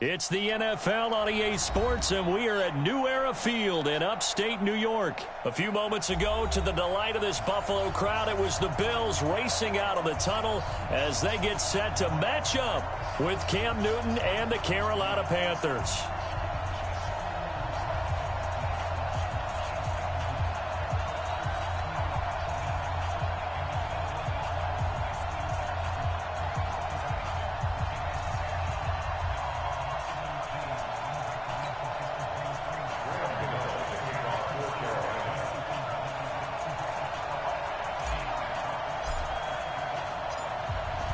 It's the NFL on EA Sports, and we are at New Era Field in upstate New York. A few moments ago, to the delight of this Buffalo crowd, it was the Bills racing out of the tunnel as they get set to match up with Cam Newton and the Carolina Panthers.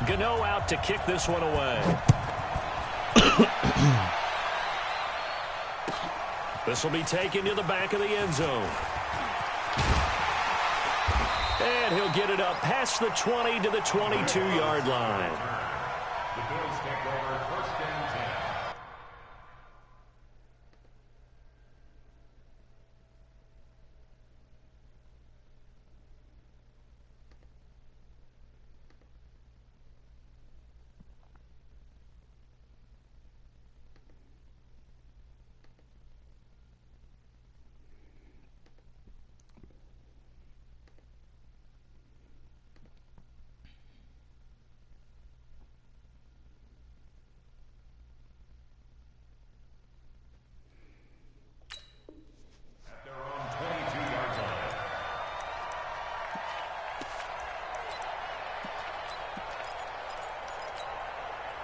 Gano out to kick this one away. This will be taken to the back of the end zone. And he'll get it up past the 20 to the 22-yard line. The Bills take over first and 10.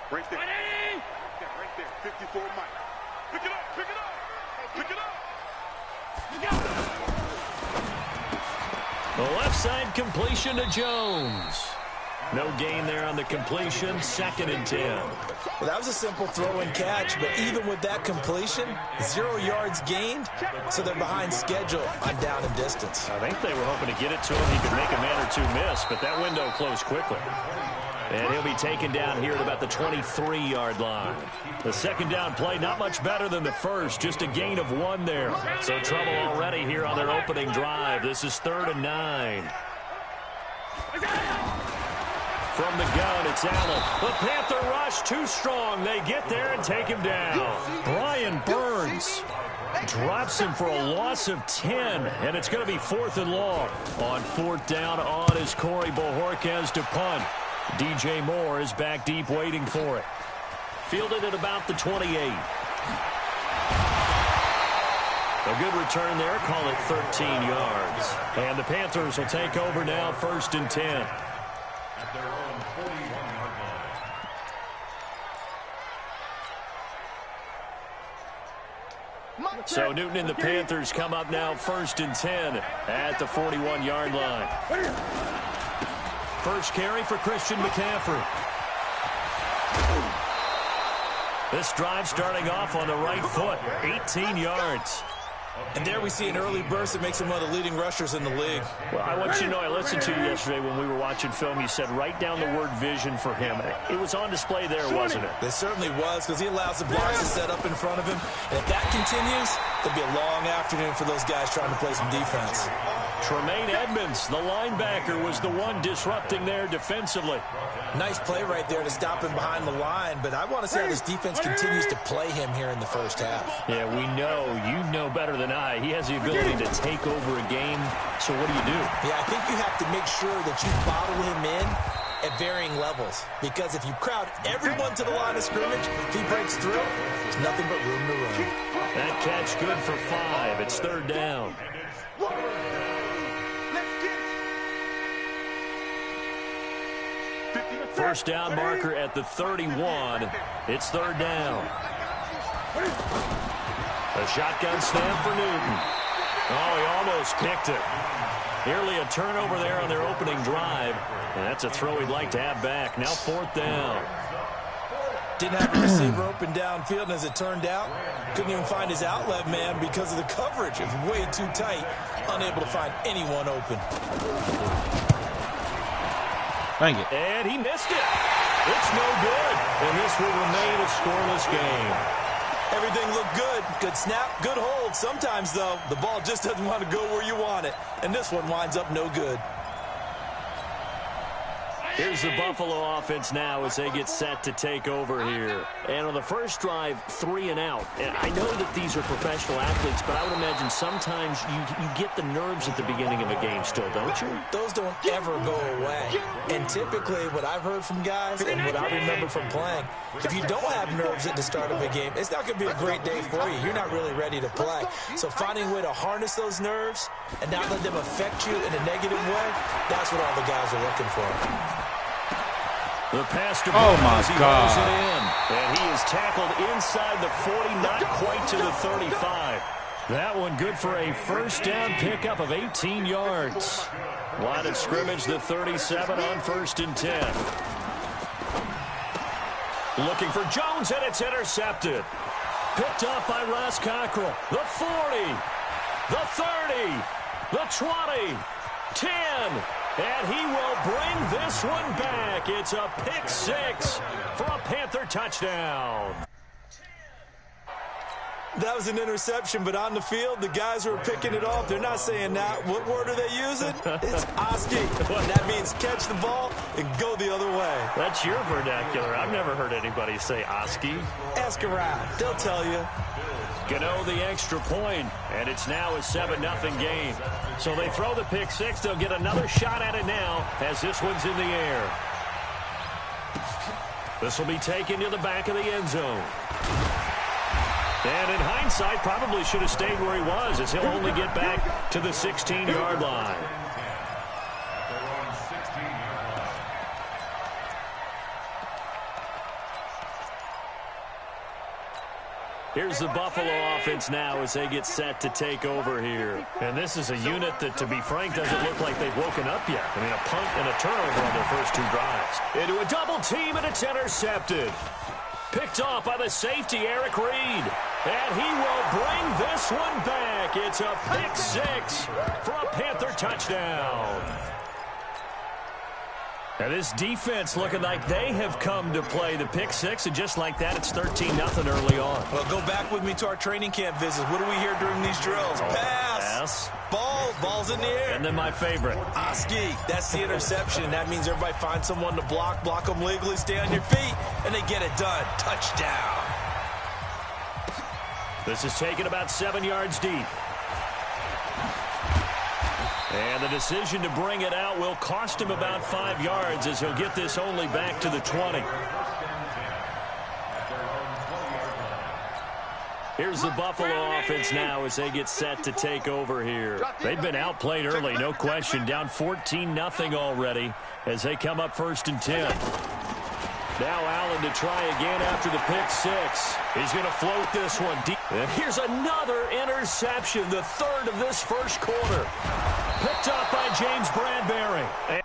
Right there. Right there. 54 Mike. Pick it up. Pick it up. Pick it up. The left side completion to Jones. No gain there on the completion. 2nd and 10. Well, that was a simple throw and catch, but even with that completion, 0 yards gained, so they're behind schedule on down and distance. I think they were hoping to get it to him. He could make a man or two miss, but that window closed quickly. And he'll be taken down here at about the 23-yard line. The second down play, not much better than the first, just a gain of 1 there. So trouble already here on their opening drive. This is 3rd and 9. From the gun, it's Allen. The Panther rush too strong. They get there and take him down. Brian Burns drops him for a loss of 10, and it's going to be 4th and long. On 4th down, on is Corey Bojorquez to punt. DJ Moore is back deep waiting for it. Fielded at about the 28. A good return there. Call it 13 yards. And the Panthers will take over now, 1st and 10. At their own 41-yard line. So Newton and the Panthers come up now 1st and 10 at the 41-yard line. First carry for Christian McCaffrey. This drive starting off on the right foot, 18 yards. And there we see an early burst that makes him one of the leading rushers in the league. Well, I want you to know, I listened to you yesterday when we were watching film. You said write down the word vision for him. It was on display there, wasn't it? It certainly was, because he allows the blocks to set up in front of him. And if that continues, there'll be a long afternoon for those guys trying to play some defense. Tremaine Edmonds, the linebacker, was the one disrupting there defensively. Nice play right there to stop him behind the line, but I want to see how this defense continues to play him here in the first half. Yeah, we know. You know better than I. He has the ability to take over a game, so what do you do? Yeah, I think you have to make sure that you bottle him in at varying levels, because if you crowd everyone to the line of scrimmage, if he breaks through, there's nothing but room to run. That catch good for 5. It's 3rd down. First down marker at the 31. It's 3rd down. A shotgun snap for Newton. Oh, he almost picked it. Nearly a turnover there on their opening drive. And that's a throw he'd like to have back. Now 4th down. Didn't have a receiver open downfield, and as it turned out, couldn't even find his outlet man because of the coverage. It was way too tight, unable to find anyone open. Thank you. And he missed it. It's no good. And this will remain a scoreless game. Everything looked good. Good snap, good hold. Sometimes, though, the ball just doesn't want to go where you want it. And this one winds up no good. Here's the Buffalo offense now as they get set to take over here. And on the first drive, 3 and out. And I know that these are professional athletes, but I would imagine sometimes you get the nerves at the beginning of a game still, don't you? Those don't ever go away. And typically what I've heard from guys and what I remember from playing, if you don't have nerves at the start of a game, it's not going to be a great day for you. You're not really ready to play. So finding a way to harness those nerves and not let them affect you in a negative way, that's what all the guys are looking for. The pass to oh my as he God. rolls it in. And he is tackled inside the 40, not quite to the 35. That one good for a first down pickup of 18 yards. Line of scrimmage, the 37 on 1st and 10. Looking for Jones, and it's intercepted. Picked up by Ross Cockrell. The 40, the 30, the 20, 10. And he will bring this one back. It's a pick 6 for a Panther touchdown. That was an interception, but on the field, the guys who are picking it off, they're not saying that. What word are they using? It's Oski. That means catch the ball and go the other way. That's your vernacular. I've never heard anybody say Oski. Ask around. They'll tell you. Gano the extra point, and it's now a 7-0 game. So they throw the pick 6. They'll get another shot at it now as this one's in the air. This will be taken to the back of the end zone. And in hindsight, probably should have stayed where he was, as he'll only get back to the 16-yard line. Here's the Buffalo offense now as they get set to take over here. And this is a unit that, to be frank, doesn't look like they've woken up yet. I mean, a punt and a turnover on their first 2 drives. Into a double team, and it's intercepted. Picked off by the safety, Eric Reed. And he will bring this one back. It's a pick 6 for a Panther touchdown. And this defense looking like they have come to play the pick 6, and just like that, it's 13-0 early on. Well, go back with me to our training camp visits. What do we hear during these drills? Pass. Ball's in the air. And then my favorite. Oski. That's the interception. That means everybody finds someone to block them legally, stay on your feet, and they get it done. Touchdown. This is taken about 7 yards deep. And the decision to bring it out will cost him about 5 yards, as he'll get this only back to the 20. Here's the Buffalo offense now as they get set to take over here. They've been outplayed early, no question. Down 14-0 already as they come up 1st and 10. Now Allen to try again after the pick 6. He's going to float this one deep. And here's another interception, the 3rd of this first quarter. Picked up by James Bradbury.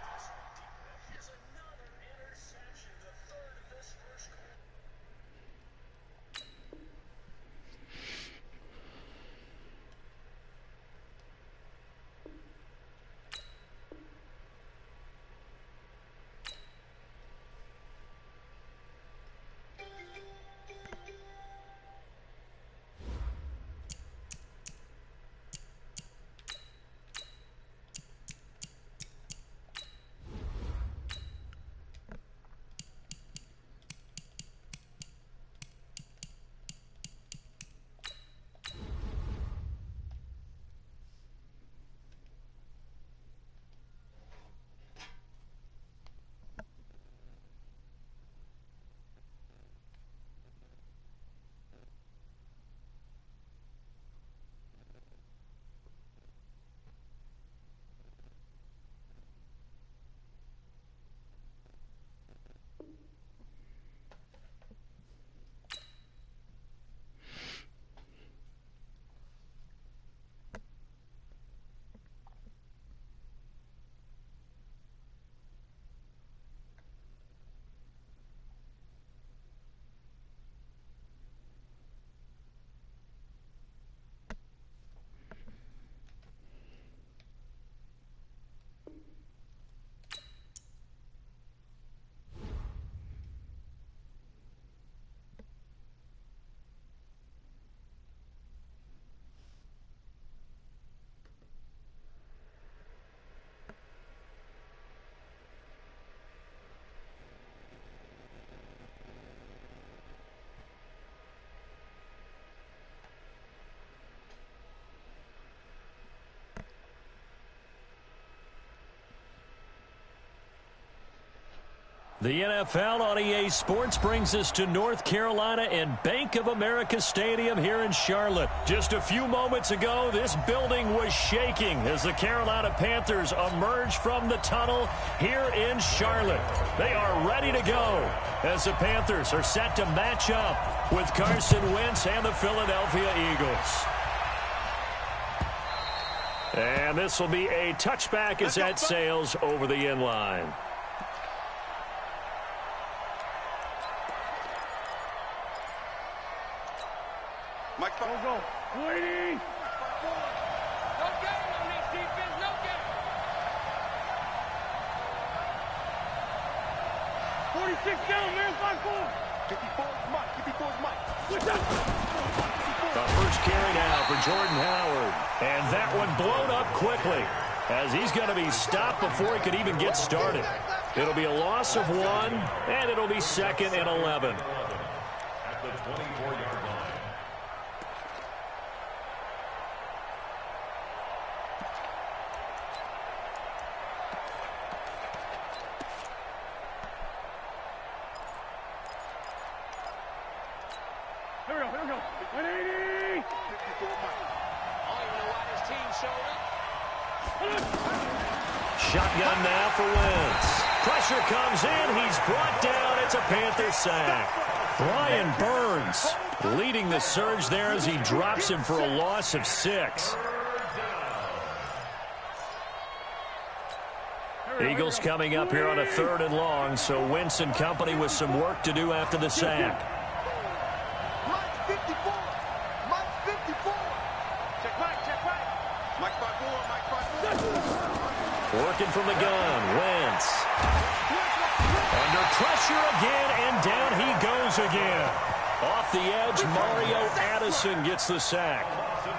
The NFL on EA Sports brings us to North Carolina and Bank of America Stadium here in Charlotte. Just a few moments ago, this building was shaking as the Carolina Panthers emerged from the tunnel here in Charlotte. They are ready to go as the Panthers are set to match up with Carson Wentz and the Philadelphia Eagles. And this will be a touchback as that sails over the end line. Mike, go. Waiting. No game on this defense. No game. 46 down, man. 5-4. 54 is Mike. 54 is Mike. What's up? The first carry now for Jordan Howard. And that one blown up quickly as he's going to be stopped before he could even get started. It'll be a loss of 1, and it'll be 2nd and 11. At the 24-yard line. Here we go. 180. 54 Mike. I don't even know why this team showed up. Shotgun now for Wentz. Pressure comes in. He's brought down. It's a Panther sack. Brian Burns leading the surge there as he drops him for a loss of 6. Eagles coming up here on a 3rd and long, so Wentz and company with some work to do after the sack. Mike 54. Mike 54. Check right. Mike 54. Mike 54. Working from the gun, Wentz. Under pressure again, and down he goes again. Off the edge, Mario Addison gets the sack.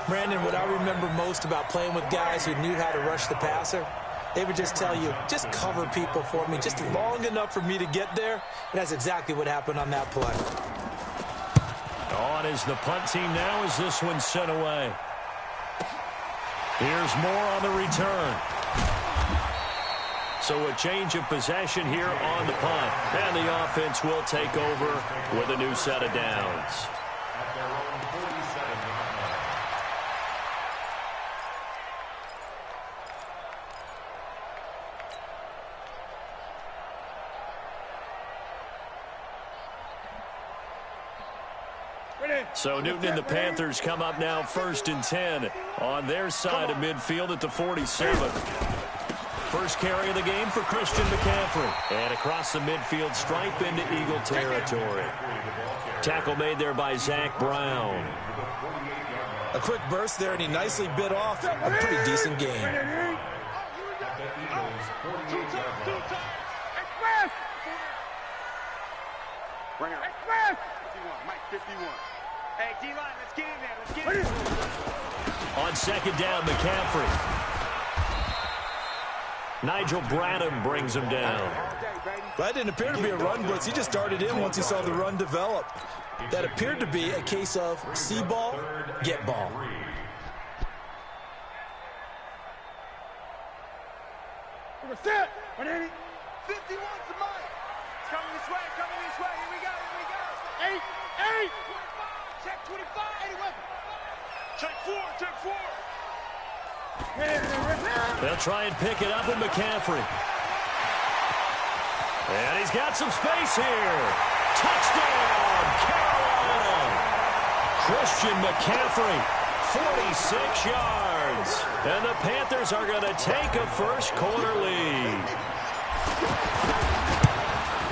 Brandon, what I remember most about playing with guys who knew how to rush the passer, they would just tell you, just cover people for me, just long enough for me to get there. And that's exactly what happened on that play. On is the punt team now as this one's sent away. Here's more on the return. So a change of possession here on the punt. And the offense will take over with a new set of downs. At their own 47-yard line. So Newton and the Panthers come up now 1st and 10 on their side of midfield at the 47. First carry of the game for Christian McCaffrey. And across the midfield stripe into Eagle territory. Tackle made there by Zach Brown. A quick burst there, and he nicely bit off a pretty decent game. Express. Right here. Express. 51. Mike 51. Hey, D-line, let's get in there. Let's get in there. On 2nd down, McCaffrey. Nigel Bradham brings him down. That didn't appear to be a run blitz. He just started in once he saw the run develop. That appeared to be a case of see ball, get ball. We're set. 180. 51 to Mike. Coming this way. Here we go. 8. Check 25. 81. Check 4. They'll try and pick it up with McCaffrey. And he's got some space here. Touchdown, Carolina. Christian McCaffrey, 46 yards. And the Panthers are going to take a first quarter lead.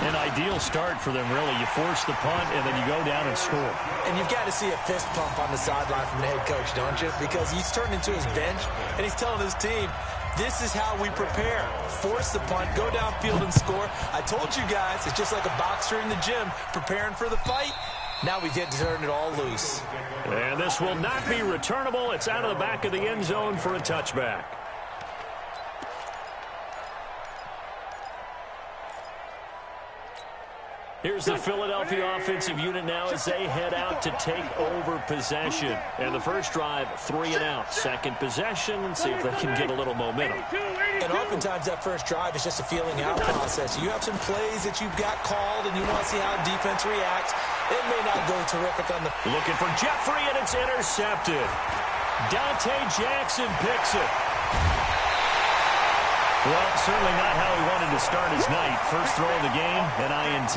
An ideal start for them, really. You force the punt, and then you go down and score. And you've got to see a fist pump on the sideline from the head coach, don't you? Because he's turned into his bench, and he's telling his team, this is how we prepare. Force the punt, go downfield and score. I told you guys, it's just like a boxer in the gym preparing for the fight. Now we get to turn it all loose. And this will not be returnable. It's out of the back of the end zone for a touchback. Here's the Philadelphia offensive unit now as they head out to take over possession. And the first drive, 3 and out. Second possession, see if they can get a little momentum. And oftentimes that first drive is just a feeling out process. You have some plays that you've got called and you want to see how defense reacts. It may not go terrific on the... Looking for Jeffrey, and it's intercepted. Dante Jackson picks it. Well, certainly not how he wanted to start his night. First throw of the game, an INT.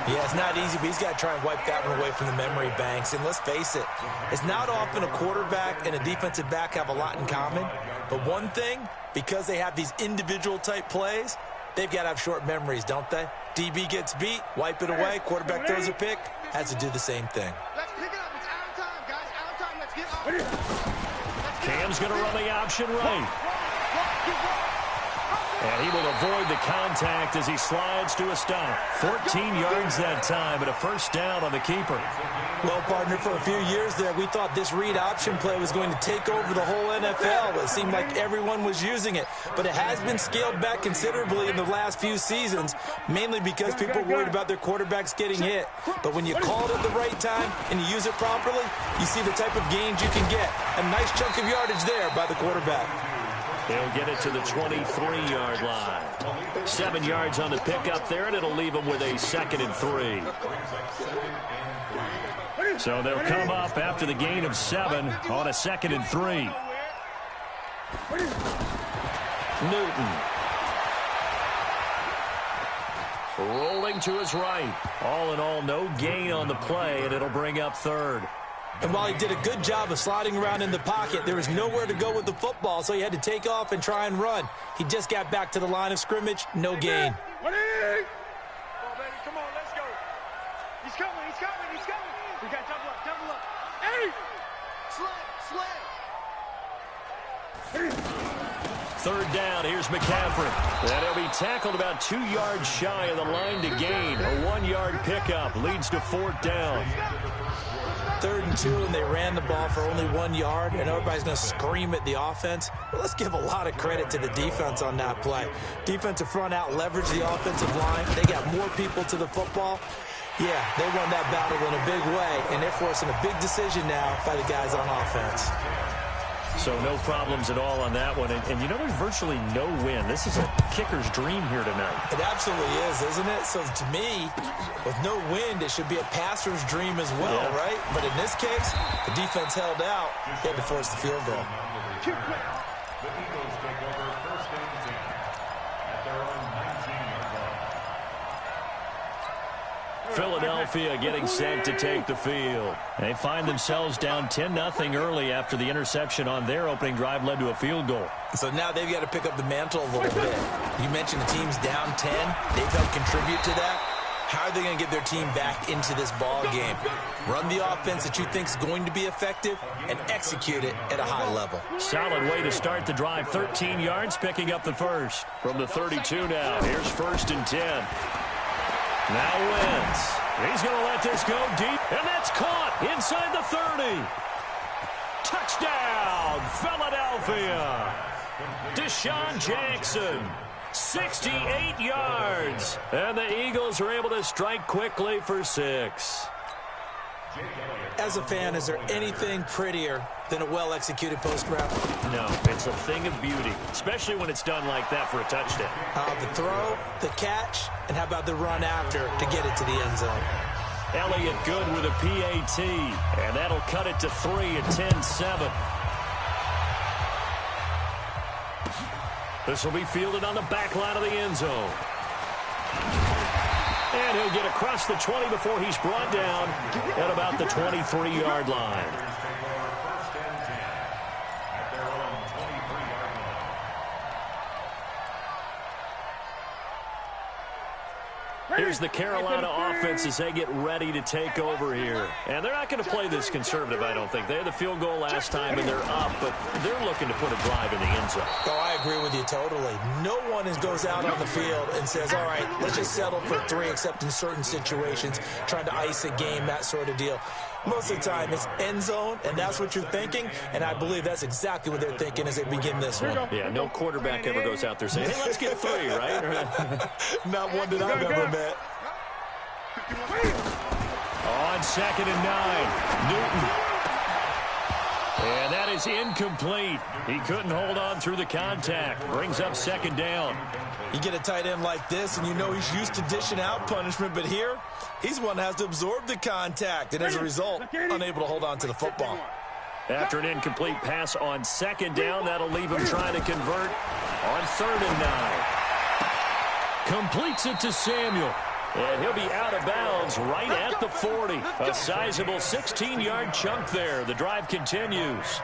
Yeah, it's not easy, but he's got to try and wipe that one away from the memory banks. And let's face it, it's not often a quarterback and a defensive back have a lot in common. But one thing, because they have these individual type plays, they've got to have short memories, don't they? DB gets beat, wipe it away, quarterback throws a pick, has to do the same thing. Let's pick it up. It's out of time, guys. Out of time. Let's get off. Cam's going to run the option right. And he will avoid the contact as he slides to a stop. 14 yards that time, and a first down on the keeper. Well, partner, for a few years there, we thought this read option play was going to take over the whole NFL. It seemed like everyone was using it. But it has been scaled back considerably in the last few seasons, mainly because people are worried about their quarterbacks getting hit. But when you call it at the right time and you use it properly, you see the type of gains you can get. A nice chunk of yardage there by the quarterback. They'll get it to the 23-yard line. 7 yards on the pickup there, and it'll leave them with a 2nd and 3. So they'll come up after the gain of 7 on a 2nd and 3. Newton. Rolling to his right. All in all, no gain on the play, and it'll bring up 3rd. And while he did a good job of sliding around in the pocket, there was nowhere to go with the football, so he had to take off and try and run. He just got back to the line of scrimmage, no gain. Come on, baby. Come on, let's go. He's coming. We got double up. Hey! Sled. 3rd down, here's McCaffrey. And he'll be tackled about 2 yards shy of the line to gain. A 1-yard pickup leads to 4th down. 3rd and 2, and they ran the ball for only 1 yard, and everybody's going to scream at the offense. But let's give a lot of credit to the defense on that play. Defensive front out leveraged the offensive line. They got more people to the football. Yeah, they won that battle in a big way, and they're forcing a big decision now by the guys on offense. So no problems at all on that one. And you know, there's virtually no win. This is a kicker's dream here tonight. It absolutely is, isn't it? So to me, with no wind, it should be a passer's dream as well, right? But in this case, the defense held out. They had to force the field goal. The Eagles take over 1st and 10 at their own 19-yard line. Philadelphia getting set to take the field. They find themselves down 10-0 early after the interception on their opening drive led to a field goal. So now they've got to pick up the mantle a little bit. You mentioned the team's down 10. They've helped contribute to that. How are they going to get their team back into this ball game? Run the offense that you think is going to be effective and execute it at a high level. Solid way to start the drive. 13 yards, picking up the first. From the 32 now, here's 1st and 10. Now Wentz. He's going to let this go deep, and that's caught inside the 30. Touchdown, Philadelphia. Deshaun Jackson, 68 yards. And the Eagles are able to strike quickly for 6. As a fan, is there anything prettier than a well-executed post route? No, it's a thing of beauty, especially when it's done like that for a touchdown. The throw, the catch, and how about the run after to get it to the end zone? Elliott good with a PAT, and that'll cut it to 3 at 10-7. This will be fielded on the back line of the end zone. And he'll get across the 20 before he's brought down at about the 23-yard line. Here's the Carolina offense as they get ready to take over here. And they're not going to play this conservative, I don't think. They had the field goal last time, and they're up, but they're looking to put a drive in the end zone. Oh, I agree with you totally. No one goes out on the field and says, all right, let's just settle for 3, except in certain situations, trying to ice a game, that sort of deal. Most of the time, it's end zone, and that's what you're thinking, and I believe that's exactly what they're thinking as they begin this one. Yeah, no quarterback ever goes out there saying, hey, let's get 3, right? Not one that I've ever met. On 2nd and 9, Newton. And that is incomplete. He couldn't hold on through the contact. Brings up 2nd down. You get a tight end like this, and you know he's used to dishing out punishment, but here, he's one that has to absorb the contact, and as a result, unable to hold on to the football. After an incomplete pass on 2nd down, that'll leave him trying to convert on 3rd and 9. Completes it to Samuel. And he'll be out of bounds right at the 40. A sizable 16-yard chunk there. The drive continues.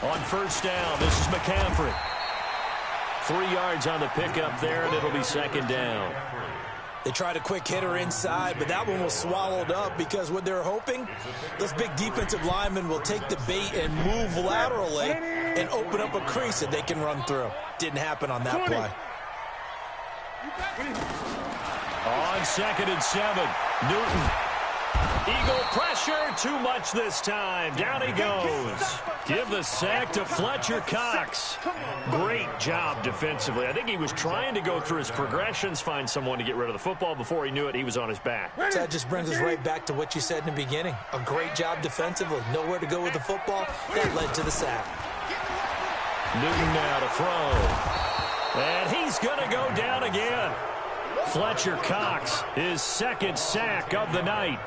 On 1st down, this is McCaffrey. 3 yards on the pickup there, and it'll be 2nd down. They tried a quick hitter inside, but that one was swallowed up because what they're hoping, those big defensive linemen will take the bait and move laterally and open up a crease that they can run through. Didn't happen on that play. On 2nd and 7, Newton. Eagle pressure, too much this time. Down he goes. Give the sack to Fletcher Cox. Great job defensively. I think he was trying to go through his progressions, find someone to get rid of the football. Before he knew it, he was on his back. So that just brings us right back to what you said in the beginning. A great job defensively. Nowhere to go with the football. That led to the sack. Newton now to throw. And he's going to go down again. Fletcher Cox, his 2nd sack of the night.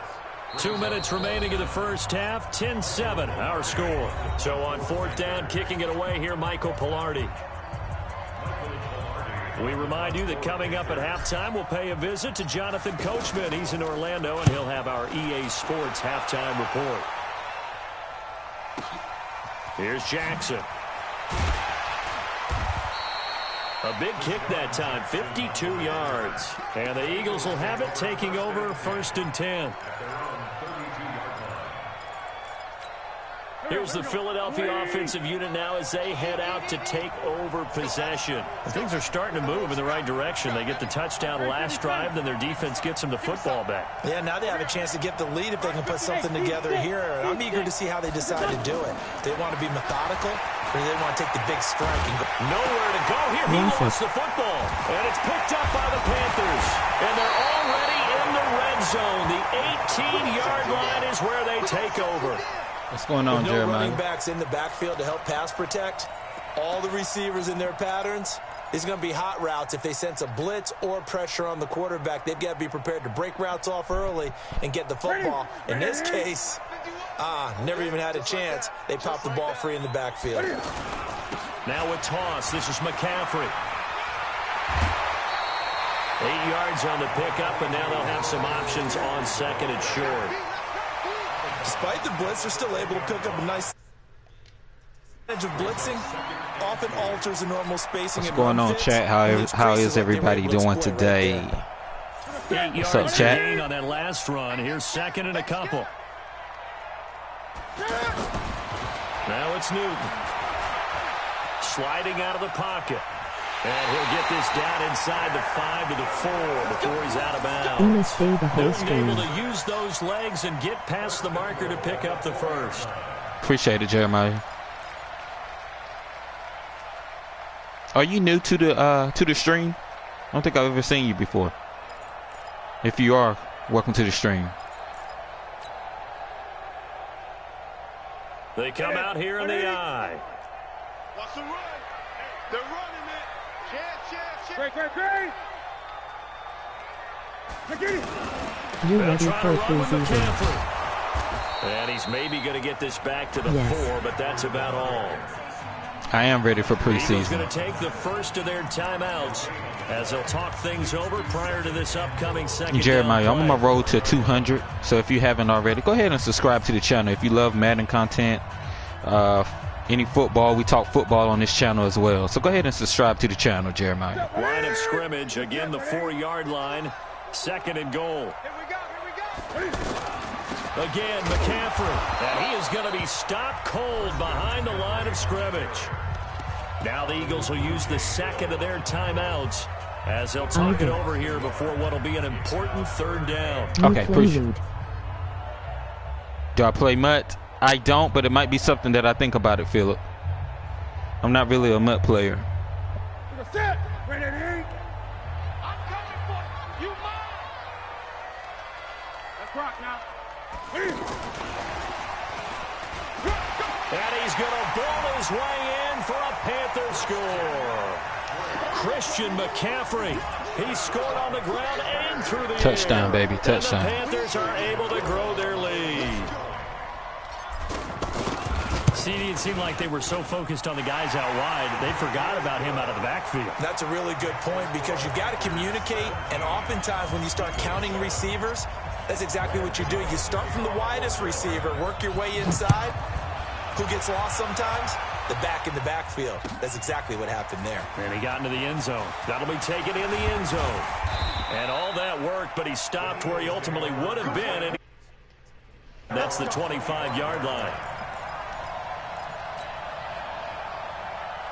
2 minutes remaining in the first half. 10-7 our score. So on 4th down, kicking it away here, Michael Pilardi. We remind you that coming up at halftime, we'll pay a visit to Jonathan Coachman. He's in Orlando, and he'll have our EA Sports halftime report. Here's Jackson. A big kick that time, 52 yards. And the Eagles will have it, taking over 1st and 10. Here's the Philadelphia offensive unit now as they head out to take over possession. Things are starting to move in the right direction. They get the touchdown last drive, then their defense gets them the football back. Yeah, now they have a chance to get the lead if they can put something together here. I'm eager to see how they decide to do it. They want to be methodical, or they want to take the big strike and go. Nowhere to go here. He lost the football. And it's picked up by the Panthers. And they're already in the red zone. The 18-yard line is where they take over. What's going on, With no Jeremiah? running backs in the backfield to help pass protect. All the receivers in their patterns. These are going to be hot routes. If they sense a blitz or pressure on the quarterback, they've got to be prepared to break routes off early and get the football. In this case, never even had a chance. They popped the ball free in the backfield. Now a toss. This is McCaffrey. 8 yards on the pickup, and now they'll have some options on 2nd and short. Despite the blitz, they're still able to pick up a nice edge of blitzing. Often alters the normal spacing. What's going on, chat? How is everybody doing today? What's up, chat? On that last run, here's 2nd and a couple. Now it's Newton. Sliding out of the pocket. And he'll get this down inside the 5 to the 4 before he's out of bounds. Newton able to use those legs and get past the marker to pick up the first. Appreciate it, Jeremiah. Are you new to the stream? I don't think I've ever seen you before. If you are, welcome to the stream. They come out here in the eye. What's the run? They're running it. Great. You ready for preseason? And he's maybe going to get this back to the 4, but that's about all. I am ready for He's preseason. going to take the first of their timeouts as they'll talk things over prior to this upcoming second. Jeremiah, I'm on my road to 200. So if you haven't already, go ahead and subscribe to the channel. If you love Madden content, any football, we talk football on this channel as well. So go ahead and subscribe to the channel, Jeremiah. Line of scrimmage, again the 4-yard line. 2nd and goal. Here we go. Again, McCaffrey. And he is going to be stopped cold behind the line of scrimmage. Now the Eagles will use the 2nd of their timeouts as they'll talk it over here before what will be an important 3rd down. Okay, appreciate it. Do I play Mutt? I don't, but it might be something that I think about it, Philip. I'm not really a Mutt player. Sit. Ready? I'm coming for you. You mine. Let's rock now. And he's going to ball his way in for a Panther score. Christian McCaffrey. He scored on the ground and through the touchdown, air. baby, touchdown. And the Panthers are able to grow their lead. CD, it seemed like they were so focused on the guys out wide, they forgot about him out of the backfield. That's a really good point because you've got to communicate, and oftentimes when you start counting receivers, that's exactly what you do. You start from the widest receiver, work your way inside. Who gets lost sometimes? The back in the backfield. That's exactly what happened there. And he got into the end zone. That'll be taken in the end zone. And all that worked, but he stopped where he ultimately would have been. And that's the 25-yard line.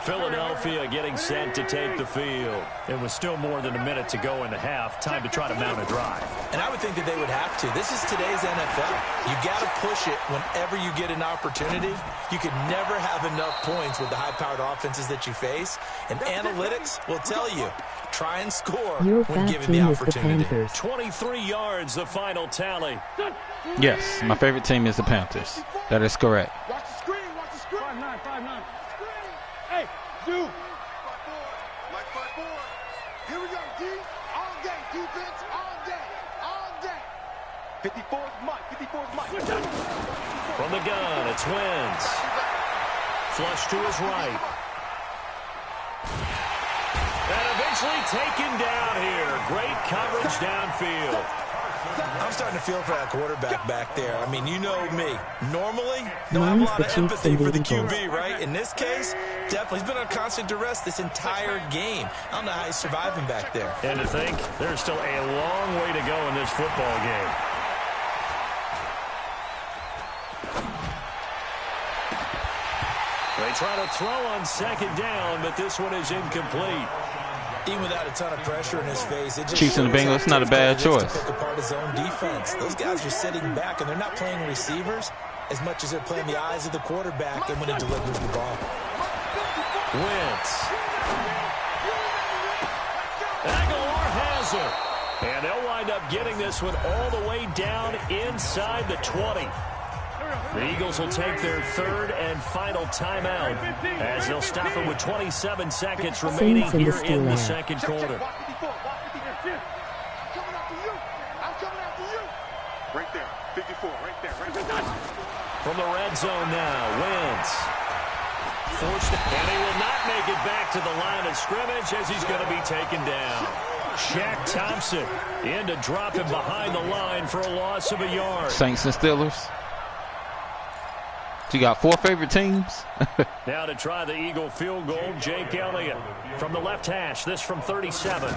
Philadelphia getting set to take the field. It was still more than a minute to go in the half. Time to try to mount a drive. And I would think that they would have to. This is today's NFL. You got to push it whenever you get an opportunity. You can never have enough points with the high-powered offenses that you face. And analytics will tell you, try and score when given the opportunity. 23 yards, the final tally. Yes, my favorite team is the Panthers. That is correct. Watch the screen. 5-9. Hey, dude. Like 5-4. Here we go, D. All day, defense. All day. 54 is Mike. From the gun, it's Wentz. Flush to his right. And eventually taken down here. Great coverage downfield. I'm starting to feel for that quarterback back there. I mean, you know me. Normally, don't have a lot of empathy for the QB, right? In this case, definitely. He's been on constant duress this entire game. I don't know how he's surviving back there. And to think, there's still a long way to go in this football game. They try to throw on second down, but this one is incomplete. Even without a ton of pressure in his face, it just Chiefs and the Bengals, not a bad choice. To pick apart his own defense. Those guys are sitting back, and they're not playing receivers as much as they're playing the eyes of the quarterback and when he delivers the ball. Wentz. Aguilar has it. And they'll wind up getting this one all the way down inside the 20. The Eagles will take their third and final timeout as they'll stop it with 27 seconds remaining here in the second quarter. Right there, 54, right there. From the red zone now, Wentz. Forced, and he will not make it back to the line of scrimmage as he's going to be taken down. Shaq Thompson in to drop him behind the line for a loss of a yard. Saints and Steelers. So you got 4 favorite teams. Now to try the Eagle field goal, Jake Elliott from the left hash. This from 37.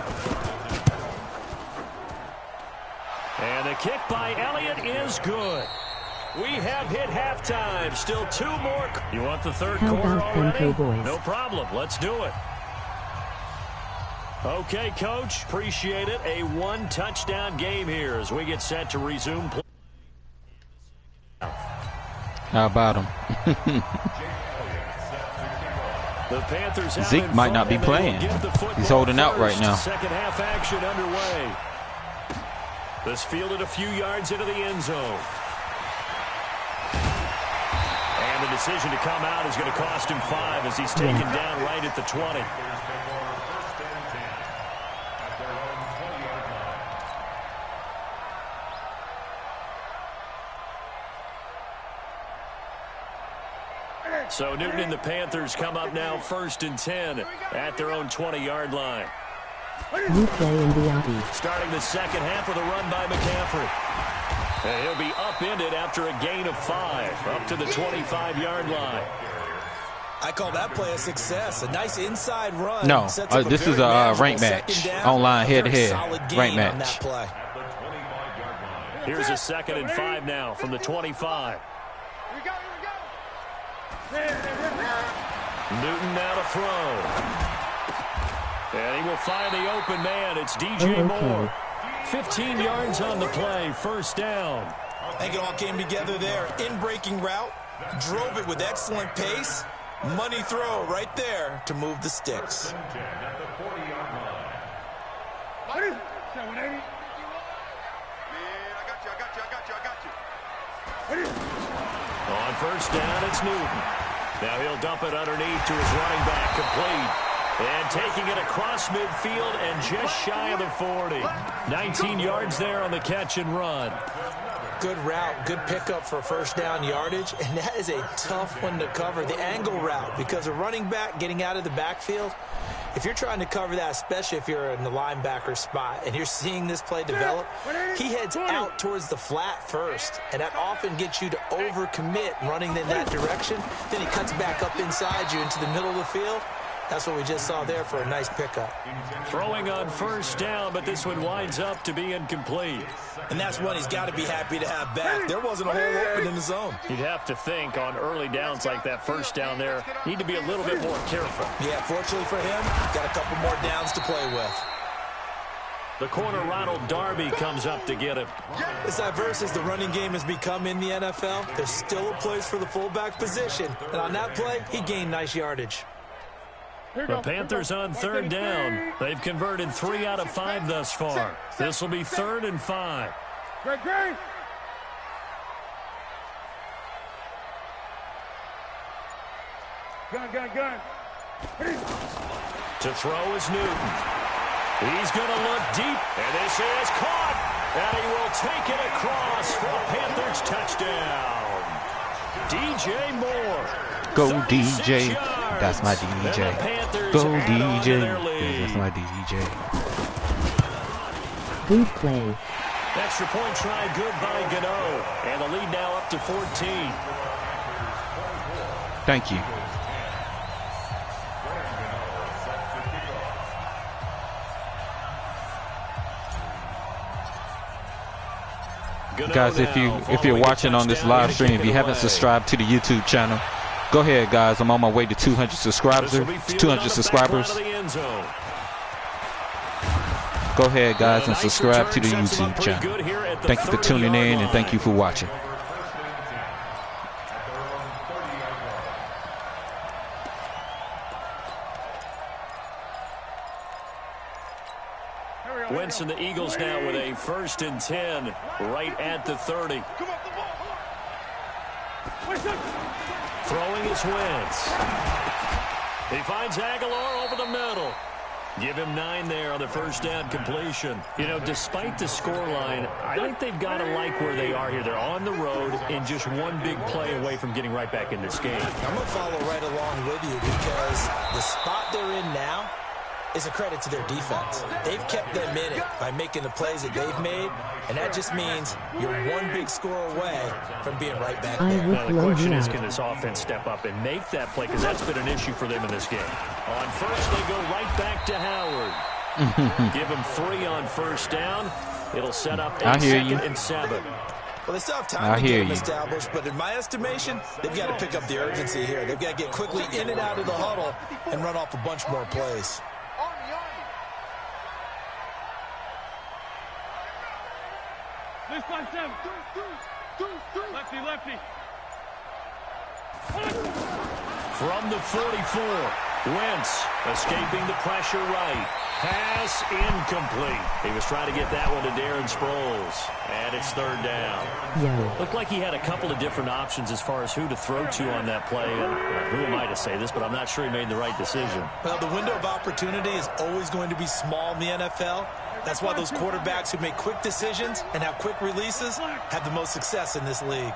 And the kick by Elliott is good. We have hit halftime. Still 2 more. You want the third quarter already? No problem. Let's do it. Okay, Coach. Appreciate it. A 1-touchdown game here as we get set to resume play. How about him? The Panthers Zeke might not be playing. He's holding out right now. Second half action underway. This fielded a few yards into the end zone. And the decision to come out is going to cost him 5 as he's taken down right at the 20. So Newton and the Panthers come up now 1st and 10 at their own 20-yard line. You play in the lobby. Starting the second half with a run by McCaffrey. And he'll be upended after a gain of 5 up to the 25-yard line. I call that play a success. A nice inside run. No, this is a rank match. Online, head-to-head. Rank match. Here's a 2nd and 5 now from the 25. Newton now to throw. And he will find the open man. It's DJ Moore. 15 yards on the play. First down. I think it all came together there. In breaking route, Drove it with excellent pace. Money throw right there to move the sticks. At the 40-yard line. Man, I got you. On first down, it's Newton. Now he'll dump it underneath to his running back, complete. And taking it across midfield and just shy of the 40. 19 yards there on the catch and run. Good route, good pickup for first down yardage, and that is a tough one to cover, the angle route, because a running back getting out of the backfield, if you're trying to cover that, especially if you're in the linebacker spot and you're seeing this play develop, he heads out towards the flat first, and that often gets you to overcommit running in that direction. Then he cuts back up inside you into the middle of the field. That's what we just saw there for a nice pickup. Throwing on first down, but this one winds up to be incomplete. And that's one he's got to be happy to have back. There wasn't a hole open in the zone. You'd have to think on early downs like that first down there, need to be a little bit more careful. Yeah, fortunately for him, got a couple more downs to play with. The corner Ronald Darby comes up to get him. As diverse as the running game has become in the NFL, there's still a place for the fullback position. And on that play, he gained nice yardage. The Panthers on third down. They've converted 3 out of 5 thus far. This will be 3rd and 5. Great. Gun. To throw is Newton. He's going to look deep, and this is caught. And he will take it across for a Panthers touchdown. DJ Moore. Go DJ. That's my DJ. Go DJ. That's my DJ. Good play. Extra point try good by Gano. And the lead now up to 14. Thank you. Guys, if you're watching on this live stream, if you haven't subscribed to the YouTube channel, go ahead, guys. I'm on my way to 200 subscribers. Go ahead, guys, and subscribe to the YouTube channel. Thank you for tuning in, and thank you for watching. Wentz and the Eagles now with a 1st and 10 right at the 30. Throwing is Wentz. He finds Aguilar over the middle. Give him 9 there on the first down completion. You know, despite the scoreline, I think they've got to like where they are here. They're on the road and just one big play away from getting right back in this game. I'm going to follow right along with you because the spot they're in now is a credit to their defense. They've kept them in it by making the plays that they've made, and that just means you're one big score away from being right back there. Now the question is, can this offense step up and make that play? Because that's been an issue for them in this game. On first, they go right back to Howard. Give him 3 on first down. It'll set up a 2nd and 7. Well, they still have time to get them established, but in my estimation, they've got to pick up the urgency here. They've got to get quickly in and out of the huddle and run off a bunch more plays. This by 7. Lefty. From the 44, Wentz escaping the pressure right. Pass incomplete. He was trying to get that one to Darren Sproles. And it's 3rd down. Yo. Looked like he had a couple of different options as far as who to throw to on that play. And who am I to say this, but I'm not sure he made the right decision. Well, the window of opportunity is always going to be small in the NFL. That's why those quarterbacks who make quick decisions and have quick releases have the most success in this league.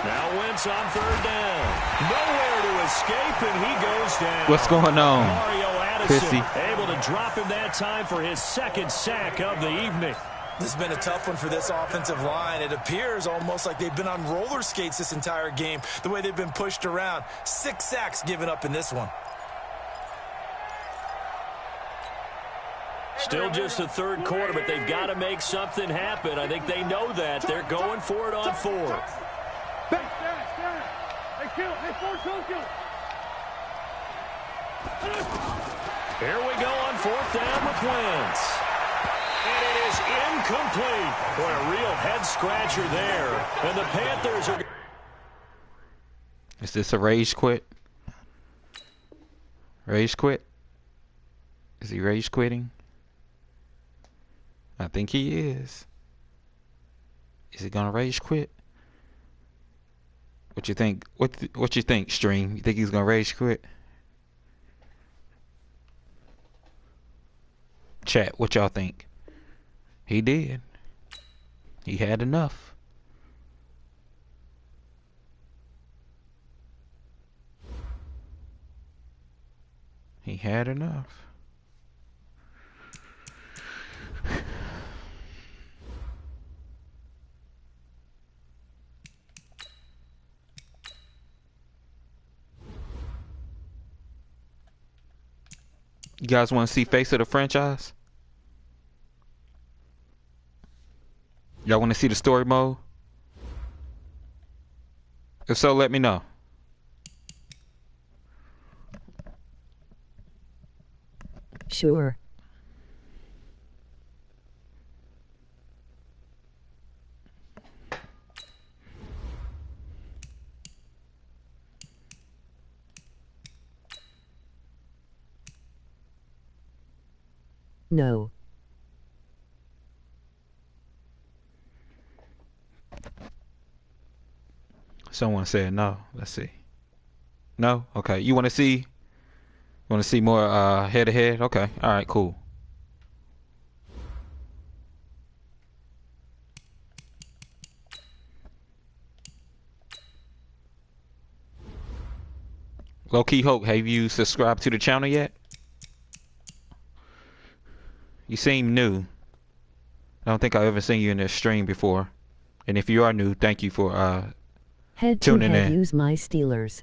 Now Wentz on 3rd down. Nowhere to escape, and he goes down. What's going on, Mario Addison Pissy? able to drop him that time for his 2nd sack of the evening. This has been a tough one for this offensive line. It appears almost like they've been on roller skates this entire game, the way they've been pushed around. 6 sacks given up in this one. Still just the 3rd quarter, but they've got to make something happen. I think they know that. They're going for it on 4th. Here we go on 4th down with Wentz. And it is incomplete. Boy, a real head-scratcher there. And the Panthers are... Is this a rage quit? Rage quit? Is he rage quitting? I think he is. Is he gonna rage quit? What you think? What you think, Stream? You think he's gonna rage quit? Chat, what y'all think? He did. He had enough. He had enough. You guys want to see face of the franchise? Y'all want to see the story mode? If so, let me know. Sure. No. Someone said no. Let's see. No? Okay. You want to see? You want to see more head to head? Okay. All right. Cool. Low Key Hope, have you subscribed to the channel yet? You seem new. I don't think I've ever seen you in this stream before. And if you are new, thank you for Head to tuning head in. use my Steelers.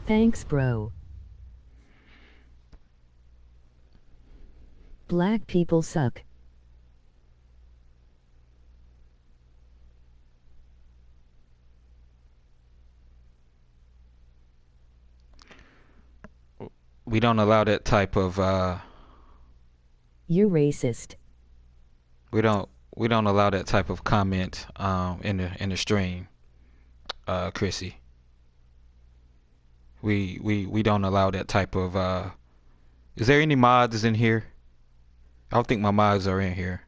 Thanks, bro. Black people suck. We don't allow that type of You racist. we don't allow that type of comment in the stream, Chrissy. We don't allow that type of is there any mods in here? I don't think my mods are in here.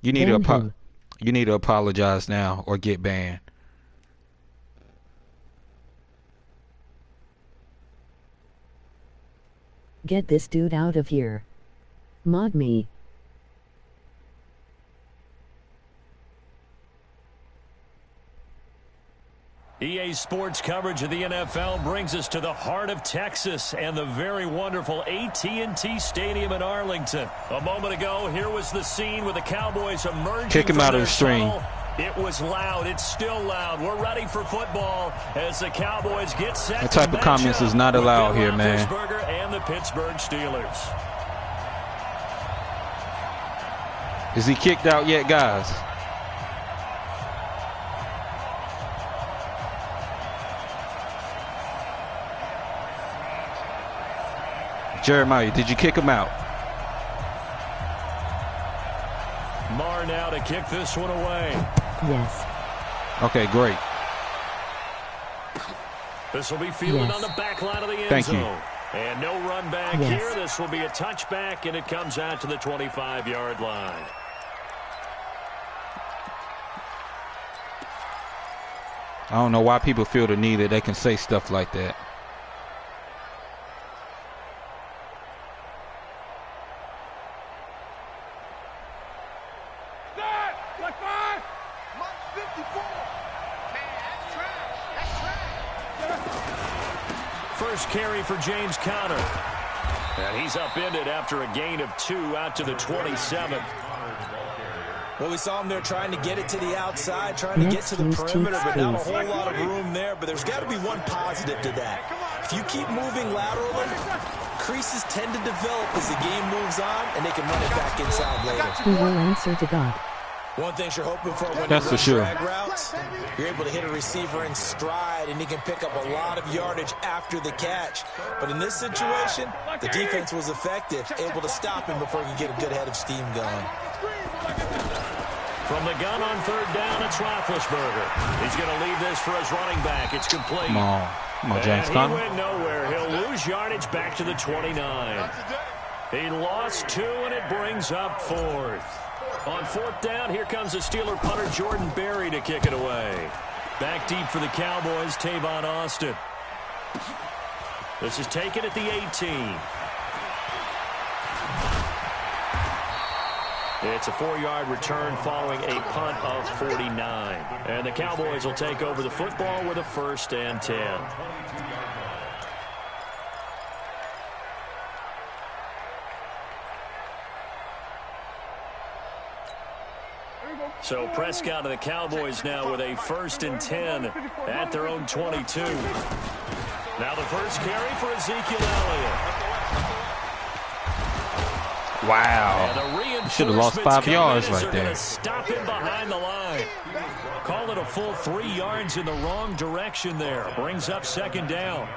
You need to apologize now or get banned. Get this dude out of here. Mod me. EA Sports coverage of the NFL brings us to the heart of Texas and the very wonderful AT&T Stadium in Arlington. A moment ago, here was the scene with the Cowboys emerging. Kick him from out of their the stream. tunnel. It was loud. It's still loud. We're ready for football as the Cowboys get set. That type of comments is not allowed here, man. And the Pittsburgh Steelers. Is he kicked out yet, guys? Jeremiah, did you kick him out? Marr now to kick this one away. Yes. Okay, great. This will be fielded Yes. on the back line of the end Thank you. zone. And no run back Yes. here. This will be a touchback, and it comes out to the 25-yard line. I don't know why people feel the need that they can say stuff like that. First carry for James Conner. And he's upended after a gain of 2 out to the 27. Well, we saw him there trying to get it to the outside, trying to get to the perimeter, but not a whole lot of room there. But there's got to be one positive to that. If you keep moving laterally, creases tend to develop as the game moves on, and they can run it back inside later. He will answer to God. One thing you're hoping for when That's you for run sure. drag routes, you're able to hit a receiver in stride, and he can pick up a lot of yardage after the catch. But in this situation, the defense was effective, able to stop him before he could get a good head of steam going. From the gun on third down, it's Roethlisberger. He's going to leave this for his running back. It's complete. Come on, James And Conner. he went nowhere. He'll lose yardage back to the 29. He lost 2, and it brings up 4th. On 4th down, here comes the Steeler punter Jordan Berry to kick it away. Back deep for the Cowboys, Tavon Austin. This is taken at the 18. It's a 4-yard return following a punt of 49. And the Cowboys will take over the football with a 1st and 10. So Prescott and the Cowboys now with a 1st and 10 at their own 22. Now the first carry for Ezekiel Elliott. Wow. Should have lost 5 yards right there. Stop him behind the line. Call it a full 3 yards in the wrong direction there. Brings up 2nd down.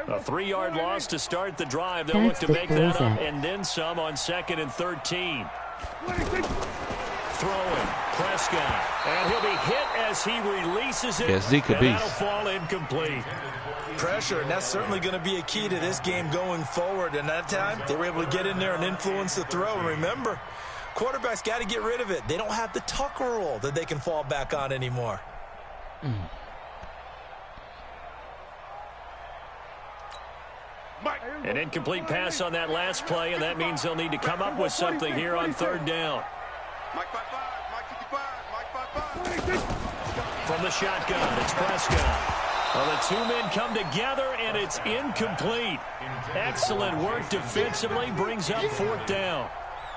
A 3-yard loss to start the drive. They'll look to make that up and then some on 2nd and 13. Throwing, Prescott, and he'll be hit as he releases it. Yeah, Zeke a and beast. that'll fall incomplete. Pressure, and that's certainly going to be a key to this game going forward. And that time, they were able to get in there and influence the throw. And remember, quarterbacks got to get rid of it. They don't have the Tucker rule that they can fall back on anymore. An incomplete pass on that last play, and that means they'll need to come up with something here on 3rd down. Mike 5-5, Mike 55, Mike 5-5. From the shotgun, it's Prescott. Well, the 2 men come together, and it's incomplete. Excellent work defensively, brings up 4th down.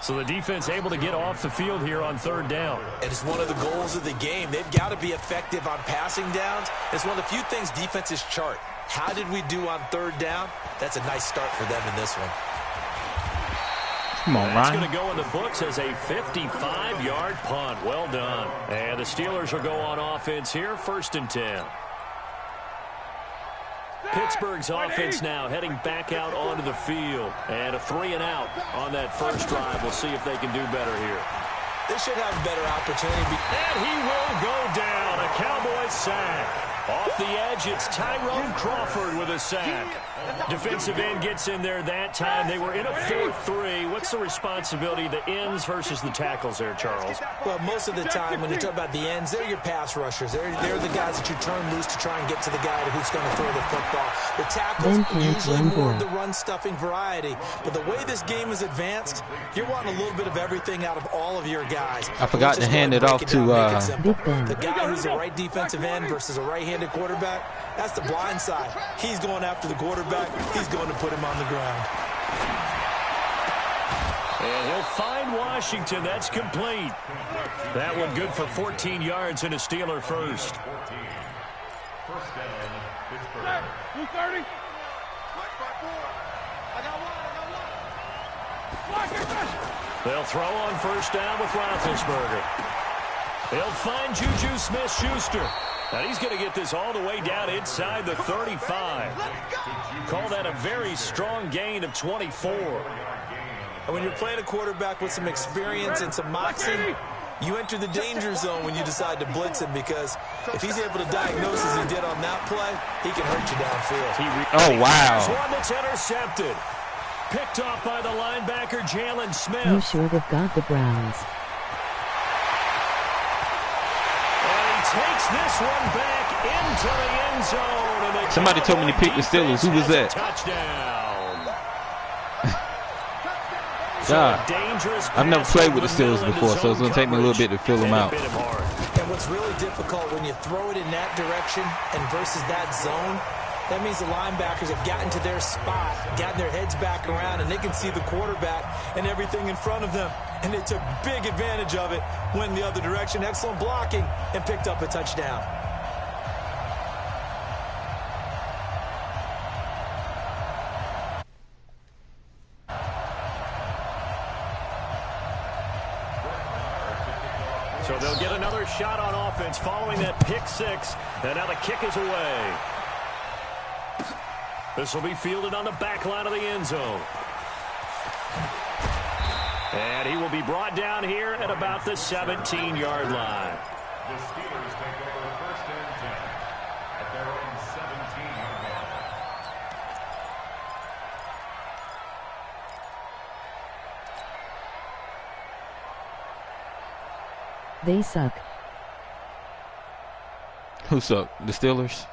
So the defense able to get off the field here on 3rd down. And it's one of the goals of the game. They've got to be effective on passing downs. It's one of the few things defenses chart. How did we do on 3rd down? That's a nice start for them in this one. Come on, That's Ryan. going to go in the books as a 55-yard punt. Well done. And the Steelers will go on offense here, 1st and 10. Pittsburgh's offense now heading back out onto the field. And a 3-and-out on that first drive. We'll see if they can do better here. They should have a better opportunity. And he will go down. A Cowboys sack. Off the edge, it's Tyrone Crawford with a sack. Defensive end gets in there that time. They were in a 4-3. What's the responsibility, the ends versus the tackles there, Charles? Well, most of the time when you talk about the ends, they're your pass rushers. They're the guys that you turn loose to try and get to the guy who's going to throw the football. The tackles usually more of the run-stuffing variety. But the way this game is advanced, you're wanting a little bit of everything out of all of your guys. I forgot to hand it off to the guy who's a right defensive end versus a right-handed quarterback. That's the blind side. He's going after the quarterback. He's going to put him on the ground. And he'll find Washington. That's complete. That one good for 14 yards and a Steeler first. 1st down, Pittsburgh. 230. Mike 5-4. I got one. They'll throw on 1st down with Roethlisberger. They'll find Juju Smith-Schuster. And he's going to get this all the way down inside the 35. Call that a very strong gain of 24. And when you're playing a quarterback with some experience and some moxie, you enter the danger zone when you decide to blitz him, because if he's able to diagnose as he did on that play, he can hurt you downfield. Oh, wow. There's one that's intercepted. Picked off by the linebacker, Jalen Smith. You sure have got the Browns. Takes this one back into the end zone. And somebody told me to pick the Steelers. Who was that? Touchdown. God, I've never played with the Steelers before, so it's going to take me a little bit to fill them out. And what's really difficult when you throw it in that direction and versus that zone, that means the linebackers have gotten to their spot, gotten their heads back around, and they can see the quarterback and everything in front of them. And they took big advantage of it, went the other direction, excellent blocking, and picked up a touchdown. So they'll get another shot on offense following that pick six, and now the kick is away. This will be fielded on the back line of the end zone. And he will be brought down here at about the 17-yard line. The Steelers take over first and 10 at their own 17-yard line. They suck. Who suck? The Steelers?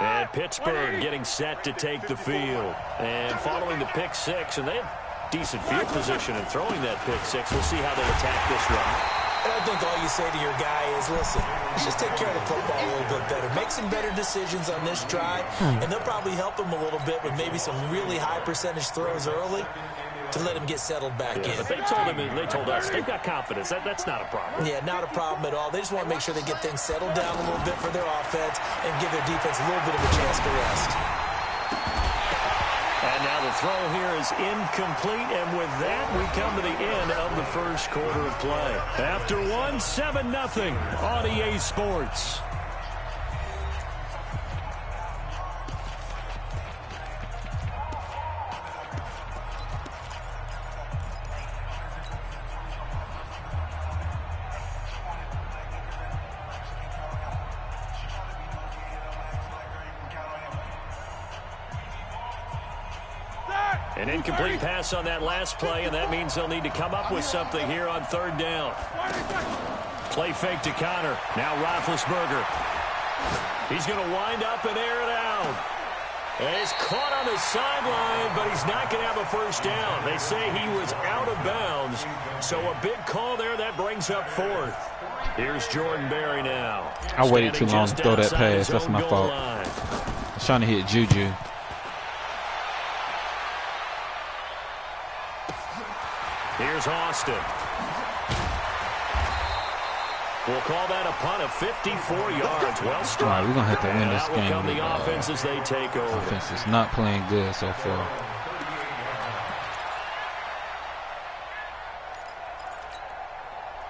And Pittsburgh getting set to take the field. And following the pick six, and they have decent field position in throwing that pick six. We'll see how they attack this run. And I think all you say to your guy is, listen, let's just take care of the football a little bit better. Make some better decisions on this drive, and they'll probably help him a little bit with maybe some really high percentage throws early to let him get settled back in. But they told us they've got confidence. That's not a problem. Yeah, not a problem at all. They just want to make sure they get things settled down a little bit for their offense and give their defense a little bit of a chance to rest. And now the throw here is incomplete, and with that, we come to the end of the first quarter of play. After one, 7-0 on EA Sports. An incomplete pass on that last play, and that means they'll need to come up with something here on third down. Play fake to Connor. Now Roethlisberger. He's going to wind up and air it out. And he's caught on the sideline, but he's not going to have a first down. They say he was out of bounds, so a big call there. That brings up fourth. Here's Jordan Berry now. I waited too long to throw that pass. That's my fault. I was trying to hit Juju. Here's Austin. We'll call that a punt of 54 yards. Well struck. All right, we're going to have to win this game. Now will come the offense as they take over. Offense is not playing good so far.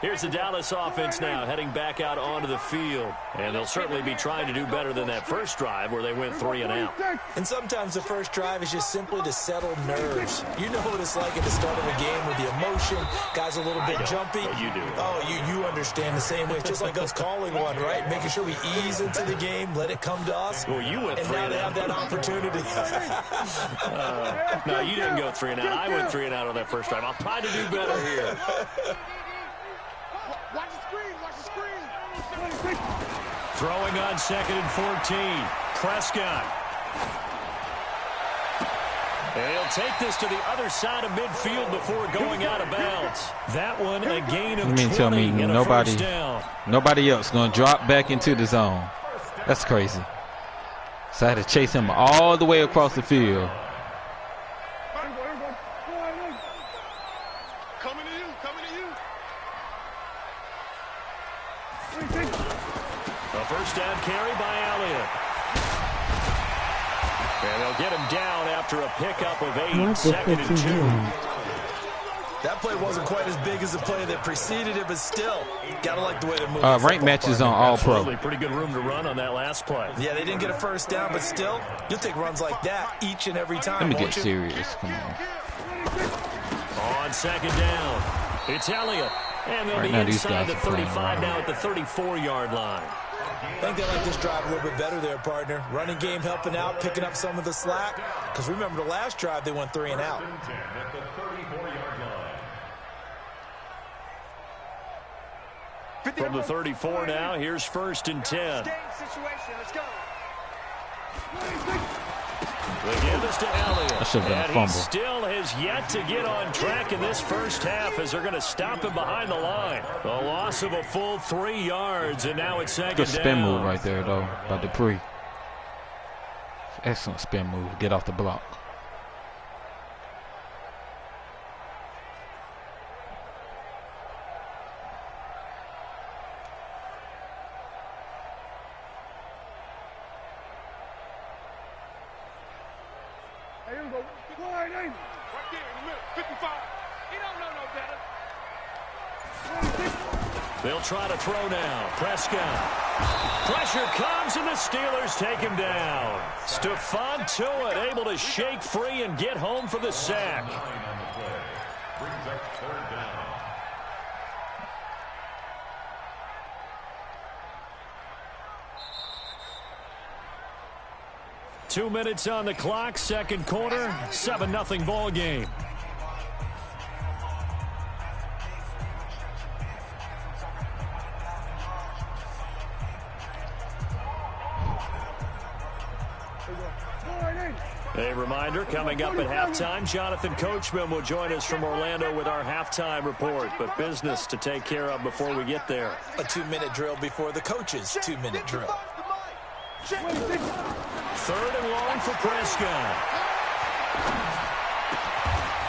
Here's the Dallas offense now heading back out onto the field. And they'll certainly be trying to do better than that first drive where they went 3 and out. And sometimes the first drive is just simply to settle nerves. You know what it's like at the start of a game with the emotion. Guys a little bit jumpy. But you do. Oh, you understand the same way. It's just like us calling one, right? Making sure we ease into the game, let it come to us. Well, you went 3 and out. And now they have that opportunity. No, you didn't go 3 and out. I went 3 and out on that first drive. I'll try to do better here. Watch the screen, watch the screen. Throwing on 2nd and 14. Prescott. And he'll take this to the other side of midfield before going out of bounds. That one a gain of 20 tell me and a first down. Nobody else going to drop back into the zone. That's crazy. So I had to chase him all the way across the field. Coming to you, coming to you. A first down carry by Elliott. And they'll get him down after a pickup of 8. 2nd and 2. That play wasn't quite as big as the play that preceded it, but still, gotta like the way they moved. Rank matches on All Pro. Pretty good room to run on that last play. Yeah, they didn't get a first down, but still, you'll take runs like that each and every time. Let me get won't you? serious. Come on. On second down, it's Elliott. And they'll Right be now, these inside guys the are playing 35 around. now at the 34-yard line. I think they like this drive a little bit better there, partner. Running game helping out, picking up some of the slack. Because remember the last drive, they went 3 and out. At the 34-yard line. From the 34 now, here's 1st and 10. Let's go. They give this to Elliott. That should have been a And he fumble. still has yet to get on track in this first half as they're going to stop him behind the line. A loss of a full 3 yards, and now it's second Good spin down. move right there, though, by Dupree. Excellent spin move. Get off the block. Hey, here we go. Wide, ain't it? Right there in the middle. 55. He don't know no better. They'll try to throw now. Prescott. Pressure comes, and the Steelers take him down. Stephon Tuitt able to shake free and get home for the sack. On the play. Brings up 3rd down. Two minutes on the clock, second quarter, 7-0 ball game. A reminder, coming up at halftime, Jonathan Coachman will join us from Orlando with our halftime report. But business to take care of before we get there. A 2-minute drill before the coach's 2-minute drill. 3rd and long for Prescott.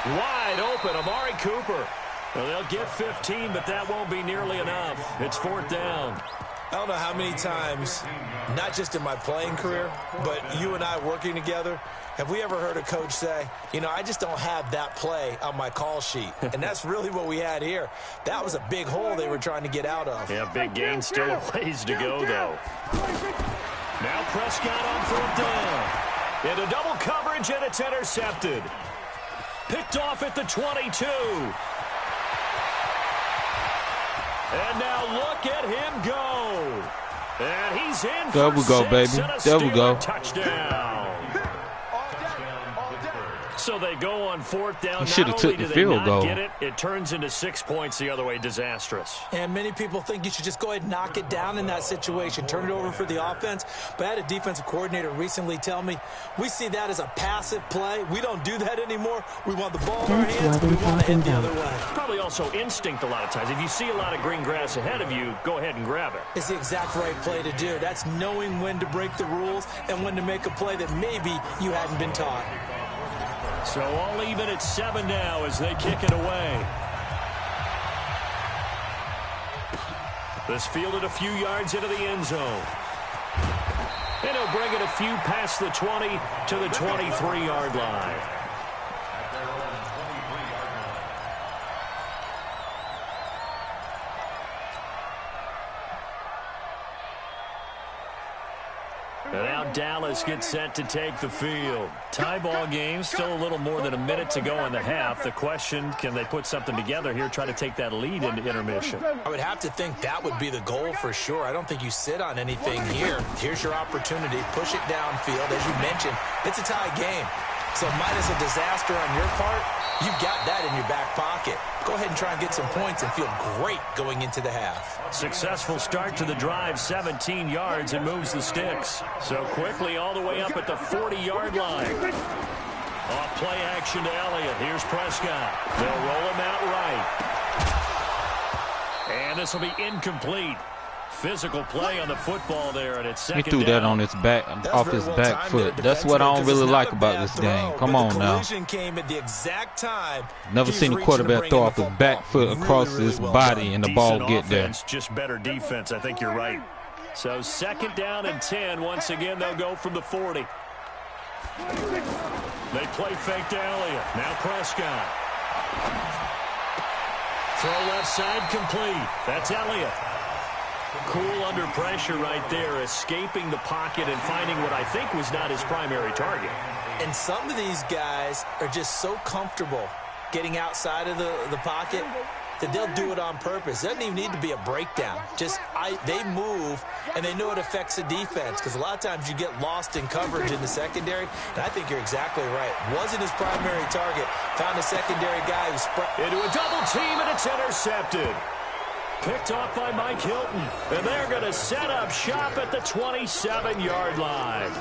Wide open, Amari Cooper. Well, they'll get 15, but that won't be nearly enough. It's 4th down. I don't know how many times, not just in my playing career, but you and I working together, have we ever heard a coach say, you know, I just don't have that play on my call sheet. And that's really what we had here. That was a big hole they were trying to get out of. Yeah, big gain, still a ways to go, though. Now Prescott on 4th down. Into double coverage, and it's intercepted. Picked off at the 22. And now look at him go. And he's in There for we go, 6 baby. and a There we go. Steeler touchdown. So they go on 4th down. He should have Not took only the do they field not goal. get it, it turns into 6 points the other way. Disastrous. And many people think you should just go ahead and knock it down in that situation, turn it over for the offense. But I had a defensive coordinator recently tell me, we see that as a passive play. We don't do that anymore. We want the ball in our That's hands. what We I'm want to talking head the other about. way. Probably also instinct a lot of times. If you see a lot of green grass ahead of you, go ahead and grab it. It's the exact right play to do. That's knowing when to break the rules and when to make a play that maybe you hadn't been taught. So all even at 7 now as they kick it away. This fielded a few yards into the end zone. And he'll bring it a few past the 20 to the 23-yard line. At their own 23-yard line. And now Dallas gets set to take the field. Tie ball game, still a little more than a minute to go in the half. The question, can they put something together here, try to take that lead into intermission? I would have to think that would be the goal for sure. I don't think you sit on anything here. Here's your opportunity. Push it downfield. As you mentioned, it's a tie game. So minus a disaster on your part, you've got that in your back pocket. Go ahead and try and get some points and feel great going into the half. Successful start to the drive, 17 yards, and moves the sticks. So quickly all the way up at the 40-yard line. Off play action to Elliott. Here's Prescott. They'll roll him out right. And this will be incomplete. Physical play on the football there, and it's He second threw that down. on his back, off his very well back timed foot. there That's what I don't defensively, really 'cause like it's not a about bad this throw, game. Come but on the now. collision came at the exact time. Never He's seen a reaching to quarterback bring throw in off the his football. back foot across Really, his really well body done. and the ball Decent get there. offense, just better defense. I think you're right. So second down and 10. Once again, they'll go from the 40. They play fake to Elliott. Now Prescott. Throw left side complete. That's Elliott. Cool under pressure right there, escaping the pocket and finding what I think was not his primary target. And some of these guys are just so comfortable getting outside of the pocket that they'll do it on purpose. It doesn't even need to be a breakdown. They move, and they know it affects the defense, because a lot of times you get lost in coverage in the secondary, and I think you're exactly right. Wasn't his primary target. Found a secondary guy who spread into a double team, and it's intercepted. Picked off by Mike Hilton, and they're going to set up shop at the 27-yard line.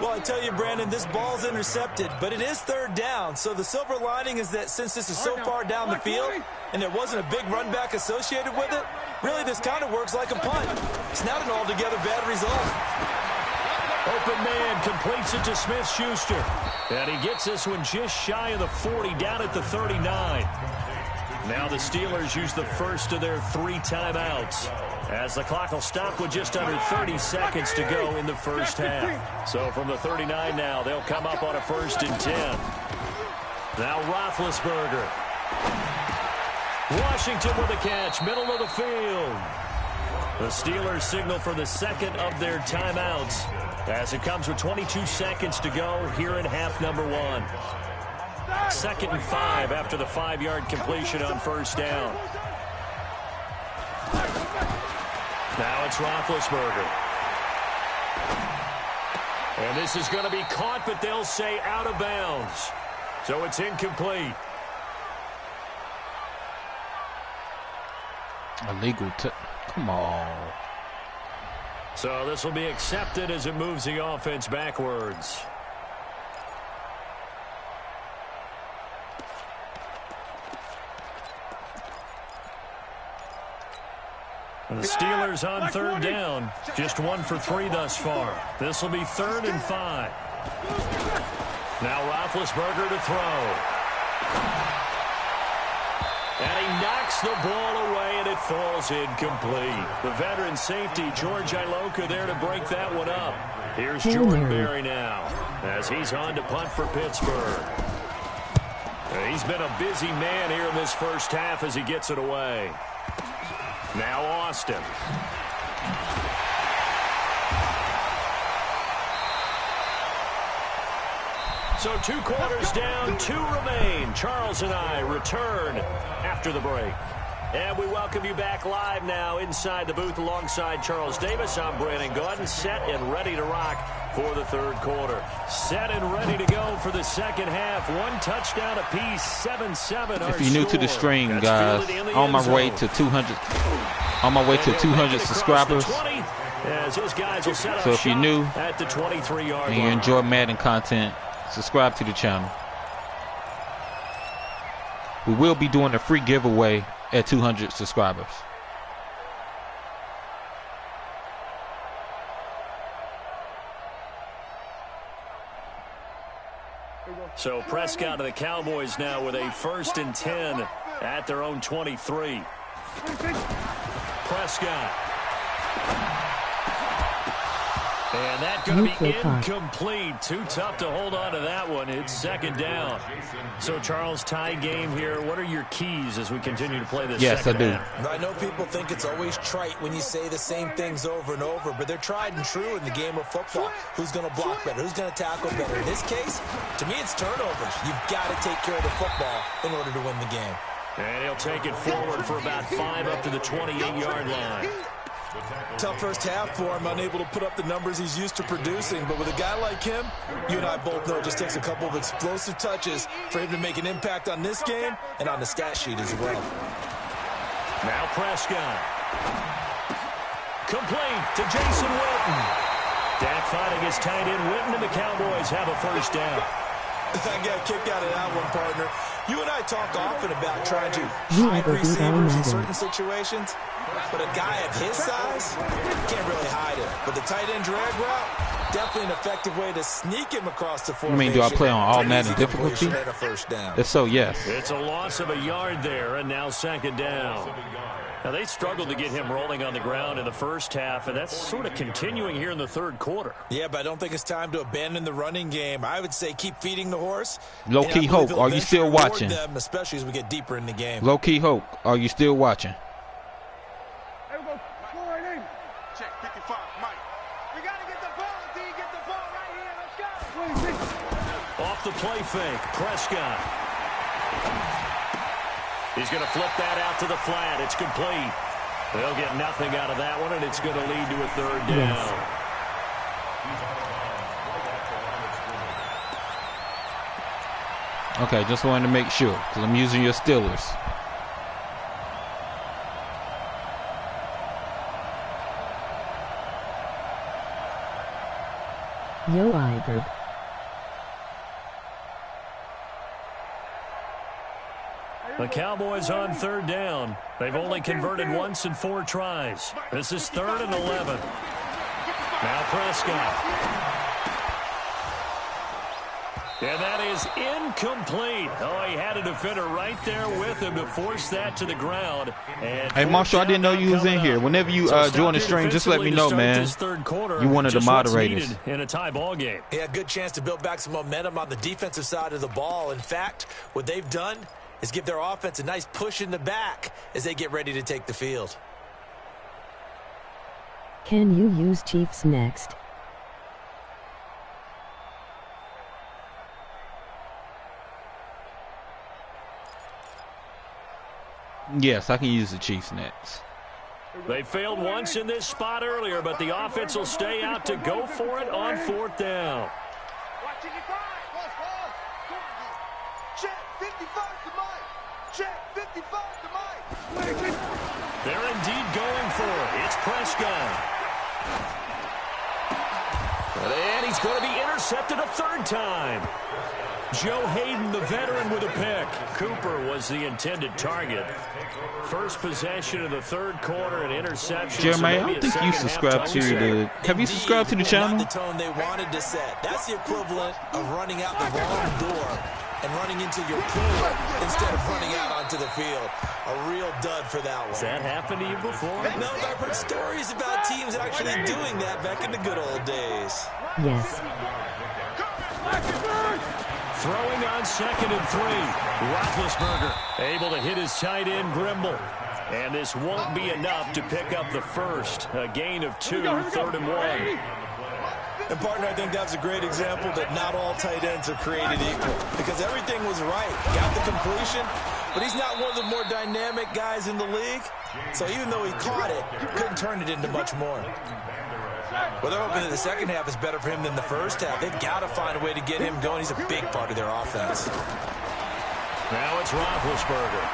Well, I tell you, Brandon, this ball's intercepted, but it is third down. So the silver lining is that since this is so far down the field and there wasn't a big run back associated with it, really this kind of works like a punt. It's not an altogether bad result. Open man completes it to Smith-Schuster. And he gets this one just shy of the 40, down at the 39. Now the Steelers use the first of their 3 timeouts, as the clock will stop with just under 30 seconds to go in the first half. So from the 39 now, they'll come up on a 1st and 10. Now Roethlisberger. Washington with a catch, middle of the field. The Steelers signal for the second of their timeouts, as it comes with 22 seconds to go here in half number 1. 2nd and 5 after the 5-yard completion on 1st down. Now it's Roethlisberger. And this is going to be caught, but they'll say out of bounds. So it's incomplete. Illegal. Come on. So this will be accepted as it moves the offense backwards. The Steelers on 3rd down. Just 1 for 3 thus far. This will be 3rd and 5. Now Roethlisberger to throw. And he knocks the ball away, and it falls incomplete. The veteran safety, George Iloka, there to break that one up. Here's Jordan Berry now, as he's on to punt for Pittsburgh. He's been a busy man here in this first half as he gets it away. Now Austin. So 2 quarters down, 2 remain. Charles and I return after the break. And we welcome you back live now inside the booth alongside Charles Davis. I'm Brandon Gaudin, set and ready to rock for the 3rd quarter. Set and ready to go for the 2nd half. 1 touchdown apiece, 7-7. If you're new to the stream, guys, on my way to 200, on my way to 200 subscribers. So if you're new at the 23-yard and you enjoy Madden content, subscribe to the channel. We will be doing a free giveaway at 200 subscribers. So Prescott and the Cowboys now with a 1st and 10 at their own 23. Prescott. And that's going to be incomplete. Too tough to hold on to that one. It's 2nd down. So, Charles, tie game here. What are your keys as we continue to play this second half? I know people think it's always trite when you say the same things over and over, but they're tried and true in the game of football. Who's going to block better? Who's going to tackle better? In this case, to me, it's turnovers. You've got to take care of the football in order to win the game. And he'll take it forward for about 5 up to the 28-yard line. Tough first half for him, unable to put up the numbers he's used to producing. But with a guy like him, you and I both know it just takes a couple of explosive touches for him to make an impact on this game and on the stat sheet as well. Now Prescott. Complete to Jason Witten. Dak fighting his tight end Witten, and the Cowboys have a 1st down. I got a kick out of that one, partner. You and I talk often about trying to hide receivers in certain situations. But a guy of his size, can't really hide it. But the tight end drag route, definitely an effective way to sneak him across the formation. You mean, do I play on all Madden difficulty? If so, yes. It's a loss of a yard there, and now 2nd down. Now, they struggled to get him rolling on the ground in the first half, and that's sort of continuing here in the third quarter. Yeah, but I don't think it's time to abandon the running game. I would say keep feeding the horse. Low-key Hope, are you still watching? Them, especially as we get deeper in the game. Low-key Hope, are you still watching? There we go. Score right in. Check 55, Mike. We got to get the ball, D. Get the ball right here. Let's go. Off the play fake, Prescott. He's going to flip that out to the flat. It's complete. They'll get nothing out of that one, and it's going to lead to a third down. Okay, just wanted to make sure, because I'm using your Steelers. Yo, Iberb. The Cowboys on third down. They've only converted once in 4 tries. This is 3rd and 11. Now Prescott. And that is incomplete. Oh, he had a defender right there with him to force that to the ground. And hey, Marshall, I didn't know you was in here. Whenever you join the stream, just let me know, man. You one of the moderators. In a tie ball game. He had a good chance to build back some momentum on the defensive side of the ball. In fact, what they've done is give their offense a nice push in the back as they get ready to take the field. Can you use Chiefs next? Yes, I can use the Chiefs next. They failed once in this spot earlier, but the offense will stay out to go for it on 4th down. Watching your time. Check 55 to Mike. Check 55 to Mike. They're indeed going for it. It's Prescott. And he's going to be intercepted a 3rd time. Joe Hayden, the veteran, with a pick. Cooper was the intended target. First possession of the 3rd quarter, an interception. Jeremiah, I don't think you subscribe to the... Have you subscribed to the channel? Not the tone they wanted to set. That's the equivalent of running out the wrong door and running into your pool instead of running out onto the field. A real dud for that one. Has that happened to you before? No, I've heard stories about teams actually doing that back in the good old days. Yes. Throwing on 2nd and 3. Roethlisberger able to hit his tight end, Grimble. And this won't be enough to pick up the first. A gain of 2, 3rd and 1. And, partner, I think that's a great example that not all tight ends are created equal. Because everything was right. Got the completion, but he's not one of the more dynamic guys in the league. So even though he caught it, couldn't turn it into much more. Well, they're hoping that the second half is better for him than the first half. They've got to find a way to get him going. He's a big part of their offense. Now it's Roethlisberger.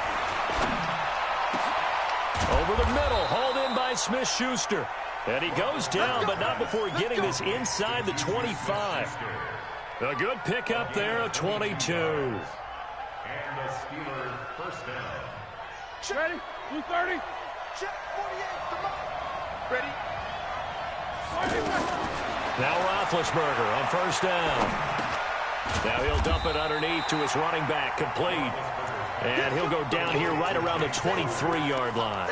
Over the middle, hauled in by Smith-Schuster. And he goes down, but not before getting this inside the 25. A good pickup there, a 22. And the Steelers first down. Ready? 230. Check 48 to Mike. Ready? Now Roethlisberger on 1st down. Now he'll dump it underneath to his running back, complete. And he'll go down here right around the 23-yard line.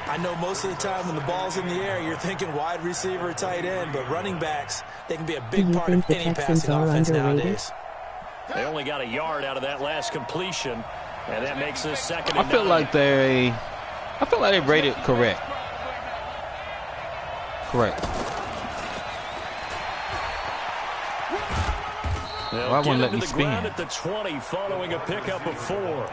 I know most of the time when the ball's in the air, you're thinking wide receiver or tight end, but running backs, they can be a big part of any passing offense nowadays. They only got a yard out of that last completion, and that makes this 2nd and 9. I feel like they rated correct. Correct. Well, I wouldn't let me spin. At the 20 following a pickup of 4.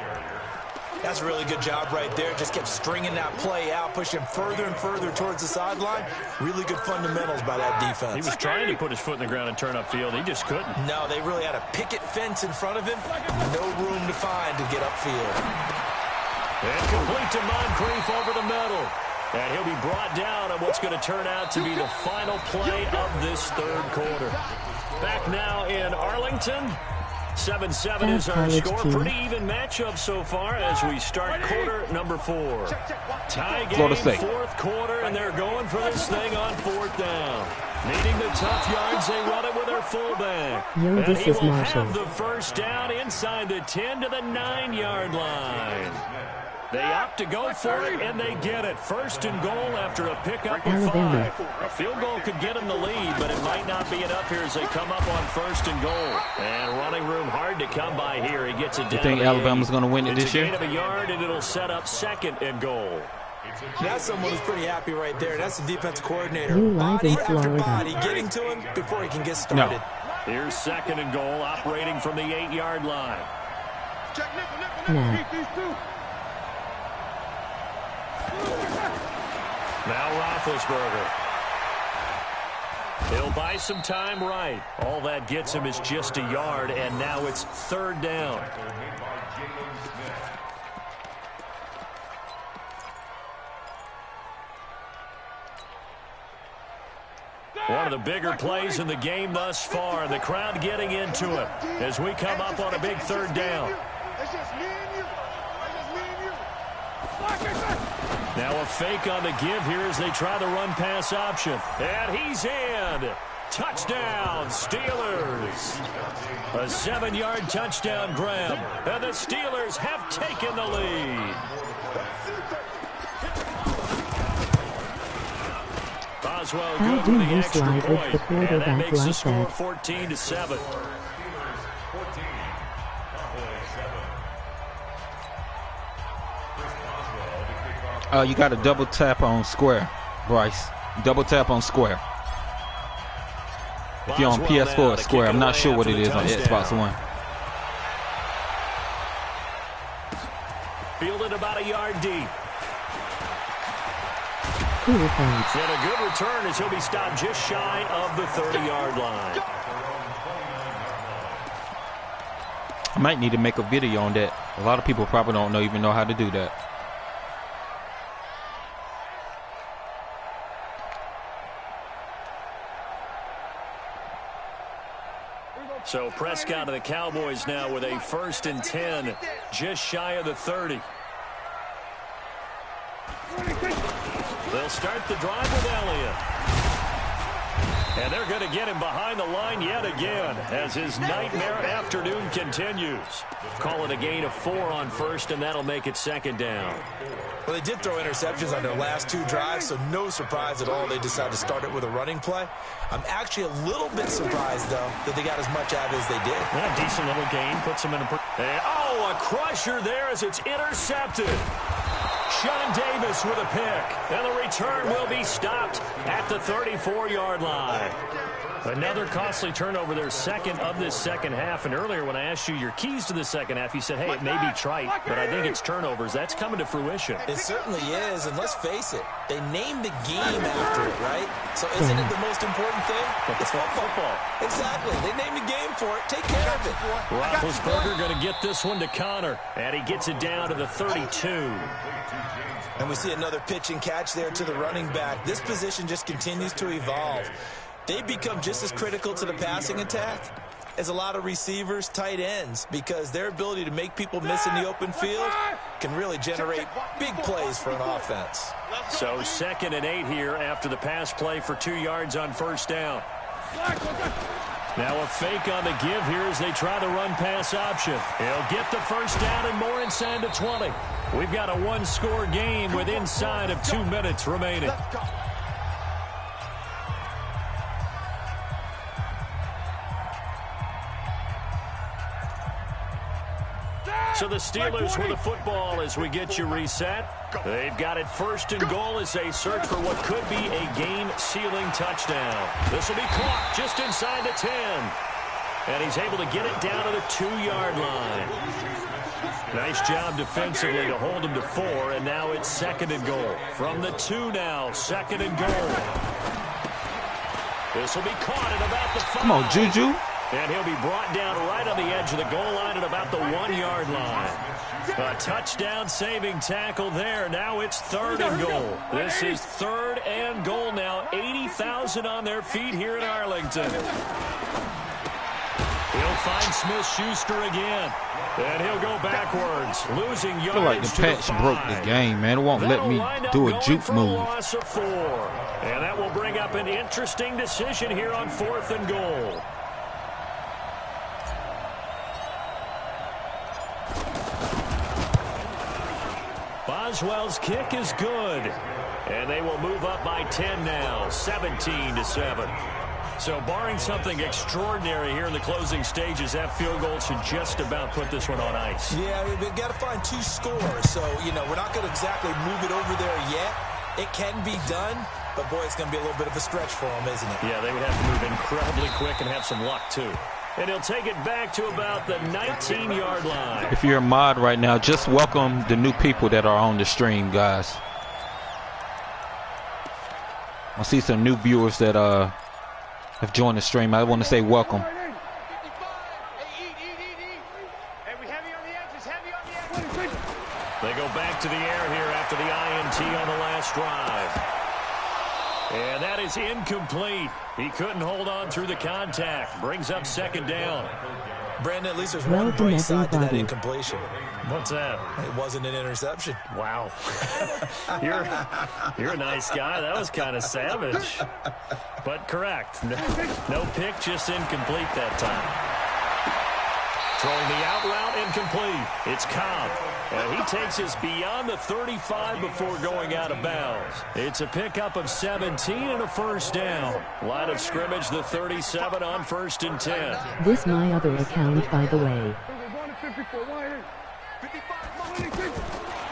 That's a really good job right there. Just kept stringing that play out, pushing him further and further towards the sideline. Really good fundamentals by that defense. He was trying to put his foot in the ground and turn upfield. He just couldn't. No, they really had a picket fence in front of him. No room to find to get upfield. And complete to Moncrief over the middle. And he'll be brought down on what's going to turn out to be the final play of this 3rd quarter. Back now in Arlington. 7-7 is our score. Pretty even matchup so far as we start quarter number 4. Tie game, 4th quarter, and they're going for this thing on 4th down. Needing the tough yards, they run it with their fullback. Yo, and this he is will Marshall. have the 1st down inside the 10 to the 9-yard line. They opt to go for it, and they get it. First and goal after a pickup of Alabama. 5. A field goal could get them the lead, but it might not be enough here as they come up on first and goal. And running room hard to come by here. He gets it down. You think Alabama's going to win it this year? It's a gain of a yard, and it'll set up second and goal. That's someone who's pretty happy right there. That's the defensive coordinator. You live in Body after Florida. body, getting to him before he can get started. No. Here's second and goal, operating from the 8-yard line. Check nickel. Nah. Beat these two. Now Roethlisberger. He'll buy some time right. All that gets him is just a yard, and now it's third down. One of the bigger plays in the game thus far. The crowd getting into it as we come up on a big third down. It's just me and you. It's just me and you. Now a fake on the give here as they try the run-pass option. And he's in. Touchdown, Steelers. A 7-yard touchdown grab. And the Steelers have taken the lead. Boswell How good do with the you extra slide with point. the And that quarterback makes the like score that? 14-7. You got to double tap on square, Bryce. Double tap on square. If you're on Boswell PS4, now it's to square. kick I'm not away sure what after it the is on touchdown. Xbox One. Fielded about a yard deep. Cool points. And a good return as he'll be stopped just shy of the 30-yard line. I might need to make a video on that. A lot of people probably don't even know how to do that. So Prescott of the Cowboys now with a 1st and 10, just shy of the 30. They'll start the drive with Elliott. And they're going to get him behind the line yet again as his nightmare afternoon continues. Call it a gain of 4 on first, and that'll make it second down. Well, they did throw interceptions on their last 2 drives, so no surprise at all they decided to start it with a running play. I'm actually a little bit surprised, though, that they got as much out as they did. Yeah, decent little gain. Puts them in a... a crusher there as it's intercepted. Sean Davis with a pick. And the return will be stopped at the 34-yard line. Another costly turnover, their second of this second half. And earlier when I asked you your keys to the second half, you said, hey, it may be trite, but I think it's turnovers. That's coming to fruition. It certainly is, and let's face it, they named the game after it, right? So isn't it the most important thing? It's football. Exactly. They named the game for it. Take care of it. Roethlisberger going to get this one to Connor, and he gets it down to the 32. And we see another pitch and catch there to the running back. This position just continues to evolve. They become just as critical to the passing attack as a lot of receivers, tight ends, because their ability to make people miss in the open field can really generate big plays for an offense. So 2nd and 8 here after the pass play for 2 yards on first down. Now a fake on the give here as they try the run-pass option. He'll get the first down and more inside the 20. We've got a 1-score game with inside of 2 minutes remaining. So the Steelers with the football as we get you reset. They've got it 1st and goal as they search for what could be a game-sealing touchdown. This will be caught just inside the 10. And he's able to get it down to the 2-yard line. Nice job defensively to hold him to 4, and now it's 2nd and goal. From the 2 now, 2nd and goal. This will be caught at about the 5. Come on, Juju. And he'll be brought down right on the edge of the goal line at about the 1-yard line. A touchdown-saving tackle there. Now it's 3rd and goal. This is 3rd and goal now. 80,000 on their feet here in Arlington. He'll find Smith-Schuster again. And he'll go backwards, losing yards. I feel like the patch broke the game, man. It won't let me do a juke move. Loss of 4. And that will bring up an interesting decision here on 4th and goal. Boswell's kick is good. And they will move up by 10 now, 17-7. So barring something extraordinary here in the closing stages, that field goal should just about put this one on ice. Yeah, we've got to find 2 scores. So, you know, we're not going to exactly move it over there yet. It can be done, but, boy, it's going to be a little bit of a stretch for them, isn't it? Yeah, they would have to move incredibly quick and have some luck, too. And he'll take it back to about the 19-yard line. If you're a mod right now, just welcome the new people that are on the stream, guys. I see some new viewers that have joined the stream. I want to say welcome. They go back to the air here after the INT on the last drive. And that is incomplete. He couldn't hold on through the contact. Brings up second down. Brandon, at least there's one bright side to that incompletion. What's that? It wasn't an interception. Wow. You're a nice guy. That was kind of savage. But correct. No pick, just incomplete that time. Throwing the out route, incomplete. It's Cobb. And he takes us beyond the 35 before going out of bounds. It's a pickup of 17 and a first down. Line of scrimmage, the 37 on 1st and 10. This my other account, by the way.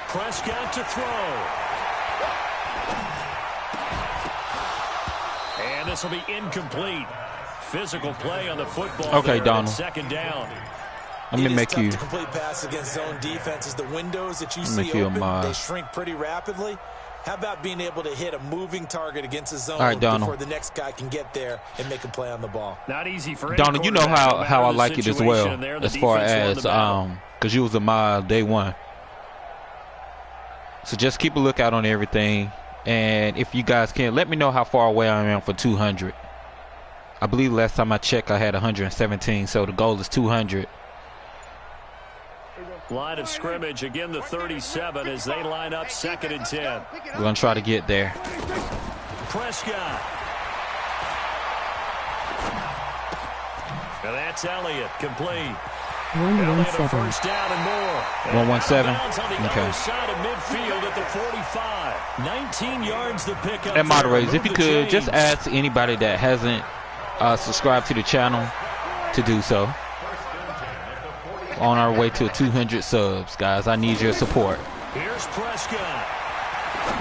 Prescott to throw. And this will be incomplete. Physical play on the football. Okay, Donald. Second down. Let me make you. To complete pass against zone defenses. The windows that you see open, they shrink pretty rapidly. How about being able to hit a moving target against a zone before the next guy can get there and make a play on the ball? Not easy for Donald, you know how I like it as well, as far as because you was a mod day one. So just keep a lookout on everything, and if you guys can, let me know how far away I am for 200. I believe last time I checked, I had 117, so the goal is 200. Line of scrimmage, again the 37 as they line up 2nd and 10. We're going to try to get there. Prescott. And that's Elliott, complete. 117. First down and more. 117. Okay. Other side of midfield at the 45. 19 yards the pickup. And moderators, if you could, just ask anybody that hasn't subscribed to the channel to do so. On our way to 200 subs, guys. I need your support. Here's Prescott.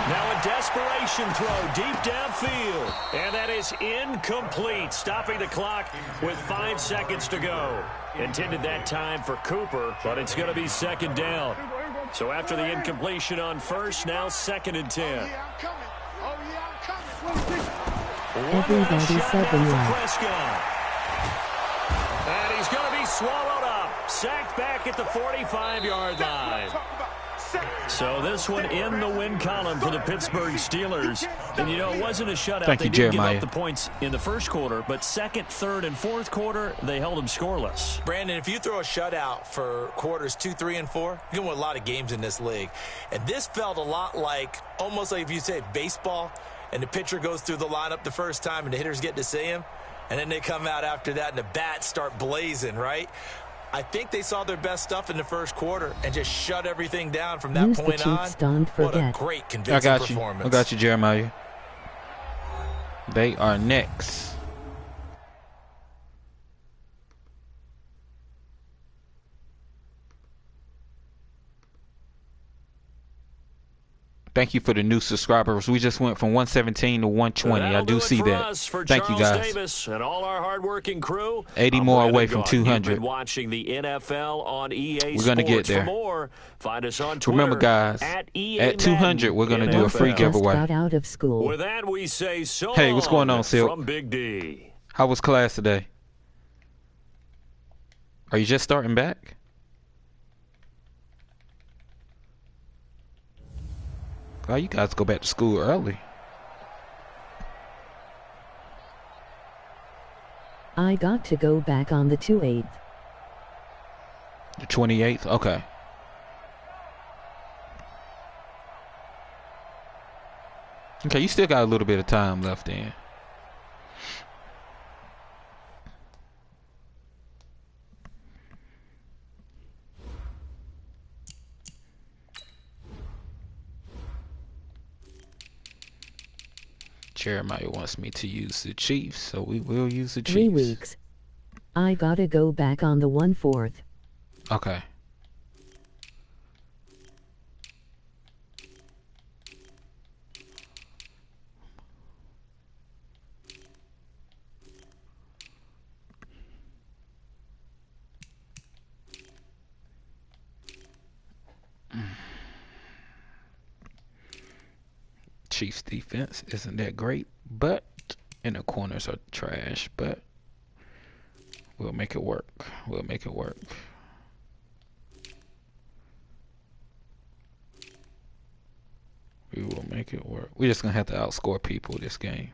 Now a desperation throw deep downfield. And that is incomplete. Stopping the clock with 5 seconds to go. Intended that time for Cooper, but it's going to be 2nd down. So after the incompletion on first, now 2nd and 10. Everybody said the line. Prescott. And he's going to be swallowed up. Sacked back at the 45-yard line. So this one in the win column for the Pittsburgh Steelers. And, you know, it wasn't a shutout. Thank you, Jeremiah. They didn't give up the points in the first quarter, but 2nd, 3rd, and 4th quarter, they held them scoreless. Brandon, if you throw a shutout for quarters 2, 3, and 4, you're going to win a lot of games in this league. And this felt a lot like, almost like if you say baseball, and the pitcher goes through the lineup the first time and the hitters get to see him, and then they come out after that and the bats start blazing, right? I think they saw their best stuff in the first quarter and just shut everything down from that point on. What a great convincing performance. I got you, Jeremiah. They are next. Thank you for the new subscribers. We just went from 117 to 120. I do see that. Thank you, guys. Davis and all our hardworking crew. 80 more away from 200. You've been watching the NFL on EA We're going to get there. For more, find us on Twitter. Remember, guys, at 200, we're going to do a free giveaway. Just got out of school. With that, we say so. Hey, what's going on, Silk? From Big D. How was class today? Are you just starting back? Oh, you guys go back to school early. I got to go back on the 28th. The 28th? Okay. Okay, you still got a little bit of time left in. Jeremiah wants me to use the Chiefs, so we will use the Chiefs. 3 weeks. I gotta go back on the 1/4. Okay. Chiefs defense isn't that great, but and the corners are trash, but we'll make it work. We'll make it work. We will make it work. We're just gonna have to outscore people this game.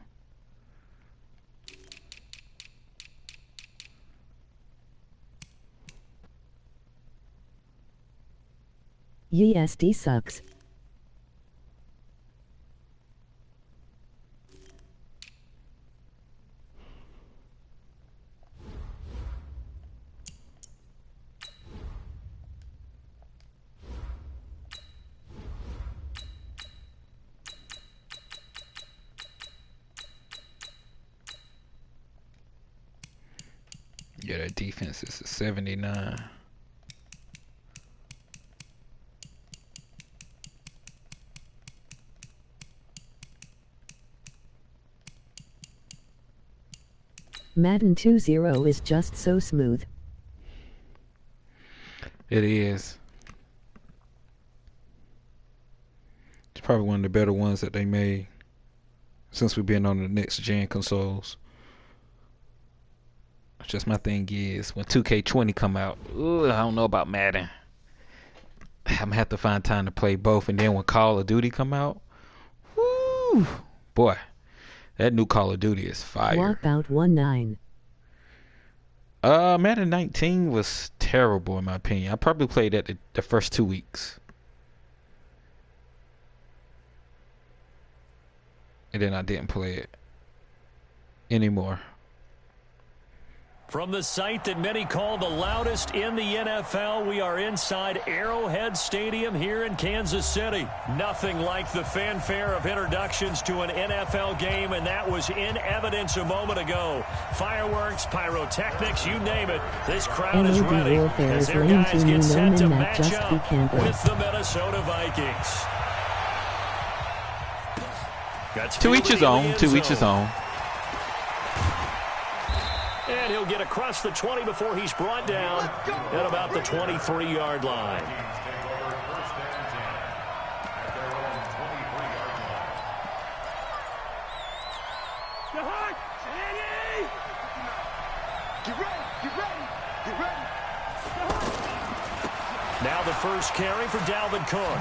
YSD sucks. Yeah, that defense is a 79. Madden 2.0 is just so smooth. It is. It's probably one of the better ones that they made since we've been on the next gen consoles. It's just my thing is when 2K20 come out, I don't know about Madden. I'm gonna have to find time to play both, and then when Call of Duty come out, whoo, boy, that new Call of Duty is fire. Walkout 1-9. Madden 19 was terrible in my opinion. I probably played that the first 2 weeks, and then I didn't play it anymore. From the site that many call the loudest in the NFL, we are inside Arrowhead Stadium here in Kansas City. Nothing like the fanfare of introductions to an NFL game, and that was in evidence a moment ago. Fireworks, pyrotechnics, you name it. This crowd is ready as their guys get set to match up with the Minnesota Vikings. To each his own. To each his own. And he'll get across the 20 before he's brought down at about the 23-yard line. Now the first carry for Dalvin Cook.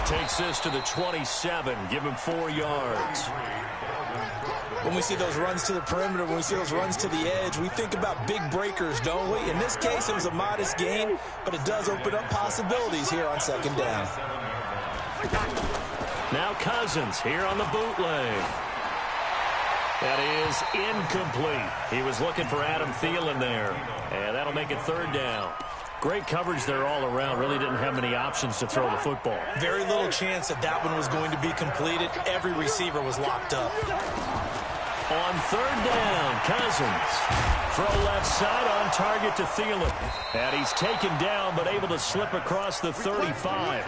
Takes this to the 27. Give him 4 yards. When we see those runs to the perimeter, when we see those runs to the edge, we think about big breakers, don't we? In this case, it was a modest gain, but it does open up possibilities here on second down. Now Cousins here on the bootleg. That is incomplete. He was looking for Adam Thielen there, and that'll make it third down. Great coverage there all around. Really didn't have many options to throw the football. Very little chance that that one was going to be completed. Every receiver was locked up. On third down, Cousins. Throw left side on target to Thielen. And he's taken down but able to slip across the 35.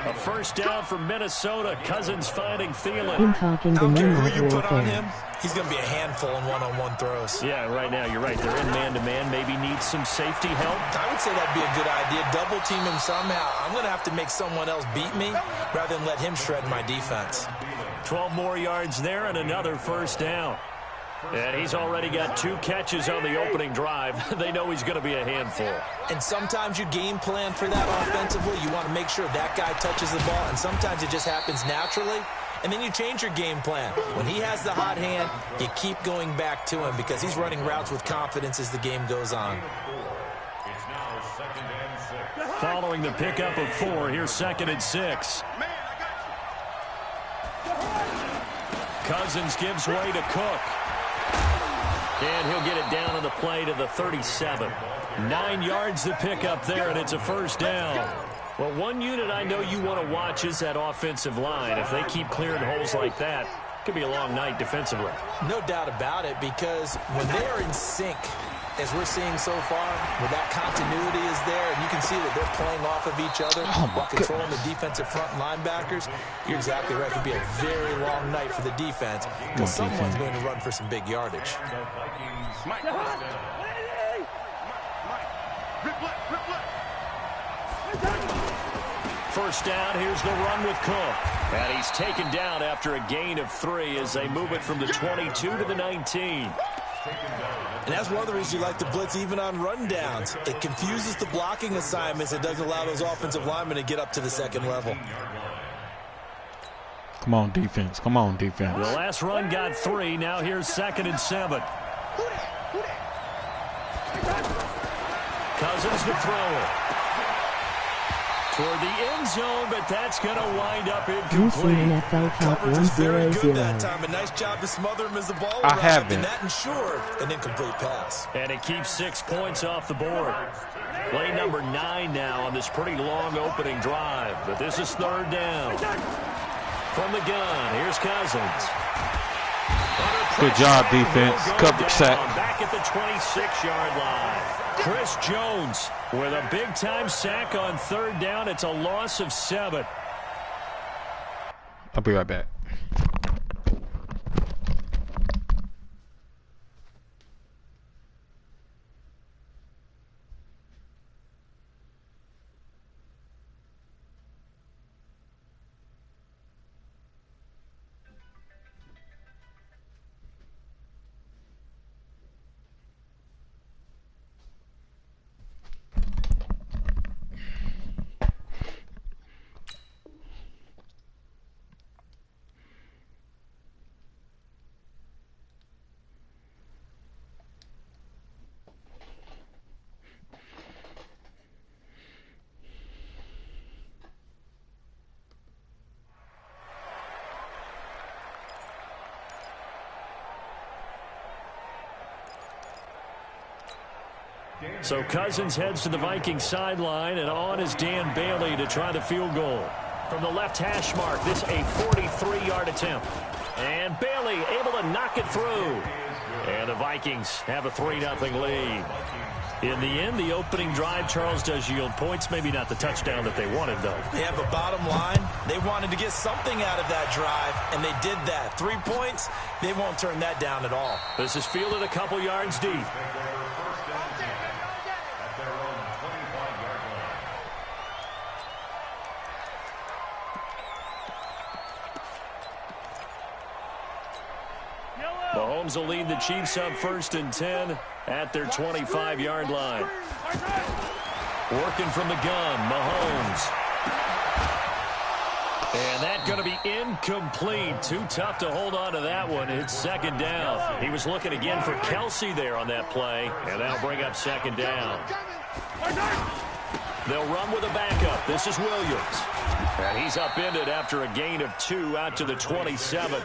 A first down for Minnesota. Cousins finding Thielen. I don't care who you put on him. He's going to be a handful in one-on-one throws. Yeah, right now you're right. They're in man-to-man. Maybe needs some safety help. I would say that'd be a good idea. Double team him somehow. I'm going to have to make someone else beat me rather than let him shred my defense. 12 more yards there and another first down. And he's already got 2 catches on the opening drive. They know he's going to be a handful. And sometimes you game plan for that offensively. You want to make sure that guy touches the ball, and sometimes it just happens naturally. And then you change your game plan. When he has the hot hand, you keep going back to him because he's running routes with confidence as the game goes on. It's now 2nd and 6. Following the pickup of 4, here's 2nd and 6. Cousins gives way to Cook. And he'll get it down on the play to the 37. 9 yards to pick up there, and it's a first down. Well, one unit I know you want to watch is that offensive line. If they keep clearing holes like that, Could be a long night defensively. No doubt about it, because when they are in sync, as we're seeing so far, where that continuity is there, and you can see that they're playing off of each other while controlling the defensive front linebackers, you're exactly right. It could be a very long night for the defense because someone's going to run for some big yardage. Mike. Rip left. First down, here's the run with Cook. And he's taken down after a gain of 3 as they move it from the 22 to the 19. And that's one of the reasons you like to blitz even on rundowns. It confuses the blocking assignments. It doesn't allow those offensive linemen to get up to the second level. Come on, defense. Come on, defense. The last run got 3. Now here's 2nd and 7. Cousins to throw it. Toward the end zone, but that's going to wind up incomplete. Coverage is very good that time. A nice job to smother him as the ball arrived, and that ensured an incomplete pass. And it keeps 6 points off the board. Play number 9 now on this pretty long opening drive, but this is 3rd down. From the gun, here's Cousins. Good job, defense. Coverage sack. Back at the 26-yard line. Chris Jones with a big-time sack on 3rd down. It's a loss of 7. I'll be right back. So Cousins heads to the Vikings sideline, and on is Dan Bailey to try the field goal. From the left hash mark, this a 43-yard attempt. And Bailey able to knock it through. And the Vikings have a 3-0 lead. In the end, the opening drive, Charles, does yield points. Maybe not the touchdown that they wanted, though. Yeah, but bottom line, they wanted to get something out of that drive, and they did that. 3 points, they won't turn that down at all. This is fielded a couple yards deep. Mahomes will lead the Chiefs up 1st and 10 at their 25-yard line. Working from the gun, Mahomes. And that's going to be incomplete. Too tough to hold on to that one. It's 2nd down. He was looking again for Kelsey there on that play, and that'll bring up 2nd down. They'll run with a backup. This is Williams. And he's upended after a gain of 2 out to the 27.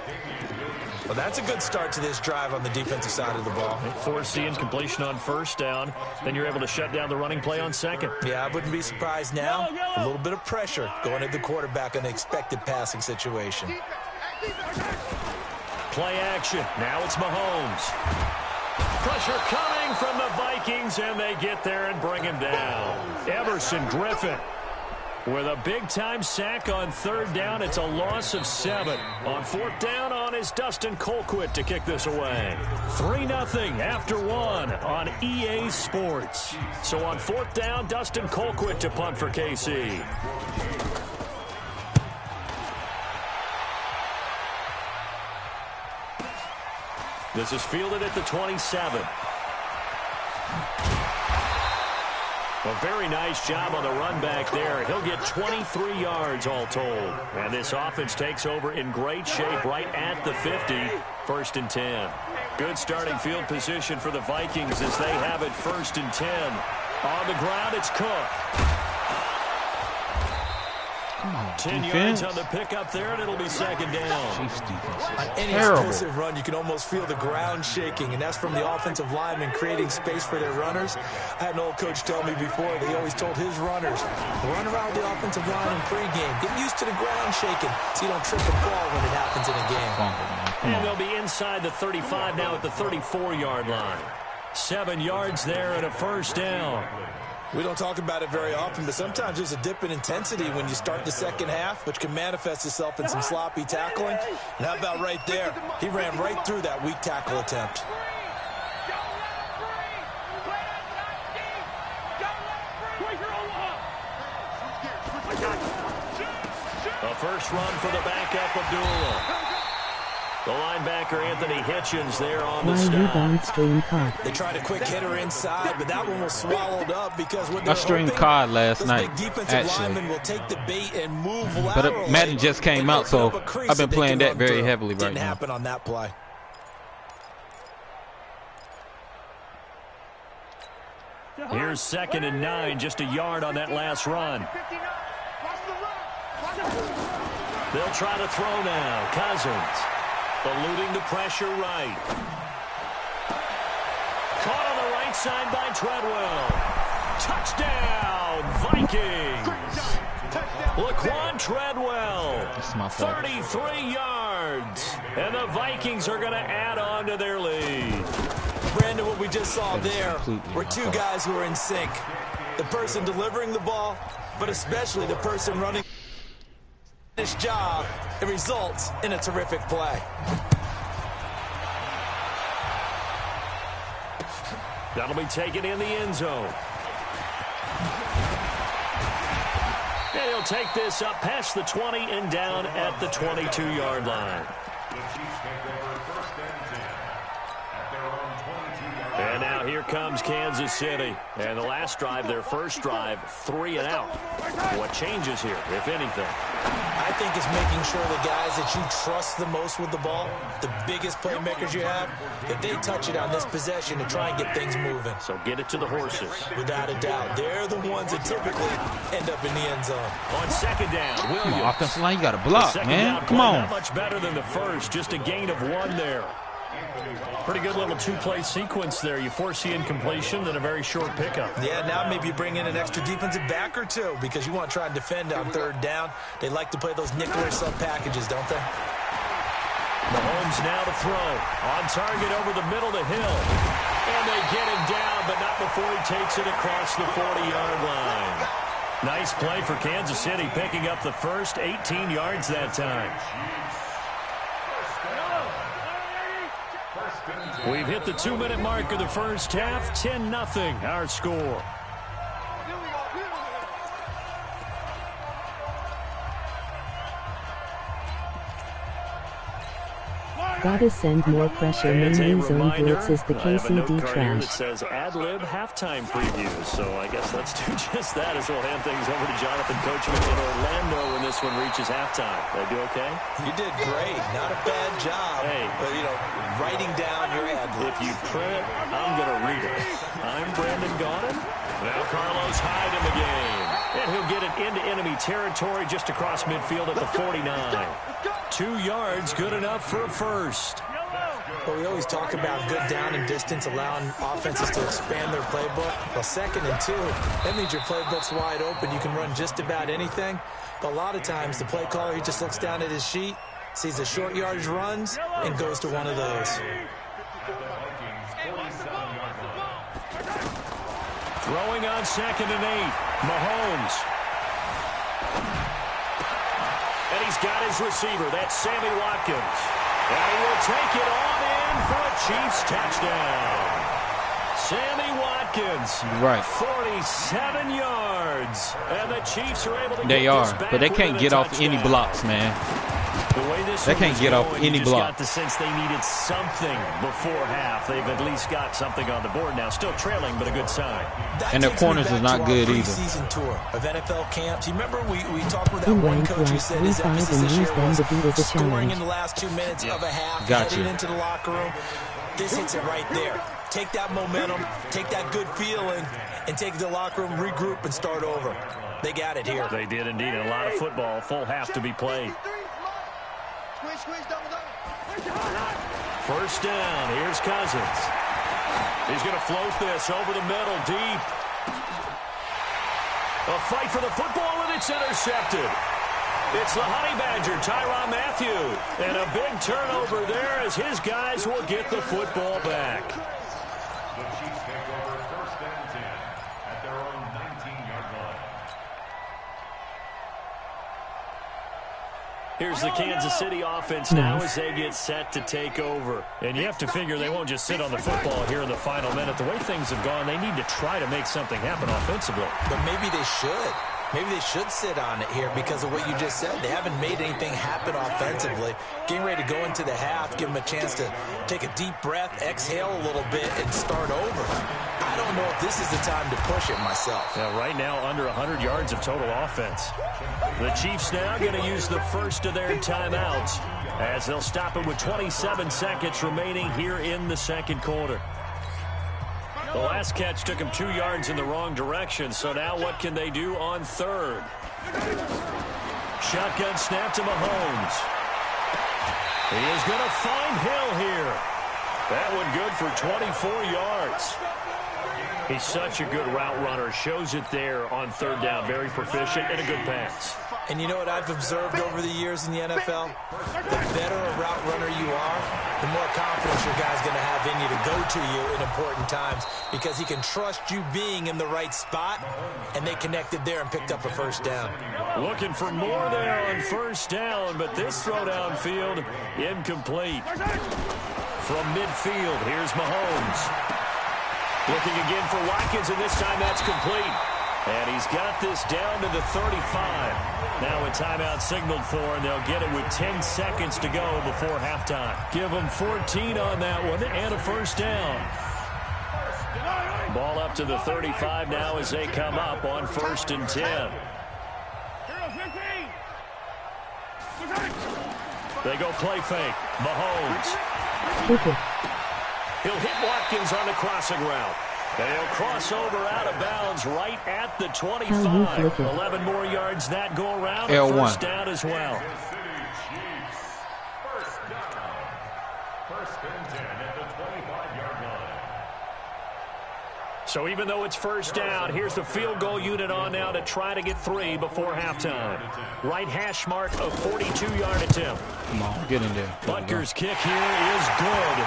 Well, that's a good start to this drive on the defensive side of the ball. Force the incompletion on 1st down. Then you're able to shut down the running play on 2nd. Yeah, I wouldn't be surprised now. A little bit of pressure going at the quarterback in an expected passing situation. Play action. Now it's Mahomes. Pressure coming from the Vikings, and they get there and bring him down. Everson Griffin with a big-time sack on 3rd down. It's a loss of 7. On 4th down, on is Dustin Colquitt to kick this away. 3-0 after 1 on EA Sports. So on 4th down, Dustin Colquitt to punt for KC. This is fielded at the 27. A very nice job on the run back there. He'll get 23 yards all told. And this offense takes over in great shape right at the 50. 1st and 10. Good starting field position for the Vikings as they have it 1st and 10. On the ground, it's Cook. 10 yards on the pickup there, and it'll be 2nd down. On any explosive run, you can almost feel the ground shaking, and that's from the offensive linemen creating space for their runners. I had an old coach tell me before, they always told his runners, run around the offensive line in pregame. Get used to the ground shaking so you don't trip and fall when it happens in a game. And they'll be inside the 35 now at the 34-yard line. 7 yards there and a first down. We don't talk about it very often, but sometimes there's a dip in intensity when you start the second half, which can manifest itself in some sloppy tackling. And how about right there? He ran right through that weak tackle attempt. A first run for the backup, Abdullah. The linebacker, Anthony Hitchens, there on the stop. They tried a quick hitter inside, but that one was swallowed up because when they're I streamed hoping, COD last night, big defensive linemen will take the bait and move laterally. But Madden just came out, so I've been playing that very heavily right now. Didn't happen on that play. Here's 2nd and 9, just a yard on that last run. They'll try to throw now. Cousins eluding the pressure right. Caught on the right side by Treadwell. Touchdown, Vikings. Laquan Treadwell, 33 yards. And the Vikings are going to add on to their lead. Brandon, what we just saw there were two guys who are in sync. The person delivering the ball, but especially the person running this job. It results in a terrific play. That'll be taken in the end zone. And he'll take this up past the 20 and down at the 22-yard line. And now here comes Kansas City. And the last drive, their first drive, 3 and out. What changes here, if anything? I think it's making sure the guys that you trust the most with the ball, the biggest playmakers you have, that they touch it on this possession to try and get things moving. So get it to the horses. Without a doubt. They're the ones that typically end up in the end zone. On 2nd down, Williams. Come on, offensive line, you got to block, man. Come on. Not much better than the first. Just a gain of 1 there. Pretty good little 2-play sequence there. You force the incompletion, then a very short pickup. Yeah, now maybe you bring in an extra defensive back or two because you want to try and defend on 3rd down. They like to play those nickel or sub packages, don't they? Mahomes now to throw. On target over the middle to Hill. And they get him down, but not before he takes it across the 40-yard line. Nice play for Kansas City, picking up the first 18 yards that time. We've hit the 2-minute mark of the first half. 10-0 our score. Gotta send more pressure. Main zone blitz is the KCD trash. It says ad-lib halftime previews, so I guess let's do just that as we'll hand things over to Jonathan Coachman in Orlando when this one reaches halftime. Did I do okay? You did great. Not a bad job. Hey, but, writing down your ad-libs. If you print it, I'm going to read it. I'm Brandon Gaudin. Now Carlos Hyde in the game. And he'll get it into enemy territory just across midfield at the 49. 2 yards, good enough for a first. Well, we always talk about good down and distance, allowing offenses to expand their playbook. Well, 2nd and 2, that means your playbook's wide open. You can run just about anything. But a lot of times, the play caller, he just looks down at his sheet, sees the short yardage runs, and goes to one of those. Throwing on 2nd and 8, Mahomes. And he's got his receiver. That's Sammy Watkins. And he will take it on in for a Chiefs touchdown. Sammy Watkins. Right. 47 yards. And the Chiefs are able to They get are, this back but they can't with a get off touchdown. any blocks, man. The way this They one can't was get off going, any you just block. got the sense they needed something before half. They've at least got something on the board now. Still trailing, but a good sign. And their corners is not good either. Preseason tour of NFL camps. You remember we talked with that In one rank coach who like said his 35 emphasis and this use year them was to beat as a scoring challenge. in the last 2 minutes of a half, Gotcha. heading into the locker room. This hits it right there. Take that momentum, take that good feeling, and take it to the locker room, regroup, and start over. They got it here. They did indeed. And a lot of football, full half to be played. First down. Here's Cousins. He's going to float this over the middle, deep. A fight for the football, and it's intercepted. It's the Honey Badger, Tyrann Mathieu. And a big turnover there as his guys will get the football back. The Chiefs take over first and 10 at their own 19-yard line. Here's the Kansas City offense now as they get set to take over. And you have to figure they won't just sit on the football here in the final minute. The way things have gone, they need to try to make something happen offensively. But maybe they should. Maybe they should sit on it here because of what you just said. They haven't made anything happen offensively. Getting ready to go into the half, give them a chance to take a deep breath, exhale a little bit, and start over. I don't know if this is the time to push it myself. Yeah, right now under 100 yards of total offense. The Chiefs now going to use the first of their timeouts as they'll stop it with 27 seconds remaining here in the second quarter. The last catch took him 2 yards in the wrong direction, so now what can they do on third? Shotgun snap to Mahomes. He is going to find Hill here. That one good for 24 yards. He's such a good route runner. Shows it there on third down. Very proficient and a good pass. And you know what I've observed over the years in the NFL? The better a route runner you are, the more confidence your guy's going to have in you to go to you in important times because he can trust you being in the right spot, and they connected there and picked up a first down. Looking for more there on first down, but this throw downfield incomplete. From midfield, here's Mahomes. Looking again for Watkins, and this time that's complete. And he's got this down to the 35. Now a timeout signaled for, and they'll get it with 10 seconds to go before halftime. Give them 14 on that one and a first down. Ball up to the 35 now as they come up on first and 10. They go play fake. Mahomes. He'll hit Watkins on the crossing route. They'll cross over out of bounds right at the 25. 11 more yards that go around. L1. First down as well. First and 10 at the 25-yard line. So even though it's first down, here's the field goal unit on now to try to get 3 before halftime. Right hash mark, a 42-yard attempt. Come on, get in there. Butker's kick here is good.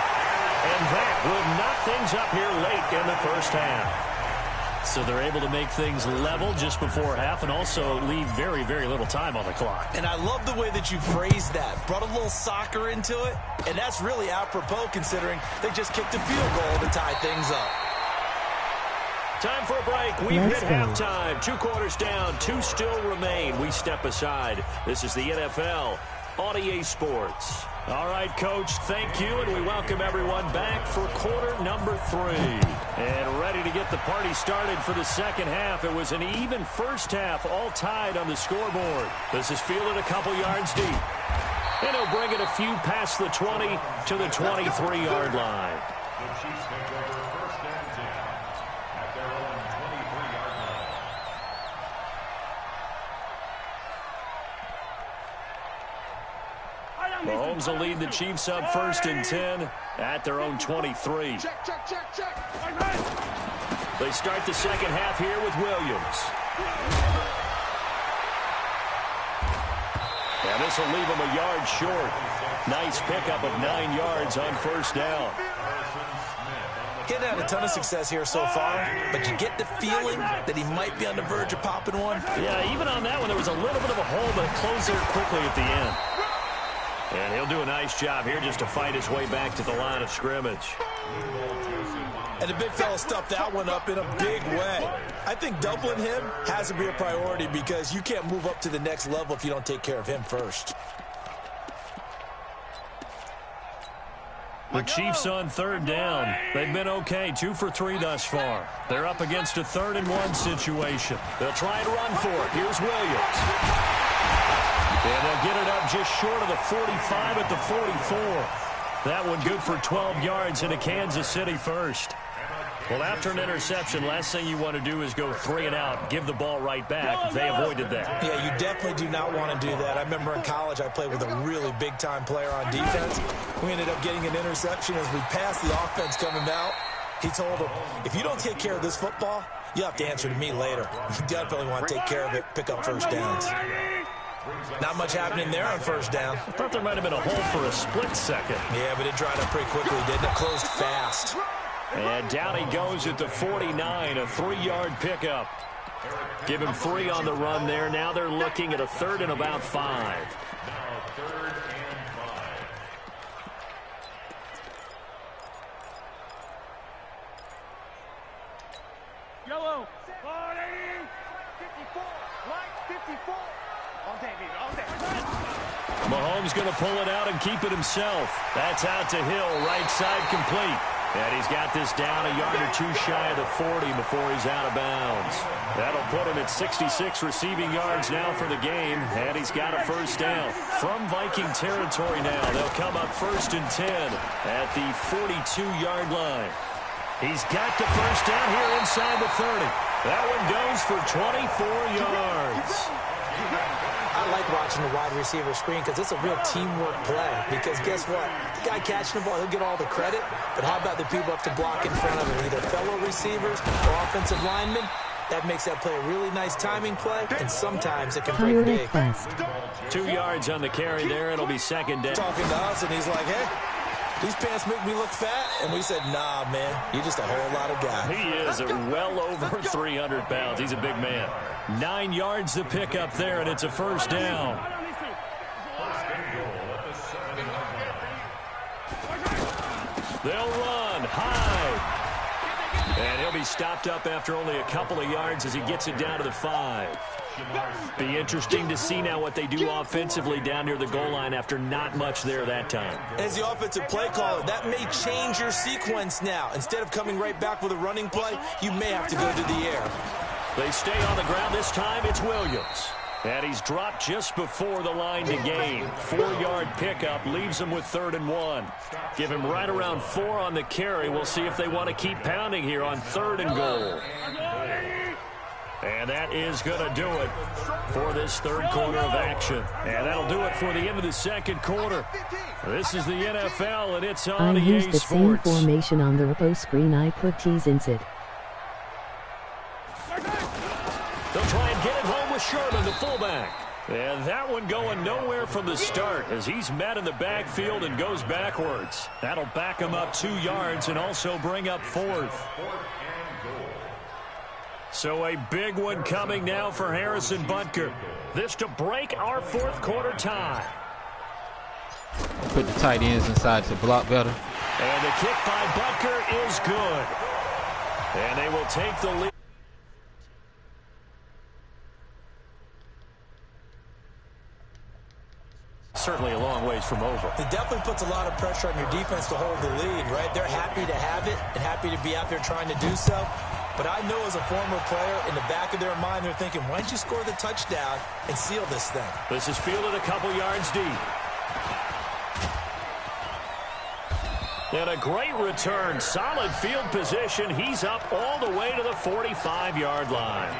And that will knock things up here late in the first half. So they're able to make things level just before half and also leave very, very little time on the clock. And I love the way that you phrased that. Brought a little soccer into it. And that's really apropos considering they just kicked a field goal to tie things up. Time for a break. We've hit halftime. 2 quarters down. 2 still remain. We step aside. This is the NFL on EA Sports. All right, Coach, thank you, and we welcome everyone back for quarter number 3. And ready to get the party started for the second half. It was an even first half, all tied on the scoreboard. This is fielded a couple yards deep. And he'll bring it a few past the 20 to the 23-yard line. The Chiefs take over first and 10 at their own 23-yard line. Mahomes will lead the Chiefs up first and 10 at their own 23. Check, check, check, check. They start the second half here with Williams. And this will leave them a yard short. Nice pickup of 9 yards on first down. Getting had a ton of success here so far, but you get the feeling that he might be on the verge of popping one. Yeah, even on that one, there was a little bit of a hole, but it closed there quickly at the end. And he'll do a nice job here just to fight his way back to the line of scrimmage. And the big fella stuffed that one up in a big way. I think doubling him has to be a priority because you can't move up to the next level if you don't take care of him first. The Chiefs on third down. They've been okay, 2 for 3 thus far. They're up against a 3rd and 1 situation. They'll try and run for it. Here's Williams. And they'll get it up just short of the 45 at the 44. That one good for 12 yards into Kansas City first. Well, after an interception, last thing you want to do is go 3 and out, give the ball right back. They avoided that. Yeah, you definitely do not want to do that. I remember in college I played with a really big-time player on defense. We ended up getting an interception as we passed the offense coming out. He told him, if you don't take care of this football, you'll have to answer to me later. You definitely want to take care of it, pick up first downs. Not much happening there on first down. I thought there might have been a hole for a split second. Yeah, but it dried up pretty quickly, didn't it? Closed fast. And down he goes at the 49, a 3-yard pickup. Give him 3 on the run there. Now they're looking at a 3rd and about 5. Now 3rd and 5. Yellow. 480. 54. Right. 54. All day, baby. All day. Mahomes going to pull it out and keep it himself. That's out to Hill, right side complete. And he's got this down a yard or 2 shy of the 40 before he's out of bounds. That'll put him at 66 receiving yards now for the game, and he's got a first down. From Viking territory now, they'll come up 1st and 10 at the 42-yard line. He's got the first down here inside the 30. That one goes for 24 yards. I like watching the wide receiver screen because it's a real teamwork play. Because guess what? The guy catching the ball, he'll get all the credit. But how about the people up to block in front of him? Either fellow receivers or offensive linemen. That makes that play a really nice timing play. And sometimes it can break big. 2 yards on the carry there. It'll be 2nd down. Talking to us, and he's like, hey, these pants make me look fat. And we said, nah, man, you're just a whole lot of guy. He is well over 300 pounds. He's a big man. 9 yards to pick up there, and it's a first down. They'll run high. And he'll be stopped up after only a couple of yards as he gets it down to the 5. Be interesting to see now what they do offensively down near the goal line after not much there that time. As the offensive play caller, that may change your sequence now. Instead of coming right back with a running play, you may have to go to the air. They stay on the ground. This time it's Williams. And he's dropped just before the line to gain. 4-yard pickup leaves him with 3rd and 1. Give him right around 4 on the carry. We'll see if they want to keep pounding here on 3rd and goal. And that is going to do it for this 3rd quarter of action. And that'll do it for the end of the 2nd quarter. This is the NFL, and it's on I EA used the same Sports. formation on the repo screen. I put T's in it. They'll try and get it home with Sherman, the fullback. And that one going nowhere from the start as he's met in the backfield and goes backwards. That'll back him up 2 yards and also bring up 4th. So a big one coming now for Harrison Butker. This to break our 4th quarter tie. Put the tight ends inside to block better. And the kick by Butker is good. And they will take the lead. Certainly a long ways from over. It definitely puts a lot of pressure on your defense to hold the lead, right? They're happy to have it and happy to be out there trying to do so. But I know as a former player, in the back of their mind, they're thinking, why don't you score the touchdown and seal this thing? This is fielded a couple yards deep. And a great return. Solid field position. He's up all the way to the 45-yard line.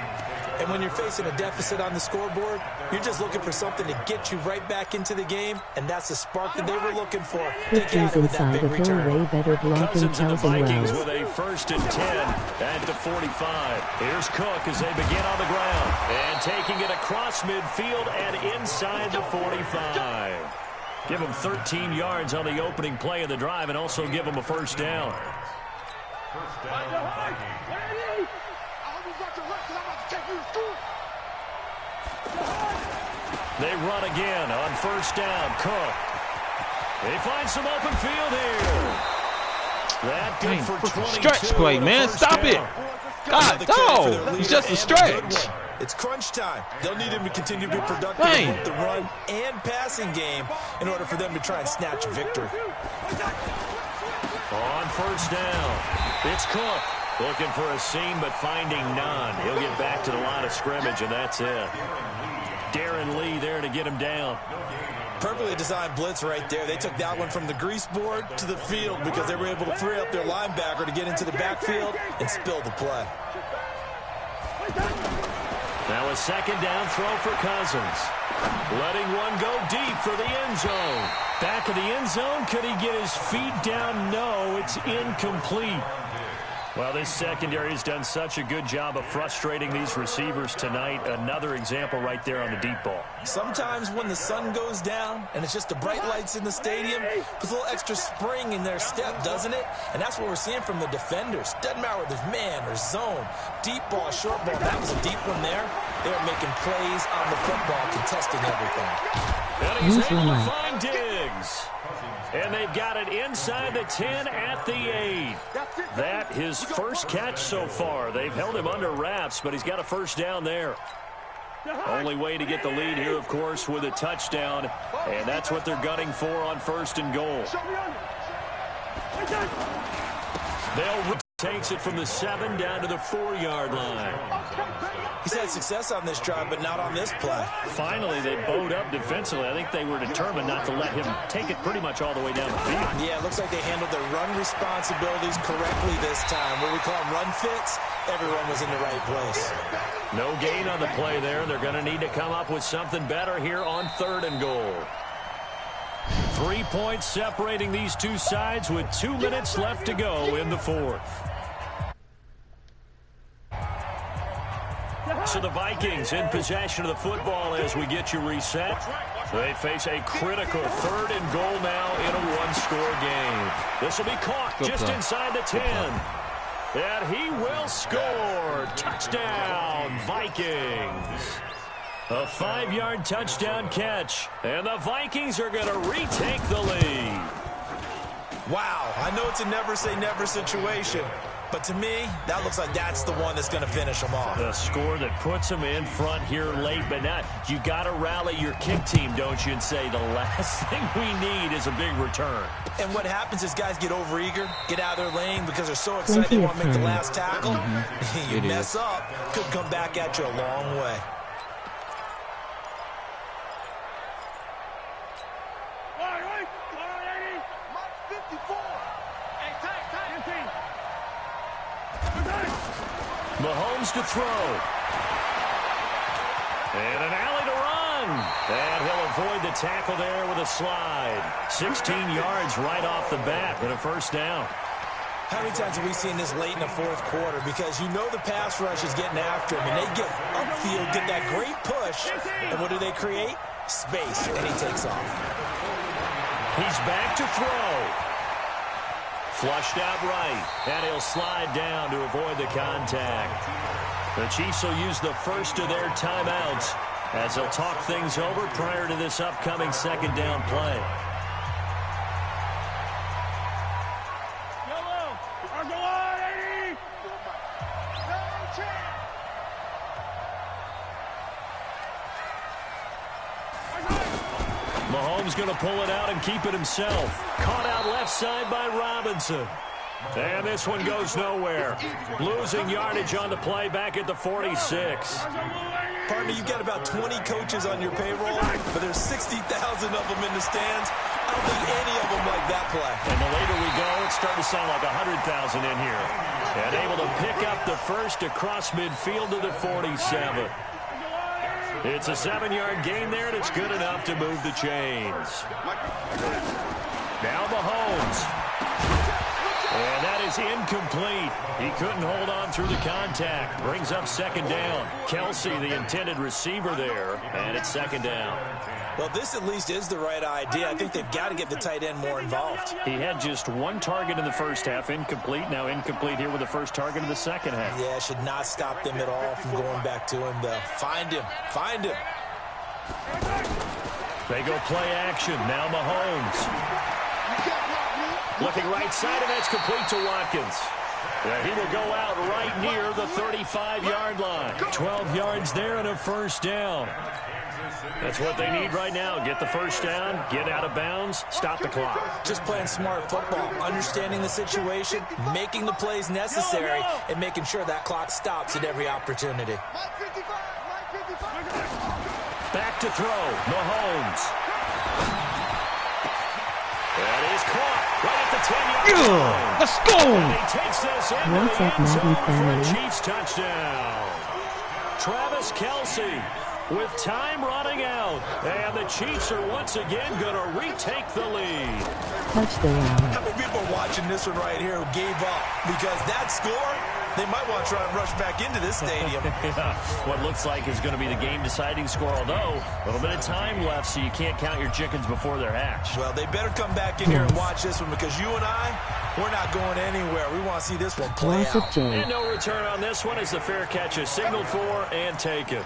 And when you're facing a deficit on the scoreboard, you're just looking for something to get you right back into the game, and that's the spark that they were looking for. Put T's inside the fill way better blocking Cousins and the Charles and Vikings Wells. with a 1st and 10 at the 45. Here's Cook as they begin on the ground. And taking it across midfield and inside the 45. Give him 13 yards on the opening play of the drive and also give him a first down. First down, Vikings. They run again on first down. Cook. They find some open field here. That good for 22. Stretch play, man. Stop it. God, no. It's just a stretch. It's crunch time. They'll need him to continue to be productive in both the run and passing game in order for them to try and snatch a victory. On first down, it's Cook. Looking for a seam, but finding none. He'll get back to the line of scrimmage, and that's it. Darren Lee there to get him down. Perfectly designed blitz right there. They took that one from the grease board to the field because they were able to free up their linebacker to get into the backfield and spill the play. Now a 2nd down throw for Cousins. Letting one go deep for the end zone. Back of the end zone. Could he get his feet down? No, it's incomplete. Well, this secondary has done such a good job of frustrating these receivers tonight. Another example right there on the deep ball. Sometimes when the sun goes down and it's just the bright lights in the stadium, puts a little extra spring in their step, doesn't it? And that's what we're seeing from the defenders. Doesn't matter whether there's man or zone, deep ball, short ball. That was a deep one there. They're making plays on the football, contesting everything. And he's able to find Diggs. And they've got it inside the 10 at the 8. That his first catch so far. They've held him under wraps, but he's got a first down there. Only way to get the lead here, of course, with a touchdown. And that's what they're gunning for on 1st and goal. They'll takes it from the 7 down to the 4-yard line. He's had success on this drive, but not on this play. Finally, they bowed up defensively. I think they were determined not to let him take it pretty much all the way down the field. Yeah, it looks like they handled their run responsibilities correctly this time. What we call them run fits, everyone was in the right place. No gain on the play there. They're going to need to come up with something better here on 3rd and goal. 3 points separating these two sides with 2 minutes left to go in the 4th. So the Vikings in possession of the football as we get you reset. They face a critical 3rd and goal now in a 1-score game. This will be caught just inside the 10. And he will score. Touchdown, Vikings. A 5-yard touchdown catch. And the Vikings are going to retake the lead. Wow, I know it's a never-say-never situation. But to me, that looks like that's the one that's going to finish them off. The score that puts them in front here late, but not. You got to rally your kick team, don't you, and say the last thing we need is a big return. And what happens is guys get overeager, get out of their lane because they're so excited they want to make the last tackle. You mess up, could come back at you a long way. Mahomes to throw. And an alley to run. And he'll avoid the tackle there with a slide. 16 yards right off the bat and a first down. How many times have we seen this late in the 4th quarter? Because you know the pass rush is getting after him, and they get upfield, get that great push, and what do they create? Space, and he takes off. He's back to throw. Flushed out right, and he'll slide down to avoid the contact. The Chiefs will use the first of their timeouts as they'll talk things over prior to this upcoming 2nd down play. Mahomes going to pull it out and keep it himself. Caught out left side by Robinson. And this one goes nowhere. Losing yardage on the play back at the 46. Partner, you've got about 20 coaches on your payroll, but there's 60,000 of them in the stands. I don't think any of them like that play. And the later we go, it's starting to sound like 100,000 in here. And able to pick up the first across midfield to the 47. It's a 7-yard gain there, and it's good enough to move the chains. Now Mahomes. And that is incomplete. He couldn't hold on through the contact. Brings up 2nd down. Kelsey, the intended receiver there, and it's 2nd down. Well, this at least is the right idea. I think they've got to get the tight end more involved. He had just 1 target in the first half, incomplete. Now incomplete here with the first target in the second half. Yeah, should not stop them at all from going back to him, though. Find him. Find him. They go play action. Now Mahomes. Looking right side, and that's complete to Watkins. Yeah, he will go out right near the 35-yard line. 12 yards there and a first down. That's what they need right now. Get the first down, get out of bounds, stop the clock. Just playing smart football, understanding the situation, making the plays necessary, and making sure that clock stops at every opportunity. Back to throw, Mahomes. That is caught right at the 10-yard line. Let's go. And he takes this into What's the up, end zone Madden for a family? Chiefs touchdown. Travis Kelsey with time running out. And the Chiefs are once again going to retake the lead. Touchdown. How many people are watching this one right here who gave up? Because that score, they might want to try and rush back into this stadium. Yeah, what looks like is going to be the game-deciding score, although a little bit of time left, so you can't count your chickens before they're hatched. Well, they better come back in here and watch this one, because you and I, we're not going anywhere. We want to see this one play out. And no return on this one as the fair catch is signaled for and taken.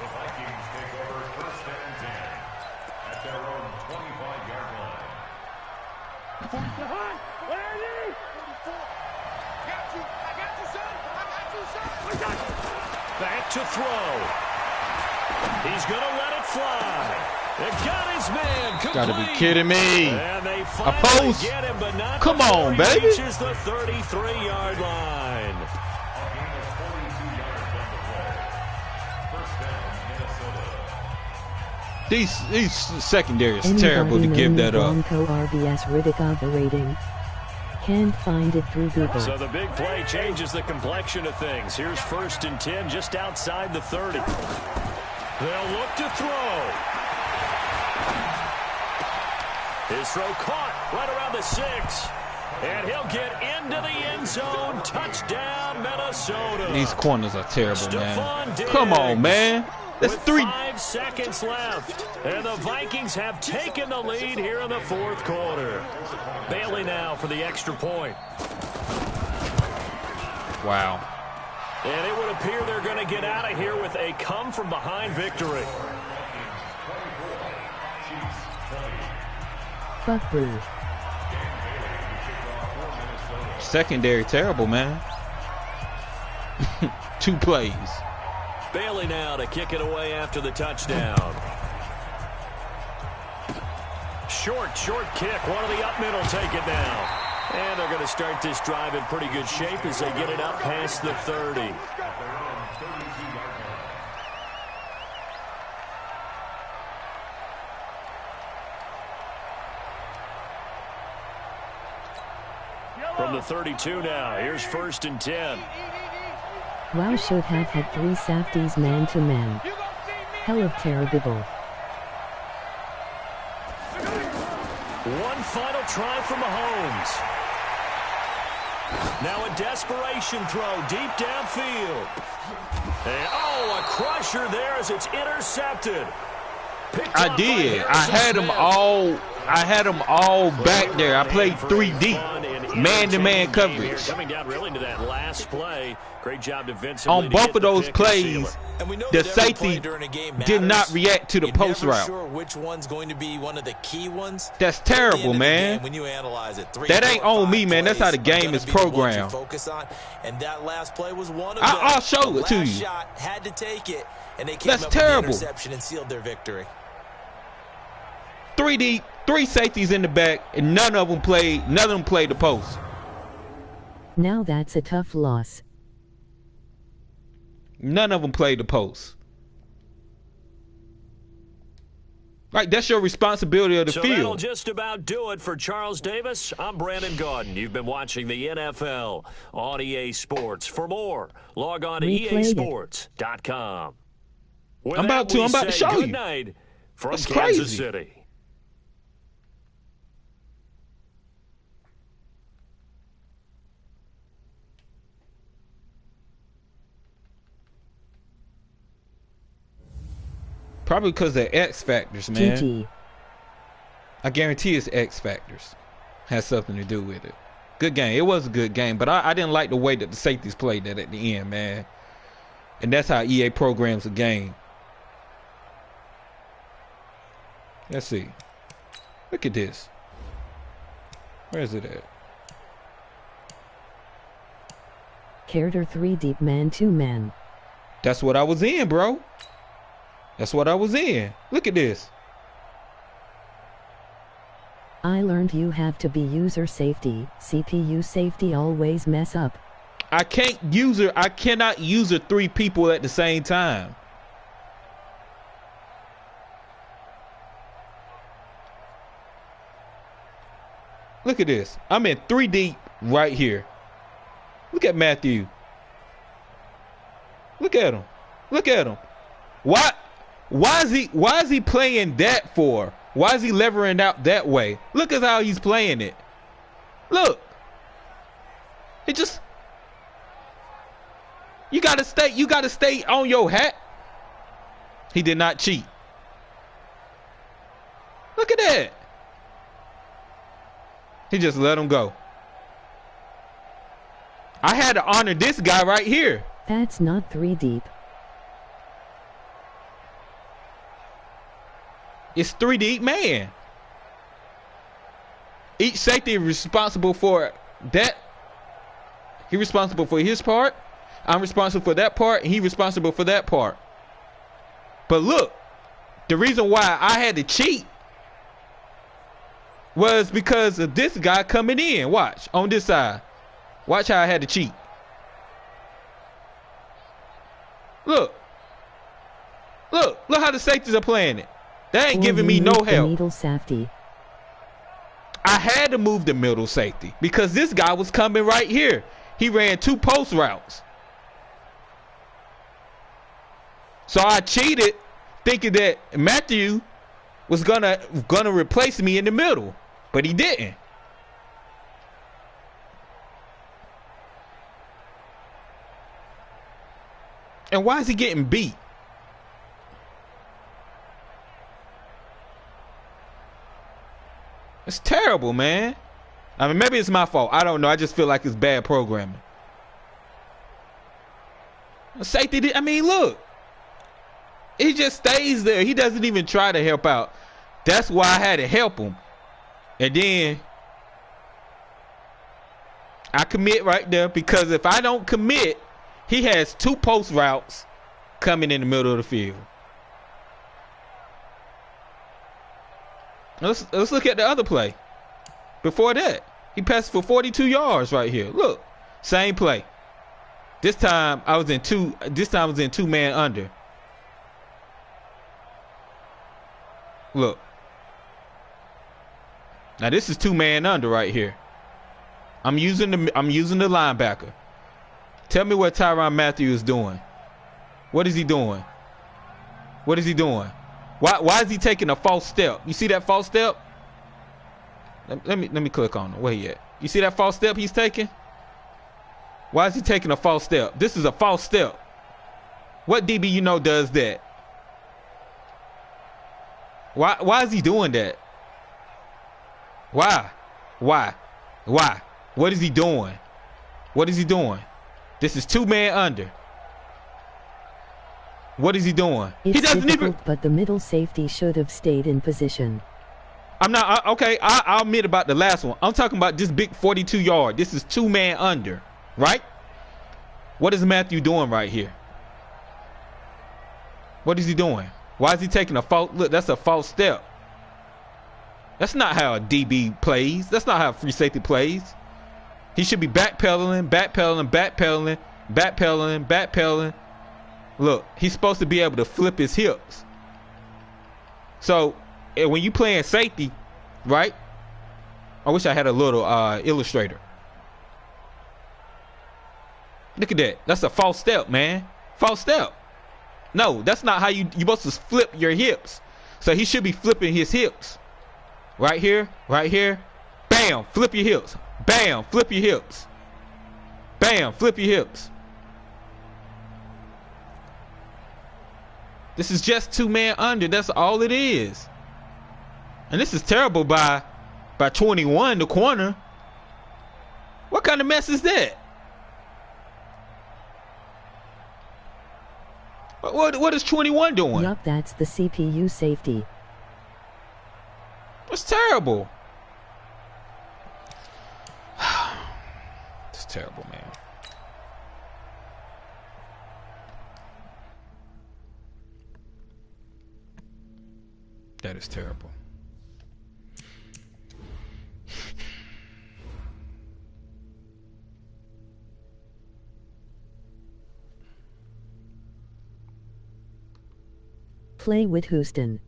Back to throw. He's going to let it fly. They got his man complete. Gotta be kidding me. And they A post. get him, but not Come on, before he baby. reaches the 33-yard line. These secondaries is terrible to give that up. Bronco RBS Riddick rating. Can't find it through Google. So the big play changes the complexion of things. Here's 1st and 10 just outside the 30. They'll look to throw. His throw caught right around the 6. And he'll get into the end zone. Touchdown, Minnesota. These corners are terrible, man. Stephon Diggs. Come on, man. That's With 3. 5 seconds left. And the Vikings have taken the lead here in the 4th quarter. Bailey now for the extra point. Wow. And it would appear they're going to get out of here with a come-from-behind victory. Fuck Brew. Secondary terrible, man. 2 plays. Bailey now to kick it away after the touchdown. Short kick. One of the up middle take it now. And they're going to start this drive in pretty good shape as they get it up past the 30. From the 32 now, here's 1st and 10. Wow, should have had 3 safeties man-to-man. Hell of terrible. One final try from Mahomes. Now a desperation throw deep downfield. And, oh, a crusher there as it's intercepted. I did. I had them all back there. I played 3 deep. Man-to-man coverage. Coming down really to that last play. Great job defensively. On both of those plays, the safety did not react to the post route. Sure which one's going to be one of the key ones. That's terrible, man. When you analyze it, That ain't on me, man. That's how the game is programmed. Focus on, and that last play was one of them. I'll show it to you. Shot had to take it, and they came That's up terrible. with the interception and sealed their victory. 3 deep, 3 safeties in the back, and none of them played the post. Now that's a tough loss. None of them played the post. Right, that's your responsibility of the field. That'll just about do it for Charles Davis. I'm Brandon Gaudin. You've been watching the NFL on EA Sports. For more, log on to easports.com. I'm about to show you. Good night from That's Kansas crazy. City. Probably because they're X factors, man. GG. I guarantee it's X factors. Has something to do with it. Good game. It was a good game, but I didn't like the way that the safeties played that at the end, man. And that's how EA programs a game. Let's see. Look at this. Where is it at? Carter 3 deep man-to-man. That's what I was in, bro. That's what I was in. Look at this. I learned you have to be user safety. CPU safety always mess up. I cannot user 3 people at the same time. Look at this. I'm in 3 deep right here. Look at Matthew. Look at him. Look at him. Why Why is he playing that for? Why is he levering out that way? Look at how he's playing it. Look. It just, you gotta stay on your hat. He did not cheat. Look at that. He just let him go. I had to honor this guy right here. That's not 3 deep. It's 3 deep, man. Each safety is responsible for that. He's responsible for his part. I'm responsible for that part, and he's responsible for that part. But look, the reason why I had to cheat was because of this guy coming in. Watch, on this side. Watch how I had to cheat. Look. Look how the safeties are playing it. They ain't giving me no help. Middle safety. I had to move the middle safety because this guy was coming right here. He ran 2 post routes. So I cheated thinking that Matthew was gonna replace me in the middle, but he didn't. And why is he getting beat? It's terrible, man. I mean, maybe it's my fault. I don't know. I just feel like it's bad programming. Safety, I mean, look. He just stays there. He doesn't even try to help out. That's why I had to help him. And then I commit right there, because if I don't commit, he has 2 post routes coming in the middle of the field. Let's look at the other play. Before that, he passed for 42 yards right here. Look, same play. This time I was in 2-man under. Look. Now this is 2-man under right here. I'm using the linebacker. Tell me what Tyrann Mathieu is doing. What is he doing? What is he doing? Why is he taking a false step? You see that false step? Let me click on it. Where he at? You see that false step he's taking? Why is he taking a false step? This is a false step. What DB you know does that? Why is he doing that? Why? What is he doing? What is he doing? This is 2-man under. What is he doing? It's he doesn't even. But the middle safety should have stayed in position. I'm not okay. I'll admit about the last one. I'm talking about this big 42 yard. This is 2-man under, right? What is Matthew doing right here? What is he doing? Why is he taking a false? Look, that's a false step. That's not how a DB plays. That's not how a free safety plays. He should be backpedaling. Look, he's supposed to be able to flip his hips. So, when you playing safety, right? I wish I had a little illustrator. Look at that. That's a false step, man. False step. No, that's not how you're supposed to flip your hips. So he should be flipping his hips. Right here. Bam, flip your hips. Bam, flip your hips. Bam, flip your hips. This is just 2-man under. That's all it is. And this is terrible by 21, the corner. What kind of mess is that? What is 21 doing? Yup, that's the CPU safety. It's terrible. It's terrible, man. That is terrible. Play with Houston.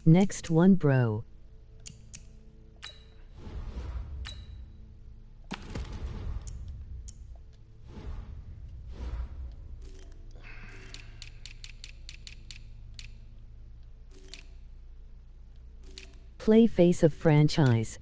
Next one, bro. Play face of franchise.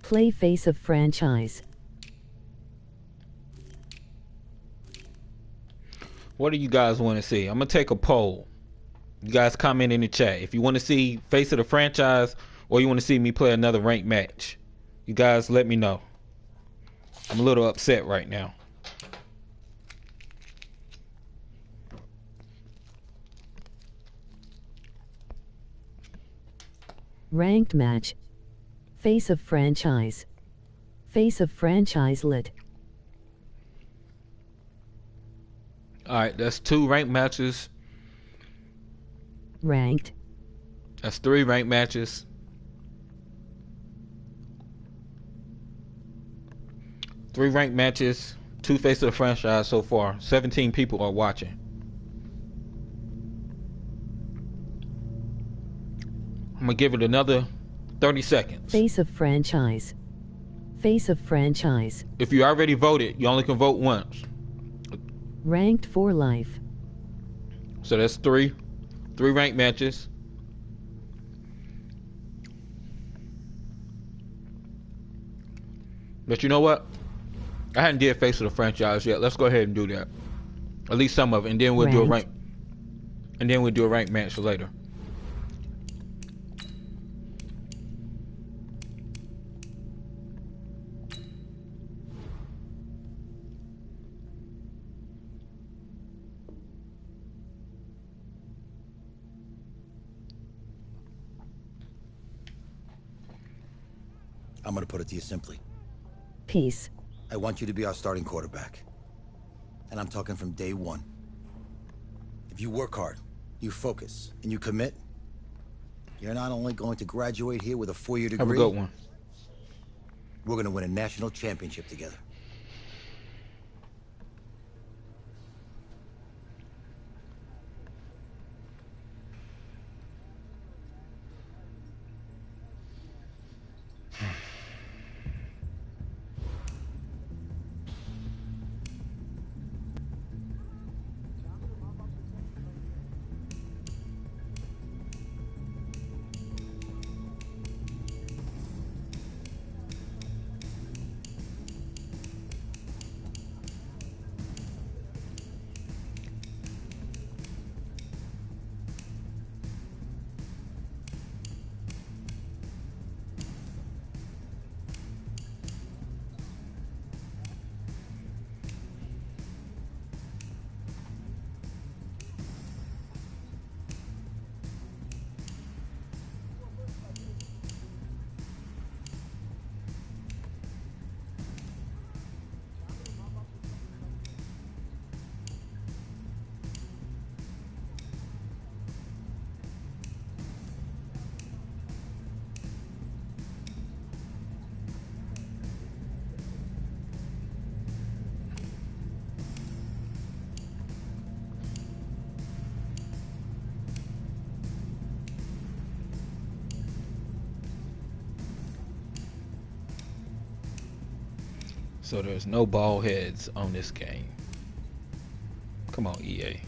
Play face of franchise. What do you guys want to see? I'm going to take a poll. You guys comment in the chat. If you want to see face of the franchise or you want to see me play another ranked match, you guys let me know. I'm a little upset right now. Ranked match. Face of franchise. Face of franchise lit. Alright, that's 2 ranked matches. Ranked. That's 3 ranked matches. 3 ranked matches. 2 face of the franchise so far. 17 people are watching. I'm going to give it another 30 seconds. Face of franchise. Face of franchise. If you already voted, you only can vote once. Ranked for life. So that's 3 ranked matches. But you know what? I hadn't did face of the franchise yet. Let's go ahead and do that. At least some of it, and then we'll do a rank. And then we'll do a ranked match later. I'm going to put it to you simply. Peace. I want you to be our starting quarterback. And I'm talking from day one. If you work hard, you focus, and you commit, you're not only going to graduate here with a 4-year degree. Have a good one. We're going to win a national championship together. So there's no ball heads on this game. Come on, EA.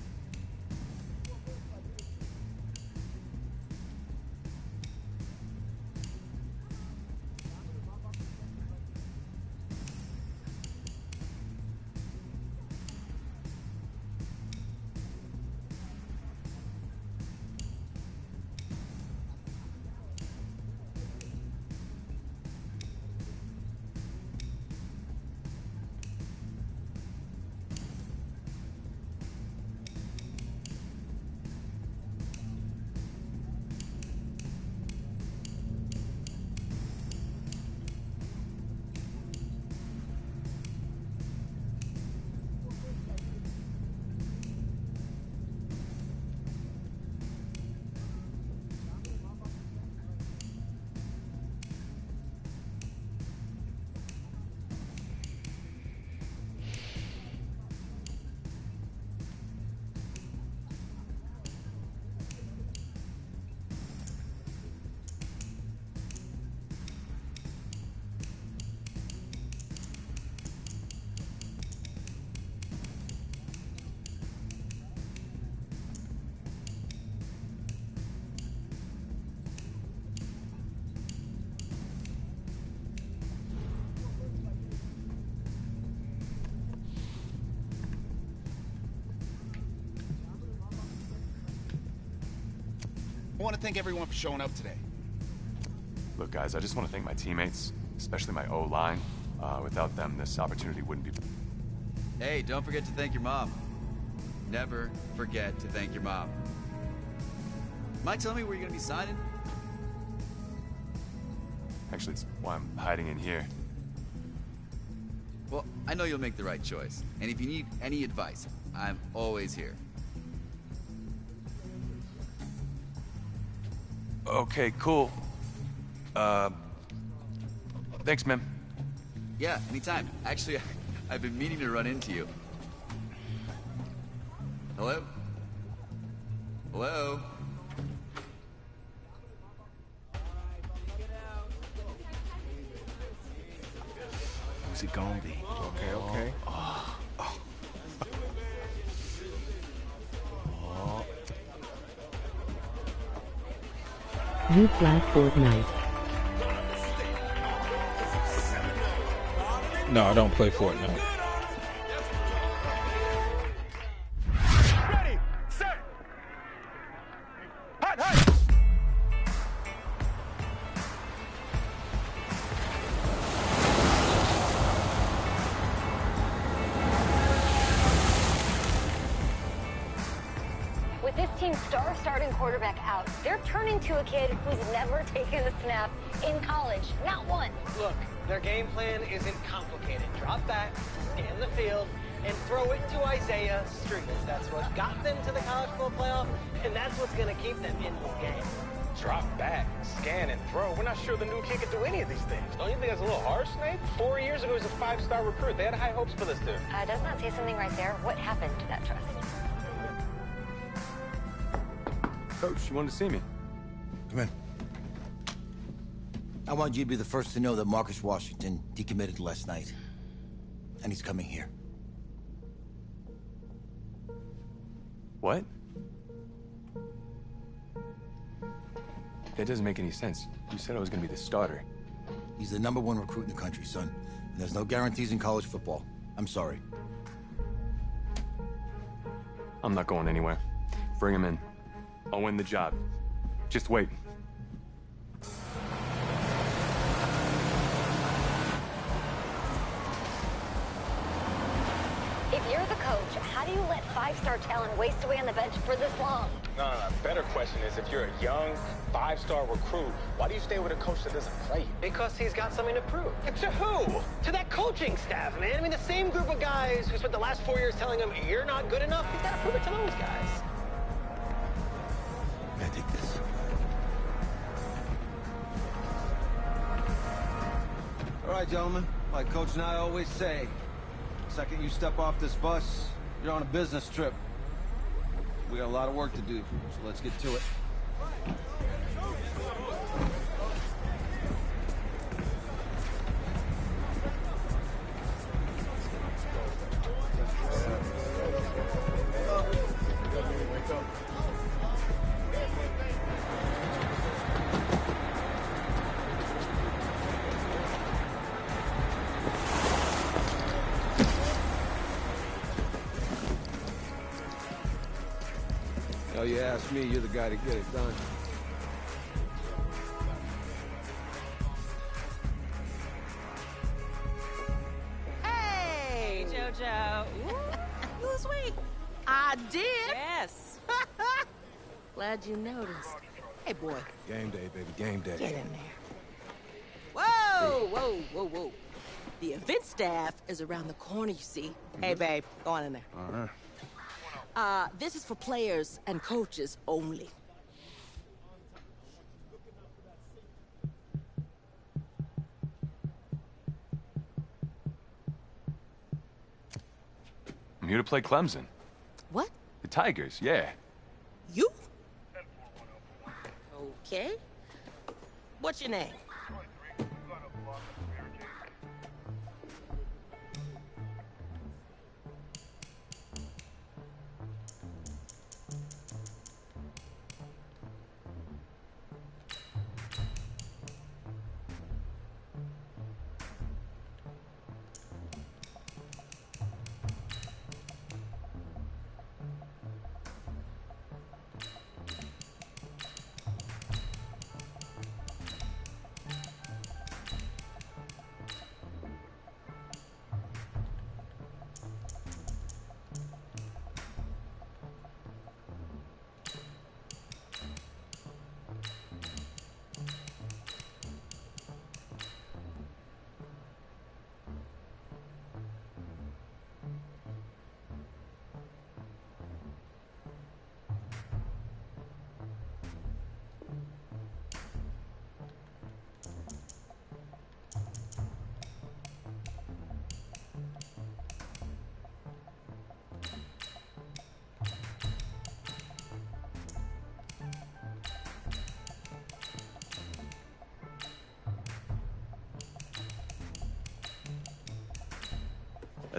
I want to thank everyone for showing up today. Look, guys, I just want to thank my teammates, especially my O-line. Without them, this opportunity wouldn't be... Hey, don't forget to thank your mom. Never forget to thank your mom. Mind telling me where you're going to be signing? Actually, it's why I'm hiding in here. Well, I know you'll make the right choice. And if you need any advice, I'm always here. Okay, cool. Thanks, man. Yeah, anytime. Actually, I've been meaning to run into you. Hello? Hello? Who's it gonna be? Okay. You flat Fortnite. No, I don't play Fortnite. Ready, set, hot, hot. With this team's star starting quarterback out, they're turning to a kid who's never taken a snap in college. Not one. Look, their game plan isn't complicated. Drop back, scan the field, and throw it to Isaiah Street. That's what got them to the college football playoff, and that's what's going to keep them in this game. Drop back, scan, and throw. We're not sure the new kid can do any of these things. Don't you think that's a little harsh, Nate? 4 years ago, he was a 5-star recruit. They had high hopes for this dude. Does not say something right there. What happened to that trust? Coach, you wanted to see me? Come in. I want you to be the first to know that Marcus Washington decommitted last night. And he's coming here. What? That doesn't make any sense. You said I was gonna be the starter. He's the #1 recruit in the country, son. And there's no guarantees in college football. I'm sorry. I'm not going anywhere. Bring him in. I'll win the job. Just wait. If you're the coach, how do you let 5-star talent waste away on the bench for this long? No. Better question is, if you're a young 5-star recruit, why do you stay with a coach that doesn't play you? Because he's got something to prove. To who? To that coaching staff, man. I mean, the same group of guys who spent the last 4 years telling him, you're not good enough, he's got to prove it to those guys. I take this. All right, gentlemen. Like Coach and I always say, the second you step off this bus, you're on a business trip. We got a lot of work to do, so let's get to it. Hell, you ask me, you're the guy to get it done. Hey, JoJo. You was sweet. I did. Yes. Glad you noticed. Hey, boy. Game day, baby, game day. Get in there. Whoa. The event staff is around the corner, you see. Hey, babe, go on in there. Uh-huh. This is for players and coaches only. I'm here to play Clemson. What? The Tigers, yeah. You? Okay. What's your name?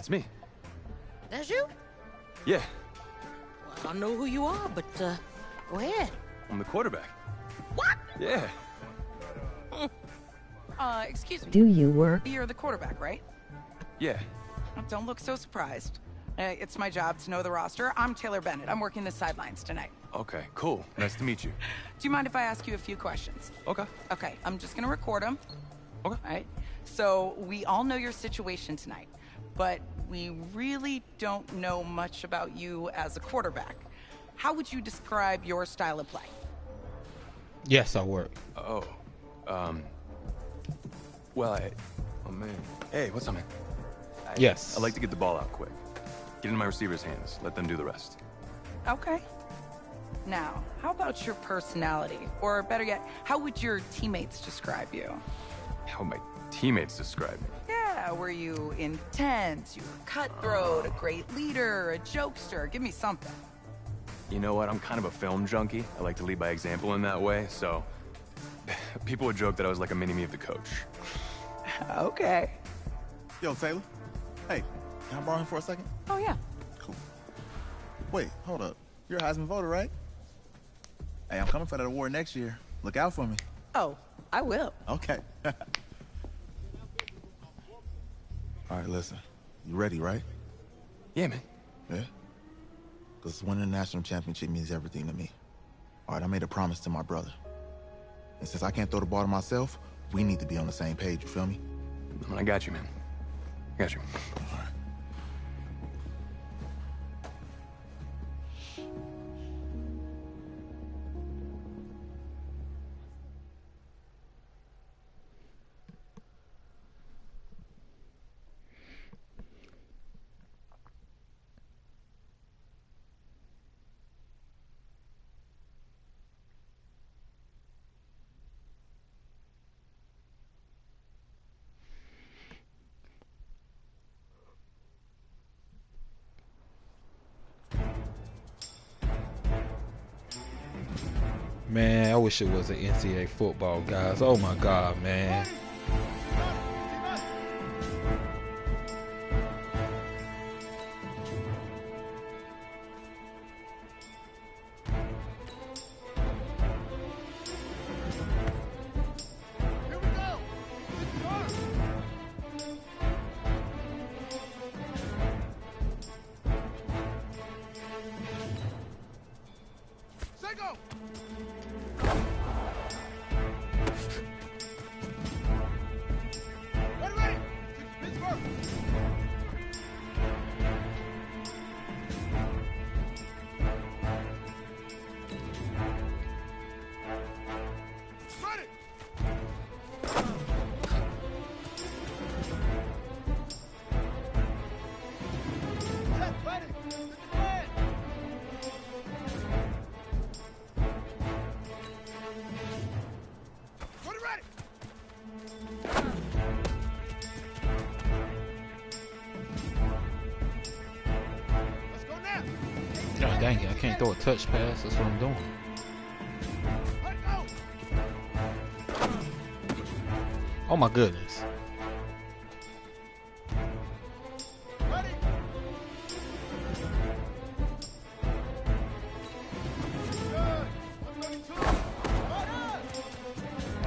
That's me. That's you? Yeah, Well, I don't know who you are, but go ahead. I'm the quarterback. What? Yeah. Excuse me. Do you work? You're the quarterback, right? Yeah. Don't look so surprised. It's my job to know the roster. I'm Taylor Bennett. I'm working the sidelines tonight. Okay, cool. Nice to meet you. Do you mind if I ask you a few questions? Okay. Okay, I'm just gonna record them. Okay. All right. So we all know your situation tonight, but we really don't know much about you as a quarterback. How would you describe your style of play? Yes, I work. Oh, well, oh man. Hey, what's up, man? Yes. I like to get the ball out quick. Get it in my receiver's hands. Let them do the rest. Okay. Now, how about your personality? Or better yet, how would your teammates describe you? How would my teammates describe me? Yeah, were you intense? You were cutthroat, a great leader, a jokester? Give me something. You know what? I'm kind of a film junkie. I like to lead by example in that way, so people would joke that I was like a mini-me of the coach. Okay. Yo, Taylor. Hey, can I borrow him for a second? Oh, yeah. Cool. Wait, hold up. You're a Heisman voter, right? Hey, I'm coming for that award next year. Look out for me. Oh, I will. Okay. All right, listen. You ready, right? Yeah, man. Yeah? Because winning the national championship means everything to me. All right, I made a promise to my brother. And since I can't throw the ball to myself, we need to be on the same page, you feel me? I got you, man. I got you. All right. Man, I wish it was an NCAA football, guys. Oh my God, man. God dang it, I can't throw a touch pass. That's what I'm doing. Oh my goodness.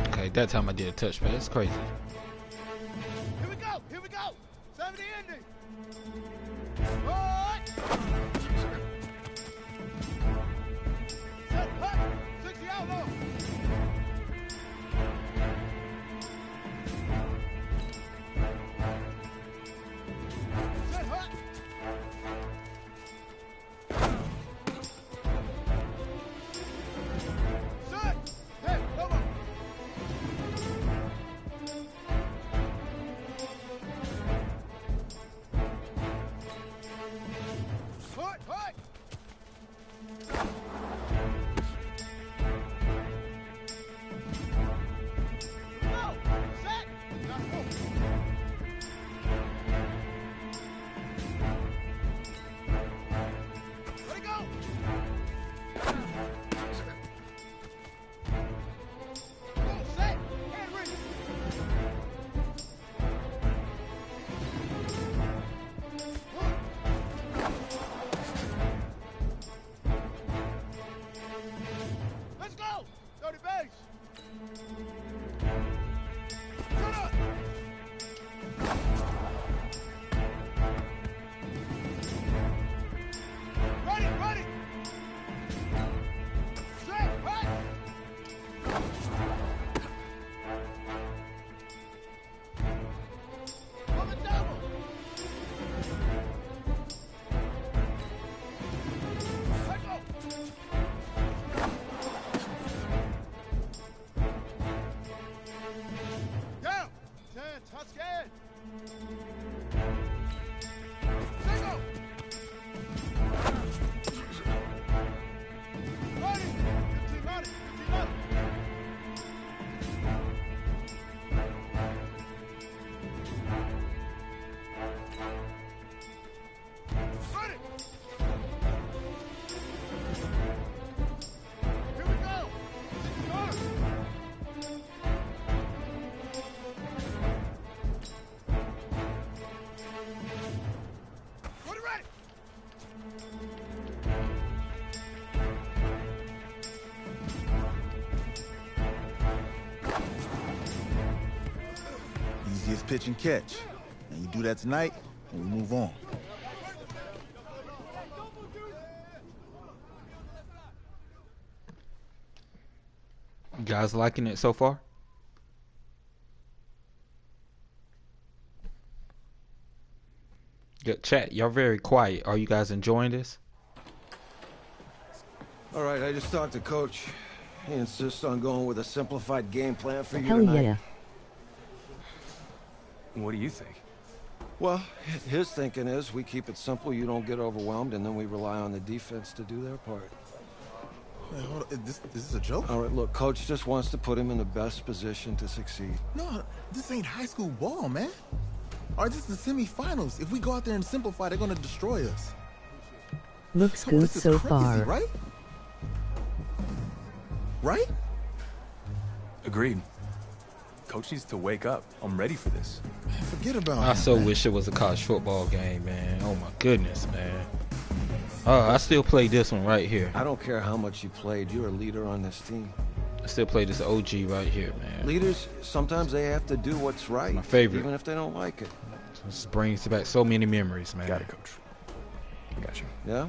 Okay, that time I did a touch pass. That's crazy. Here we go. Here we go. 70 ending. What? Set, hut. 60 outlaw. Set, hut. Set. Hey, come on. Easiest pitch and catch. And you do that tonight, and we move on. You guys liking it so far? Good chat. Y'all very quiet. Are you guys enjoying this? All right, I just talked to Coach. He insists on going with a simplified game plan for you Hell tonight. yeah. What do you think? Well, his thinking is we keep it simple, you don't get overwhelmed, and then we rely on the defense to do their part. Hey, hold on. Is this a joke? All right, look, Coach just wants to put him in the best position to succeed. No, this ain't high school ball, man. All right, this is the semifinals. If we go out there and simplify, they're going to destroy us. Looks Come on, good this is so crazy, far. right? Right? Agreed. Coach needs to wake up. I'm ready for this. Forget about I him, so man. wish it was a college football game, man. Oh my goodness, man. Oh, I still play this one right here. I don't care how much you played, you're a leader on this team. I still play this OG right here, man. Leaders, sometimes they have to do what's right. My favorite. Even if they don't like it. This brings back so many memories, man. Got it, Coach. I got you. Yeah?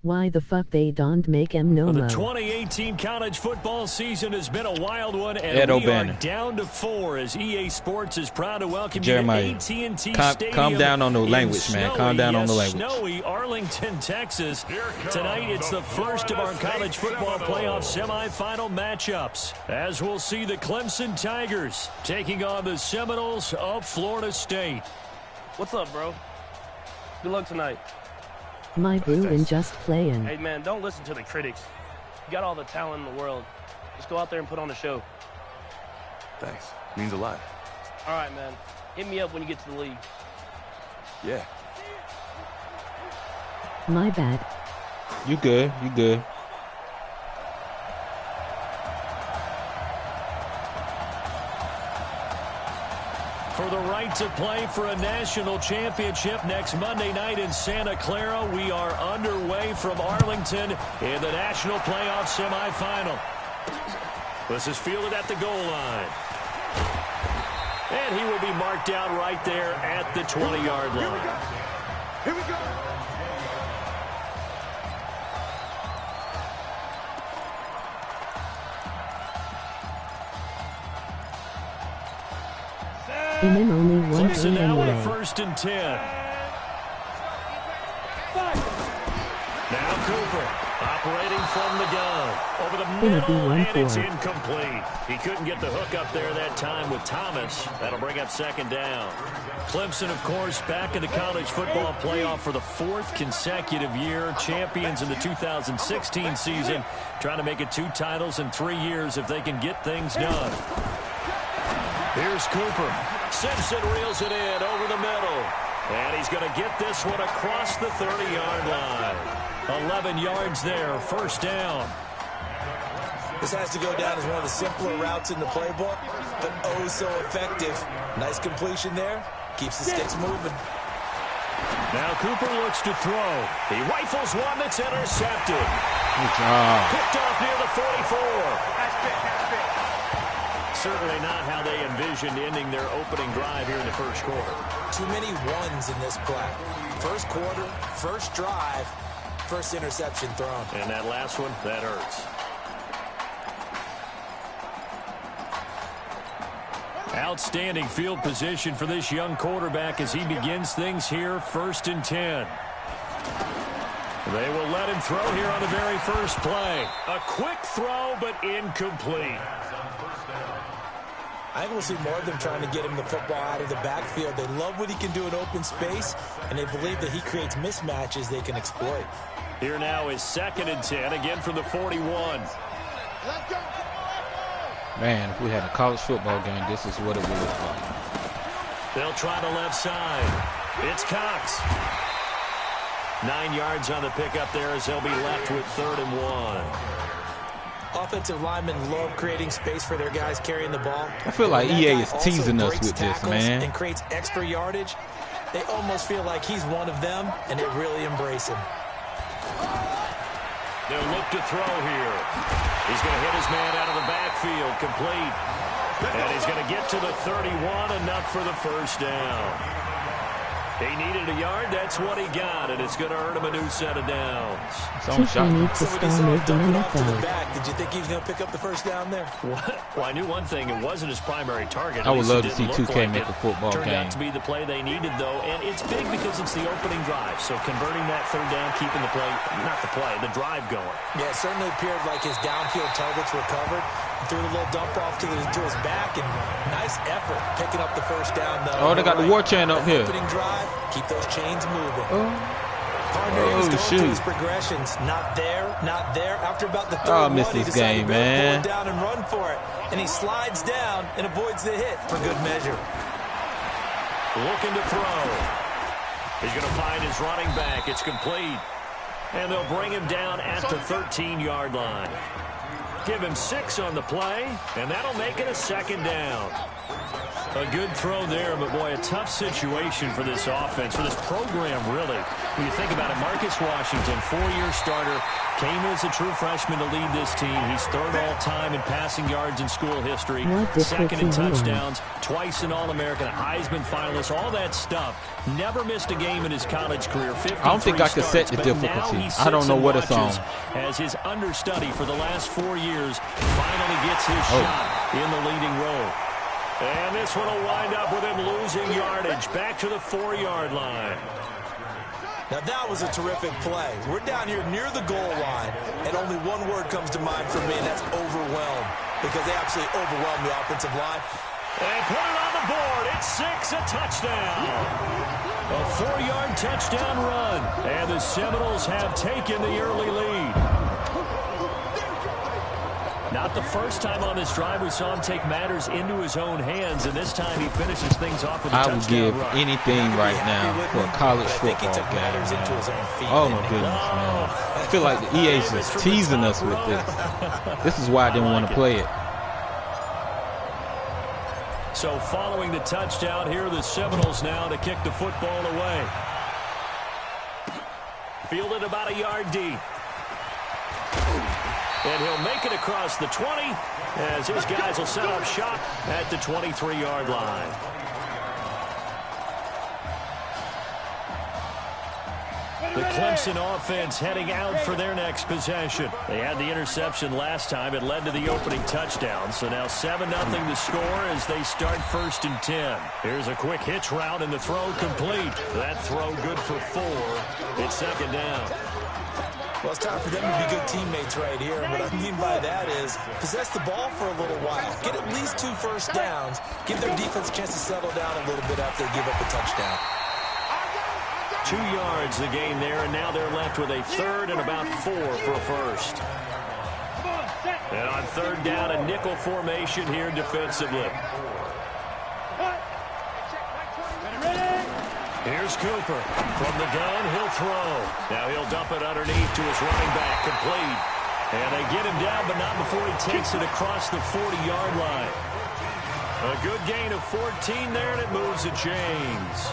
Why the fuck they don't make him no The more? 2018 college football season has been a wild one, and Ed we O'Bannon. are down to 4 as EA Sports is proud to welcome Jeremiah, you to AT&T calm Stadium down on the in language, man. snowy, Calm down on the yes, language. Snowy Arlington, Texas. Tonight, it's the first of our college football playoff semifinal matchups, as we'll see the Clemson Tigers taking on the Seminoles of Florida State. What's up, bro? Good luck tonight. My Bruin just playing. Hey, man, don't listen to the critics. You got all the talent in the world. Just go out there and put on a show. Thanks. Means a lot. All right, man. Hit me up when you get to the league. Yeah. My bad. You good. You good. For the right to play for a national championship next Monday night in Santa Clara, we are underway from Arlington in the national playoff semifinal. This is fielded at the goal line. And he will be marked out right there at the 20-yard line. Here we go. And then only one Clemson thing now with a anyway. 1st and 10. Now Cooper operating from the gun. Over the middle, and it's incomplete. He couldn't get the hook up there that time with Thomas. That'll bring up 2nd down. Clemson, of course, back in the college football playoff for the 4th consecutive year. Champions in the 2016 season. Trying to make it 2 titles in 3 years if they can get things done. Here's Cooper. Simpson reels it in over the middle. And he's going to get this one across the 30-yard line. 11 yards there, 1st down. This has to go down as one of the simpler routes in the playbook, but oh so effective. Nice completion there. Keeps the sticks moving. Now Cooper looks to throw. He rifles one that's intercepted. Good job. Picked off near the 44. Certainly not how they envisioned ending their opening drive here in the 1st quarter. Too many ones in this play. 1st quarter, 1st drive, 1st interception thrown. And that last one, that hurts. Outstanding field position for this young quarterback as he begins things here, 1st and 10. They will let him throw here on the very first play. A quick throw, but incomplete. I think we'll see more of them trying to get him the football out of the backfield. They love what he can do in open space, and they believe that he creates mismatches they can exploit. Here now is 2nd and 10, again from the 41. Let's go. Man, if we had a college football game, this is what it would look like. They'll try the left side. It's Cox. 9 yards on the pickup there as they'll be left with 3rd and 1. Offensive linemen love creating space for their guys carrying the ball. I feel like EA is teasing us with this, man. And creates extra yardage. They almost feel like he's one of them, and they really embrace him. They'll look to throw here. He's going to hit his man out of the backfield, complete. And he's going to get to the 31, enough for the first down. He needed a yard. That's what he got, and it's going to earn him a new set of downs. Teacher needs to start moving in the NFL. Did you think he was going to pick up the first down there? Well, I knew one thing. It wasn't his primary target. I would love to see 2K make a football game. Turned out to be the play they needed, though, and it's big because it's the opening drive. So converting that 3rd down, keeping the play, not the play, the drive going. Yeah, it certainly appeared like his downfield targets were covered. Threw a little dump off to his back, and nice effort picking up the first down, though. Oh, they got the war chant up here. Opening drive, keep those chains moving. Oh, shoot. His progressions, not there. After about the 3rd I missed this game, man. Pull it down and run for it, and he slides down and avoids the hit for good measure. Looking to throw. He's going to find his running back. It's complete, and they'll bring him down at the 13-yard line. Give him 6 on the play, and that'll make it a 2nd down. A good throw there, but boy, a tough situation for this offense, for this program, really. When you think about it, Marcus Washington, 4-year starter, came in as a true freshman to lead this team. He's 3rd all-time in passing yards in school history, 2nd in touchdowns, twice an All-American, a Heisman finalist, all that stuff. Never missed a game in his college career. I don't think I could set the difficulty. I don't know what it's on. As his understudy for the last 4 years finally gets his shot in the leading role. And this one will wind up with him losing yardage back to the 4-yard line. Now that was a terrific play. We're down here near the goal line, and only one word comes to mind for me, and that's overwhelmed, because they absolutely overwhelmed the offensive line. They put it on the board. It's 6, a touchdown. A 4-yard touchdown run, and the Seminoles have taken the early lead. Not the first time on this drive we saw him take matters into his own hands, and this time he finishes things off with a touchdown run. I would give anything right now for a college football game. Oh, my goodness, man. I feel like the EA is just teasing us with this. This is why I didn't want to play it. So following the touchdown, here are the Seminoles now to kick the football away. Fielded about a yard deep. And he'll make it across the 20 as his guys will set up shop at the 23-yard line. The Clemson offense heading out for their next possession. They had the interception last time. It led to the opening touchdown. So now 7-0 to score as they start 1st and 10. Here's a quick hitch route and the throw complete. That throw good for 4. It's 2nd down. Well, it's time for them to be good teammates right here. What I mean by that is possess the ball for a little while. Get at least 2 first downs. Give their defense a chance to settle down a little bit after they give up a touchdown. 2 yards the gain there, and now they're left with a 3rd and about 4 for a first. And on 3rd down, a nickel formation here defensively. Here's Cooper. From the gun, he'll throw. Now he'll dump it underneath to his running back, complete. And they get him down, but not before he takes it across the 40-yard line. A good gain of 14 there, and it moves the chains.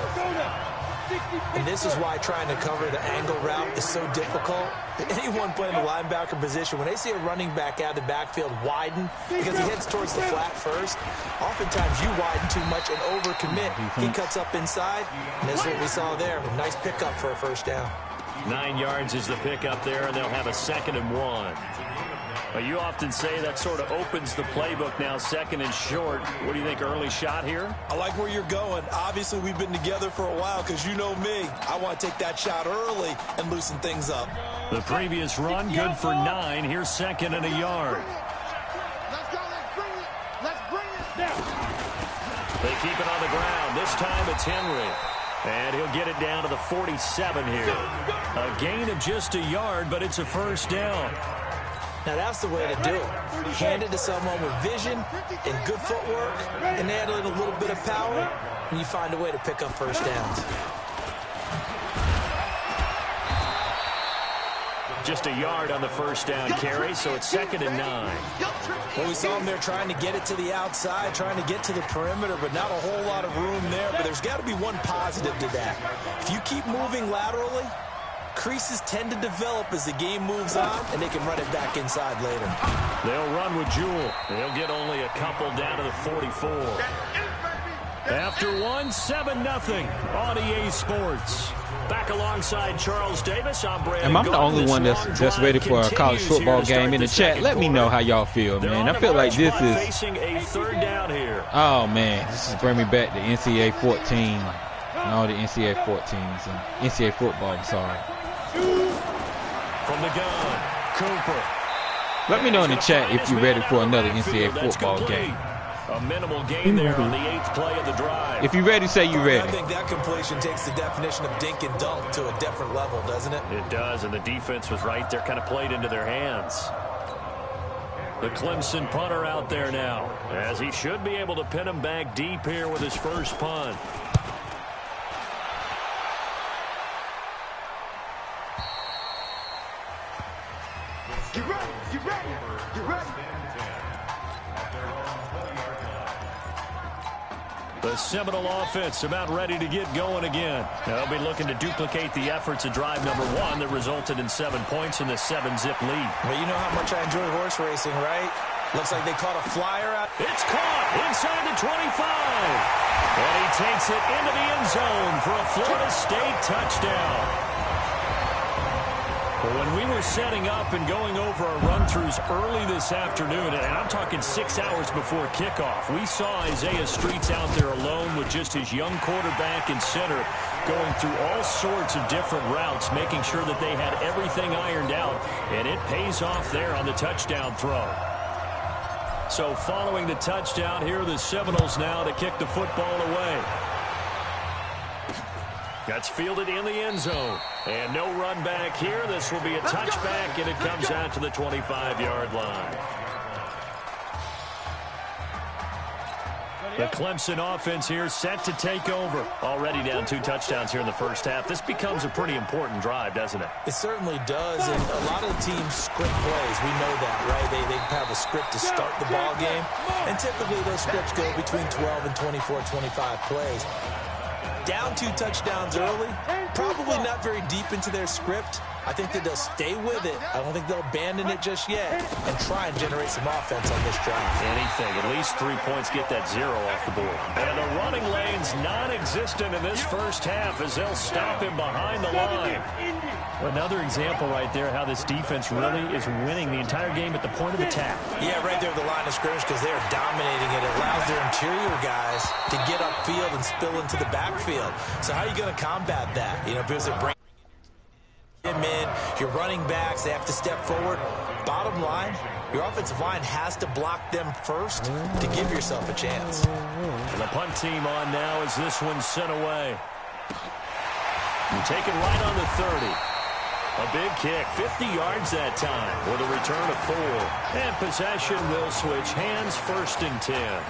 And this is why trying to cover the angle route is so difficult. Anyone playing the linebacker position, when they see a running back out of the backfield widen because he heads towards the flat first, oftentimes you widen too much and overcommit. He cuts up inside, and this is what we saw there. A nice pickup for a first down. 9 yards is the pickup there, and they'll have a 2nd and 1. But you often say that sort of opens the playbook now, 2nd and short. What do you think, early shot here? I like where you're going. Obviously, we've been together for a while because you know me. I want to take that shot early and loosen things up. The previous run, good for 9. Here's 2nd and a yard. Let's go. Let's bring it down. They keep it on the ground. This time it's Henry. And he'll get it down to the 47 here. A gain of just a yard, but it's a first down. Now, that's the way to do it. Hand it to someone with vision and good footwork, and add in a little bit of power, and you find a way to pick up first downs. Just a yard on the first down carry, so it's 2nd and 9. Well, we saw him there trying to get it to the outside, trying to get to the perimeter, but not a whole lot of room there. But there's got to be one positive to that. If you keep moving laterally, creases tend to develop as the game moves on, and they can run it back inside later. They'll run with Jewell. They'll get only a couple down to the 44. After 7-0 on EA Sports. Back alongside Charles Davis, I'm Brandon. Am I the only one that's ready for a college football game? In the chat, let me know how y'all feel, man. I feel like this is facing a 3rd down here. Oh man, this is bringing me back to NCAA 14 and all the NCAA 14s and NCAA football. I'm sorry. From the gun, Cooper. Let me know in the chat if you're ready for another NCAA football game. A minimal gain there on the 8th play of the drive. If you're ready, say you're ready. I think that completion takes the definition of dink and dunk to a different level, doesn't it? It does, and the defense was right there, kind of played into their hands. The Clemson punter out there now, as he should be able to pin him back deep here with his first punt. Get ready, get ready, get ready. The Seminole offense about ready to get going again. They'll be looking to duplicate the efforts of drive number 1 that resulted in 7 points in the 7-zip lead. Well, you know how much I enjoy horse racing, right? Looks like they caught a flyer out. It's caught inside the 25. And he takes it into the end zone for a Florida State touchdown. But when we were setting up and going over our run-throughs early this afternoon, and I'm talking 6 hours before kickoff, we saw Isaiah Streets out there alone with just his young quarterback and center going through all sorts of different routes, making sure that they had everything ironed out, and it pays off there on the touchdown throw. So following the touchdown, here are the Seminoles now to kick the football away. That's fielded in the end zone. And no run back here. This will be a touchback, and it comes out to the 25-yard line. The Clemson offense here set to take over. Already down 2 touchdowns here in the first half. This becomes a pretty important drive, doesn't it? It certainly does, and a lot of the teams script plays. We know that, right? They have a script to start the ball game, and typically those scripts go between 12 and 24, 25 plays. Down 2 touchdowns early, probably not very deep into their script. I think that they'll stay with it. I don't think they'll abandon it just yet and try and generate some offense on this drive. Anything. At least 3 points, get that 0 off the board. And the running lane's non-existent in this first half as they'll stop him behind the line. Another example right there how this defense really is winning the entire game at the point of attack. Yeah, right there at the line of scrimmage because they are dominating it. It allows their interior guys to get upfield and spill into the backfield. So how are you going to combat that? You know, because they're bringing him in, your running backs, they have to step forward. Bottom line, your offensive line has to block them first to give yourself a chance. And the punt team on now as this one's sent away. And taken right on the 30. A big kick, 50 yards that time with a return of 4. And possession will switch hands, 1st and 10.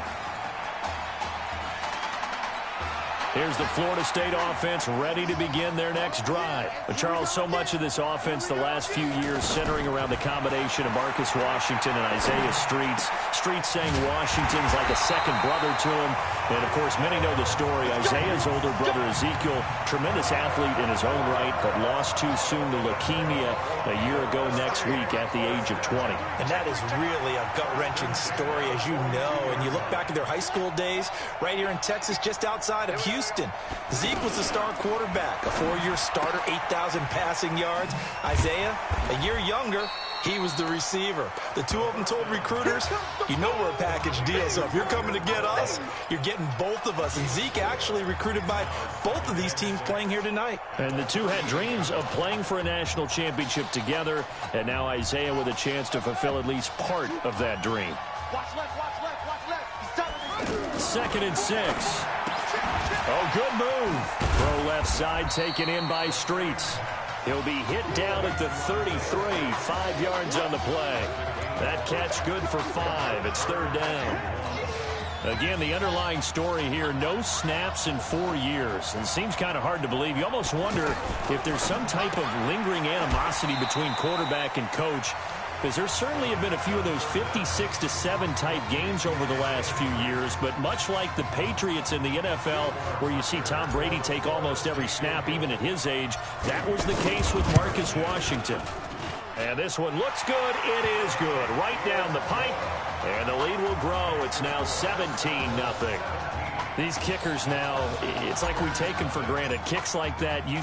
Here's the Florida State offense ready to begin their next drive. But Charles, so much of this offense the last few years centering around the combination of Marcus Washington and Isaiah Streets. Streets saying Washington's like a second brother to him. And, of course, many know the story. Isaiah's older brother, Ezekiel, tremendous athlete in his own right, but lost too soon to leukemia a year ago next week at the age of 20. And that is really a gut-wrenching story, as you know. And you look back at their high school days right here in Texas, just outside of Houston. Zeke was the star quarterback, a 4-year starter, 8,000 passing yards. Isaiah, a year younger, he was the receiver. The two of them told recruiters, you know we're a package deal, so if you're coming to get us, you're getting both of us. And Zeke actually recruited by both of these teams playing here tonight. And the two had dreams of playing for a national championship together, and now Isaiah with a chance to fulfill at least part of that dream. Watch left, watch left, watch left. 2nd and 6. Oh, good move. Throw left side taken in by Streets. He'll be hit down at the 33, 5 yards on the play. That catch good for 5. It's 3rd down. Again, the underlying story here, no snaps in 4 years. And it seems kind of hard to believe. You almost wonder if there's some type of lingering animosity between quarterback and coach, because there certainly have been a few of those 56-7 type games over the last few years. But much like the Patriots in the NFL, where you see Tom Brady take almost every snap, even at his age, that was the case with Marcus Washington. And this one looks good. It is good. Right down the pipe. And the lead will grow. It's now 17-0. These kickers now, it's like we take them for granted. Kicks like that, you